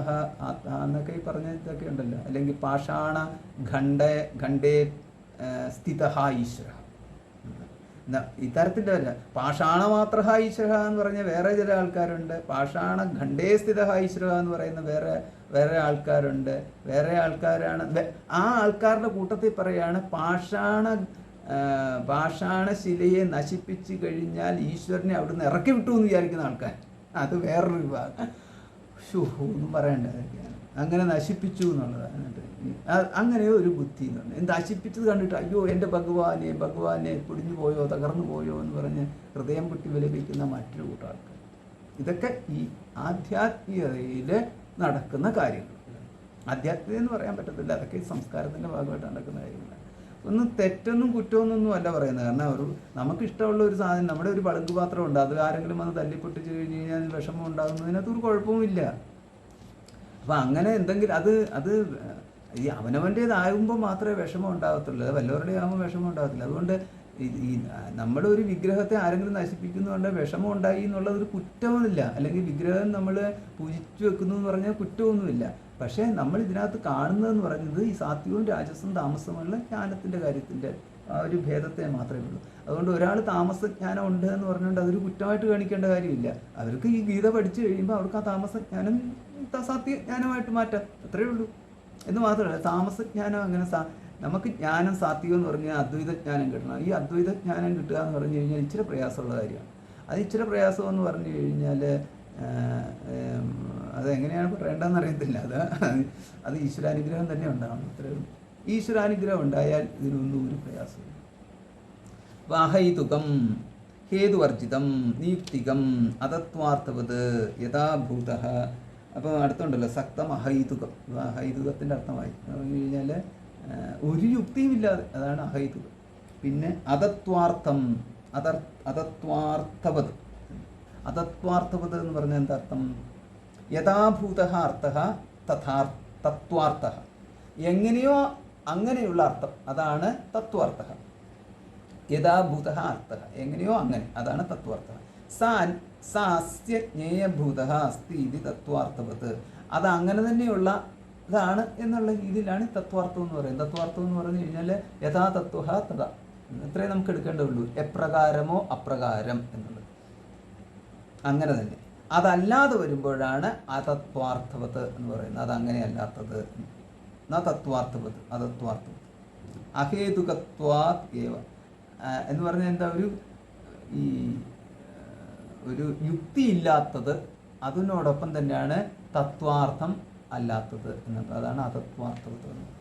ആത്മാ എന്നൊക്കെ ഈ പറഞ്ഞ ഇതൊക്കെ ഉണ്ടല്ലോ, അല്ലെങ്കിൽ പാഷാണ ഖണ്ഡേ സ്ഥിത ഈശ്വര, ഇത്തരത്തിൻ്റെ അല്ല. പാഷാണ മാത്ര ഈശ്വര എന്ന് പറഞ്ഞ വേറെ ചില ആൾക്കാരുണ്ട്, പാഷാണ ഖണ്ഡേ സ്ഥിത ഈശ്വര എന്ന് പറയുന്ന വേറെ ആൾക്കാരുണ്ട്. വേറെ ആൾക്കാരാണ് ആ ആൾക്കാരുടെ കൂട്ടത്തിൽ പറയാണ് പാഷാണശിലയെ നശിപ്പിച്ചു കഴിഞ്ഞാൽ ഈശ്വരനെ അവിടുന്ന് ഇറക്കി വിട്ടു എന്ന് വിചാരിക്കുന്ന ആൾക്കാർ, അത് വേറൊരു വിഭാഗം. ഒന്നും പറയണ്ട, അതൊക്കെയാണ്. അങ്ങനെ നശിപ്പിച്ചു എന്നുള്ളതാണ്. അങ്ങനെ ഒരു ബുദ്ധി എന്ന് പറഞ്ഞാൽ നശിപ്പിച്ചത് കണ്ടിട്ട് അയ്യോ എൻ്റെ ഭഗവാനെ പൊടിഞ്ഞു പോയോ തകർന്നു പോയോ എന്ന് പറഞ്ഞ് ഹൃദയം പൊട്ടി വിലപിക്കുന്ന മറ്റൊരു കൂട്ടം ആൾക്കാർ. ഇതൊക്കെ ഈ ആധ്യാത്മികതയിൽ നടക്കുന്ന കാര്യങ്ങൾ. ആധ്യാത്മികത എന്ന് പറയാൻ പറ്റത്തില്ല, അതൊക്കെ ഈ സംസ്കാരത്തിൻ്റെ ഭാഗമായിട്ട് നടക്കുന്ന കാര്യങ്ങളാണ്. ഒന്നും തെറ്റൊന്നും കുറ്റമൊന്നും അല്ല പറയുന്നത്. കാരണം നമുക്ക് ഇഷ്ടമുള്ള ഒരു സാധനം, നമ്മുടെ ഒരു പളുങ്ക് പാത്രം ഉണ്ട്, അത് ആരെങ്കിലും വന്ന് തല്ലിപ്പൊട്ടിച്ച് കഴിഞ്ഞ് കഴിഞ്ഞാൽ വിഷമം ഉണ്ടാകുന്നതിനകത്ത് ഒരു കുഴപ്പവുമില്ല. അപ്പം അങ്ങനെ എന്തെങ്കിലും അത് ഈ അവനവൻ്റേതാകുമ്പോൾ മാത്രമേ വിഷമം ഉണ്ടാകത്തുള്ളൂ. അത് വല്ലവരുടെയും ആകുമ്പോൾ വിഷമം ഉണ്ടാകത്തില്ല. അതുകൊണ്ട് ഈ നമ്മുടെ ഒരു വിഗ്രഹത്തെ ആരെങ്കിലും നശിപ്പിക്കുന്നതുകൊണ്ട് വിഷമം ഉണ്ടായി എന്നുള്ളതൊരു കുറ്റമൊന്നുമില്ല. അല്ലെങ്കിൽ വിഗ്രഹം നമ്മൾ പൂജിച്ചു വെക്കുന്നു എന്ന് പറഞ്ഞാൽ കുറ്റമൊന്നുമില്ല. പക്ഷേ നമ്മൾ ഇതിനകത്ത് കാണുന്നതെന്ന് പറയുന്നത് ഈ സാത്വികവും രാജസും താമസമുള്ള ജ്ഞാനത്തിൻ്റെ കാര്യത്തിൻ്റെ ആ ഒരു ഭേദത്തെ മാത്രമേ ഉള്ളൂ. അതുകൊണ്ട് ഒരാൾ താമസജ്ഞാനം ഉണ്ട് എന്ന് പറഞ്ഞുകൊണ്ട് അതൊരു കുറ്റമായിട്ട് കാണിക്കേണ്ട കാര്യമില്ല. അവർക്ക് ഈ ഗീത പഠിച്ചു കഴിയുമ്പോൾ അവർക്ക് ആ താമസജ്ഞാനം സാത്വികജ്ഞാനമായിട്ട് മാറ്റാം, അത്രയേ ഉള്ളൂ. എന്ന് മാത്രമല്ല, താമസജ്ഞാനം അങ്ങനെ നമുക്ക് ജ്ഞാനം സാത്വികം എന്ന് പറഞ്ഞാൽ അദ്വൈത ജ്ഞാനം കിട്ടണം. ഈ അദ്വൈത ജ്ഞാനം കിട്ടുക എന്ന് പറഞ്ഞു കഴിഞ്ഞാൽ ഇച്ചിരി പ്രയാസമുള്ള കാര്യമാണ്. അത് ഇച്ചിരി പ്രയാസം എന്ന് പറഞ്ഞു കഴിഞ്ഞാൽ അതെങ്ങനെയാണ് പറയേണ്ടതെന്ന് അറിയത്തില്ല. അത് ഈശ്വരാനുഗ്രഹം തന്നെ ഉണ്ടാവണം, അത്രയേ ഉള്ളൂ. ഈശ്വരാനുഗ്രഹം ഉണ്ടായാൽ ഇതിനൊന്നും ഒരു പ്രയാസമില്ല. അഹൈതുകം ഹേതുവർജിതം നിയുക്തികം അതത്വാർത്ഥവത് യഥാഭൂത. അപ്പോൾ അടുത്തുണ്ടല്ലോ സക്തം അഹൈതുകം. അഹൈതുകത്തിൻ്റെ അർത്ഥമായി പറഞ്ഞു കഴിഞ്ഞാൽ ഒരു യുക്തിയും ഇല്ലാതെ, അതാണ് അഹൈതുകം. പിന്നെ അതത്വാർത്ഥം, അതത്വാർത്ഥവത്. അതത്വാർത്ഥവത് എന്ന് പറഞ്ഞാൽ എന്താ അർത്ഥം? യഥാഭൂത അർത്ഥ തത്വാർത്ഥ. എങ്ങനെയോ അങ്ങനെയുള്ള അർത്ഥം, അതാണ് തത്വാർത്ഥ. യഥാഭൂത അർത്ഥ, എങ്ങനെയോ അങ്ങനെ, അതാണ് തത്വാർത്ഥ. സാസ്യ ജ്ഞേയഭൂത അസ്തി ഇത് തത്വാർത്ഥവത്. അത് അങ്ങനെ തന്നെയുള്ള ഇതാണ് എന്നുള്ള രീതിയിലാണ് തത്വാർത്ഥം എന്ന് പറയുന്നത്. തത്വാർത്ഥം എന്ന് പറഞ്ഞു കഴിഞ്ഞാൽ യഥാ തത്വ തഥാ, ഇത്രേ നമുക്ക് എടുക്കേണ്ടതുള്ളൂ. എപ്രകാരമോ അപ്രകാരം എന്നുള്ളത് അങ്ങനെ തന്നെ. അതല്ലാതെ വരുമ്പോഴാണ് അതത്വാർത്ഥവത് എന്ന് പറയുന്നത്. അതങ്ങനെ അല്ലാത്തത് തത്വാർത്ഥവത്, അതത്വാർത്ഥവത്. അഹേതുകത്വാത് ഏവ എന്ന് പറഞ്ഞാൽ എന്താ, ഒരു യുക്തിയില്ലാത്തത്, അതിനോടൊപ്പം തന്നെയാണ് തത്വാർത്ഥം അല്ലാത്തത് എന്നത്. അതാണ് അതത്വാർത്ഥവത് എന്നത്.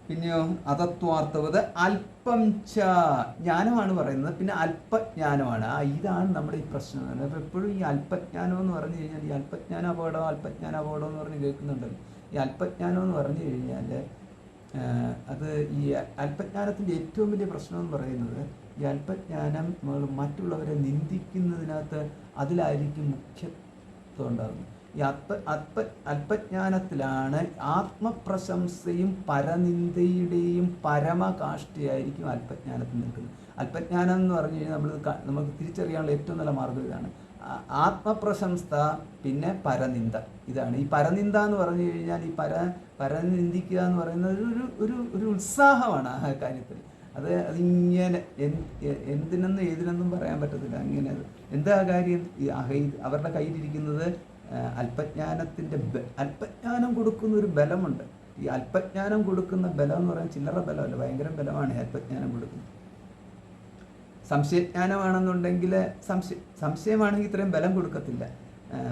പിന്നെയോ അതത്വാർത്ഥവത് അല്പം ച ജ്ഞാനമാണ് പറയുന്നത്. പിന്നെ അല്പജ്ഞാനമാണ്. ഇതാണ് നമ്മുടെ ഈ പ്രശ്നം. അപ്പോൾ എപ്പോഴും ഈ അല്പജ്ഞാനം എന്ന് പറഞ്ഞു കഴിഞ്ഞാൽ, ഈ അല്പജ്ഞാന അപകടം എന്ന് പറഞ്ഞ് കേൾക്കുന്നുണ്ടല്ലോ. ഈ അല്പജ്ഞാനം എന്ന് പറഞ്ഞു കഴിഞ്ഞാൽ അത് ഈ അല്പജ്ഞാനത്തിൻ്റെ ഏറ്റവും വലിയ പ്രശ്നം എന്ന് പറയുന്നത്, ഈ അല്പജ്ഞാനം മറ്റുള്ളവരെ നിന്ദിക്കുന്നതിനകത്ത് അതിലായിരിക്കും മുഖ്യത്വം ഉണ്ടാകുന്നത്. ഈ അല്പജ്ഞാനത്തിലാണ് ആത്മപ്രശംസയും പരനിന്ദയുടെയും പരമകാഷ്ഠയായിരിക്കും അല്പജ്ഞാനത്തിൽ നിൽക്കുന്നത്. അല്പജ്ഞാനം എന്ന് പറഞ്ഞു കഴിഞ്ഞാൽ നമുക്ക് തിരിച്ചറിയാനുള്ള ഏറ്റവും നല്ല മാർഗ്ഗം ഇതാണ്. ആത്മപ്രശംസ പിന്നെ പരനിന്ദ. ഇതാണ് ഈ പരനിന്ദ എന്ന് പറഞ്ഞു കഴിഞ്ഞാൽ, ഈ പരനിന്ദിക്കുക എന്ന് പറയുന്നത് ഒരു ഉത്സാഹമാണ് ആ കാര്യത്തിൽ. അതിങ്ങനെ എന്തിനെന്നും ഏതിനെന്നും പറയാൻ പറ്റത്തില്ല. അങ്ങനെ എന്താ കാര്യം, ഈ അവരുടെ കയ്യിലിരിക്കുന്നത് അല്പജ്ഞാനം കൊടുക്കുന്ന ഒരു ബലമുണ്ട്. ഈ അല്പജ്ഞാനം കൊടുക്കുന്ന ബലം എന്ന് പറയാൻ ചില്ലറ ബലമല്ല, ഭയങ്കര ബലമാണ് അല്പജ്ഞാനം കൊടുക്കുന്നത്. സംശയജ്ഞാനമാണെന്നുണ്ടെങ്കിൽ സംശയമാണെങ്കിൽ ഇത്രയും ബലം കൊടുക്കത്തില്ല.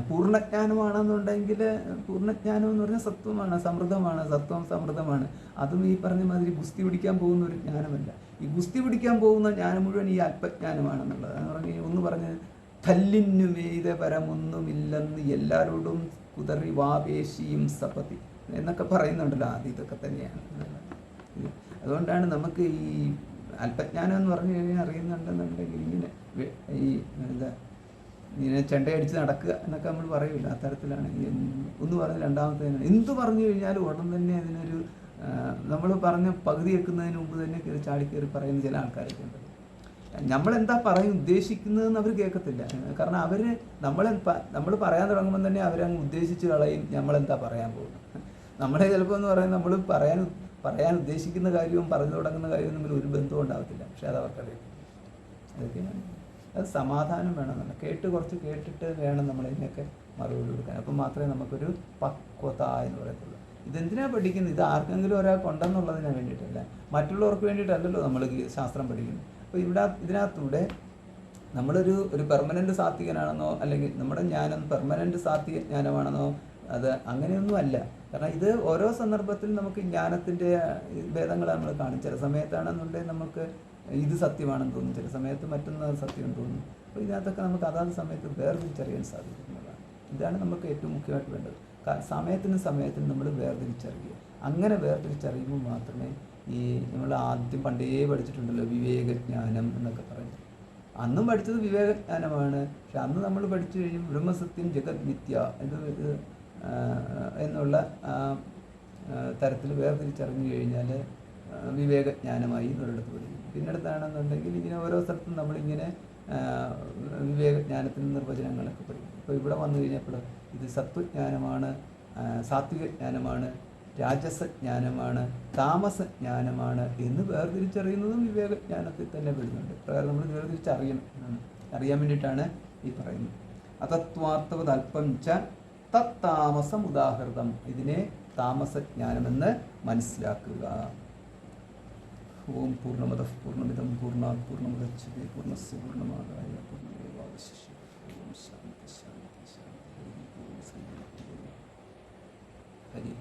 പൂർണ്ണജ്ഞാനമാണെന്നുണ്ടെങ്കിൽ, പൂർണ്ണജ്ഞാനം എന്ന് പറഞ്ഞാൽ സത്വമാണ്, സമൃദ്ധമാണ്, സത്വം സമൃദ്ധമാണ്. അതും ഈ പറഞ്ഞ മാതിരി ഗുസ്തി പിടിക്കാൻ പോകുന്ന ഒരു ജ്ഞാനമല്ല. ഈ ഗുസ്തി പിടിക്കാൻ പോകുന്ന ജ്ഞാനം മുഴുവൻ ഈ അല്പജ്ഞാനമാണെന്നുള്ളത്. എന്ന് പറഞ്ഞ് കല്ലിനു മീതെ പരമൊന്നുമില്ലെന്ന് എല്ലാവരോടും കുതറി വാവേശിയും സപതി എന്നൊക്കെ പറയുന്നുണ്ടല്ലോ. ഇതൊക്കെ തന്നെയാണ്. അതുകൊണ്ടാണ് നമുക്ക് ഈ അല്പജ്ഞാനം എന്ന് പറഞ്ഞു കഴിഞ്ഞാൽ അറിയുന്നുണ്ടെന്നുണ്ടെങ്കിൽ ഇങ്ങനെ ചെണ്ടയടിച്ച് നടക്കുക എന്നൊക്കെ നമ്മൾ പറയില്ല. അത്തരത്തിലാണ്. ഒന്ന് പറഞ്ഞ് രണ്ടാമത്തെ എന്ത് പറഞ്ഞു കഴിഞ്ഞാലും ഉടൻ തന്നെ അതിനൊരു നമ്മൾ പറഞ്ഞ പകുതി വെക്കുന്നതിന് മുമ്പ് തന്നെ ചാടിക്കയറി പറയുന്ന ചില ആൾക്കാരൊക്കെ ഉണ്ട്. നമ്മളെന്താ ഉദ്ദേശിക്കുന്നതെന്ന് അവർ കേൾക്കത്തില്ല. കാരണം നമ്മൾ പറയാൻ തുടങ്ങുമ്പോൾ തന്നെ അവരങ്ങ് ഉദ്ദേശിച്ച് കളയും നമ്മളെന്താ പറയാൻ പോകുന്നത്. നമ്മളെ ചിലപ്പോൾ എന്ന് പറയുന്നത് നമ്മൾ പറയാൻ ഉദ്ദേശിക്കുന്ന കാര്യവും പറഞ്ഞു തുടങ്ങുന്ന കാര്യവും തമ്മിൽ ഒരു ബന്ധവും ഉണ്ടാകത്തില്ല. പക്ഷെ അത് അവർക്കറിയാം. അതൊക്കെയാണ്. അത് സമാധാനം വേണമെന്നല്ല, കുറച്ച് കേട്ടിട്ട് വേണം നമ്മളതിനൊക്കെ മറുപടി കൊടുക്കാൻ. അപ്പം മാത്രമേ നമുക്കൊരു പക്വത എന്ന് പറയത്തുള്ളൂ. ഇതെന്തിനാണ് പഠിക്കുന്നത്? ഇത് ആർക്കെങ്കിലും ഒരാൾക്ക് ഉണ്ടെന്നുള്ളതിന് വേണ്ടിയിട്ടല്ല, മറ്റുള്ളവർക്ക് വേണ്ടിയിട്ടല്ലല്ലോ നമ്മൾ ശാസ്ത്രം പഠിക്കുന്നത്. അപ്പോൾ ഇതിനകത്തൂടെ നമ്മളൊരു പെർമനൻ്റ് സാത്വികനാണെന്നോ അല്ലെങ്കിൽ നമ്മുടെ ജ്ഞാനം പെർമനൻ്റ് സാത്വിക ജ്ഞാനമാണെന്നോ അത് അങ്ങനെയൊന്നും അല്ല. കാരണം ഇത് ഓരോ സന്ദർഭത്തിൽ നമുക്ക് ജ്ഞാനത്തിൻ്റെ ഭേദങ്ങൾ നമ്മൾ കാണും. ചില സമയത്താണെന്നുണ്ടെങ്കിൽ നമുക്ക് ഇത് സത്യമാണെന്ന് തോന്നും, ചില സമയത്ത് മറ്റൊന്ന് സത്യമെന്ന് തോന്നും. അപ്പോൾ ഇതിനകത്തൊക്കെ നമുക്ക് അതാത് സമയത്ത് വേർതിരിച്ചറിയാൻ സാധിക്കുന്നതാണ്. ഇതാണ് നമുക്ക് ഏറ്റവും മുഖ്യമായിട്ട് വേണ്ടത്. സമയത്തിന് നമ്മൾ വേർതിരിച്ചറിയുക. അങ്ങനെ വേർതിരിച്ചറിയുമ്പോൾ മാത്രമേ ഈ നമ്മൾ ആദ്യം പണ്ടേ പഠിച്ചിട്ടുണ്ടല്ലോ വിവേകജ്ഞാനം എന്നൊക്കെ പറഞ്ഞു. അന്നും പഠിച്ചത് വിവേകജ്ഞാനമാണ്. പക്ഷെ അന്ന് നമ്മൾ പഠിച്ചു കഴിഞ്ഞാൽ ബ്രഹ്മസത്യം ജഗത് മിഥ്യ ഇത് എന്നുള്ള തരത്തിൽ വേർതിരിച്ചറിഞ്ഞു കഴിഞ്ഞാൽ വിവേകജ്ഞാനമായി എന്നൊരിടത്ത് പഠിക്കും. പിന്നീടത്താണെന്നുണ്ടെങ്കിൽ ഇങ്ങനെ ഓരോ സ്ഥലത്തും നമ്മളിങ്ങനെ വിവേകജ്ഞാനത്തിന് നിർവചനങ്ങളൊക്കെ പഠിക്കും. ഇപ്പോൾ ഇവിടെ വന്നു കഴിഞ്ഞപ്പോൾ ഇത് സത്വജ്ഞാനമാണ്, സാത്വികജ്ഞാനമാണ്, രാജസജ്ഞാനമാണ്, താമസജ്ഞാനമാണ് എന്ന് വേർതിരിച്ചറിയുന്നതും വിവേകജ്ഞാനത്തിൽ തന്നെ പെടുന്നുണ്ട്. പ്രകാരം നമ്മൾ അറിയാൻ വേണ്ടിയിട്ടാണ് ഈ പറയുന്നത്. അതത്വാർത്ഥവത് അല്പം ച തത്താമസം ഉദാഹൃതം. ഇതിനെ താമസജ്ഞാനമെന്ന് മനസ്സിലാക്കുക. ഓം പൂർണ്ണമദഃ പൂർണ്ണമിദം പൂർണ്ണാത് പൂർണ്ണമുദച്യതേ പൂർണ്ണസ്യ പൂർണ്ണമാദായ പൂർണ്ണമേവാവശിഷ്യതേ. ഓം ശാന്തി ശാന്തി ശാന്തി. ഹരി ഓം ശ്രീ ഹരി.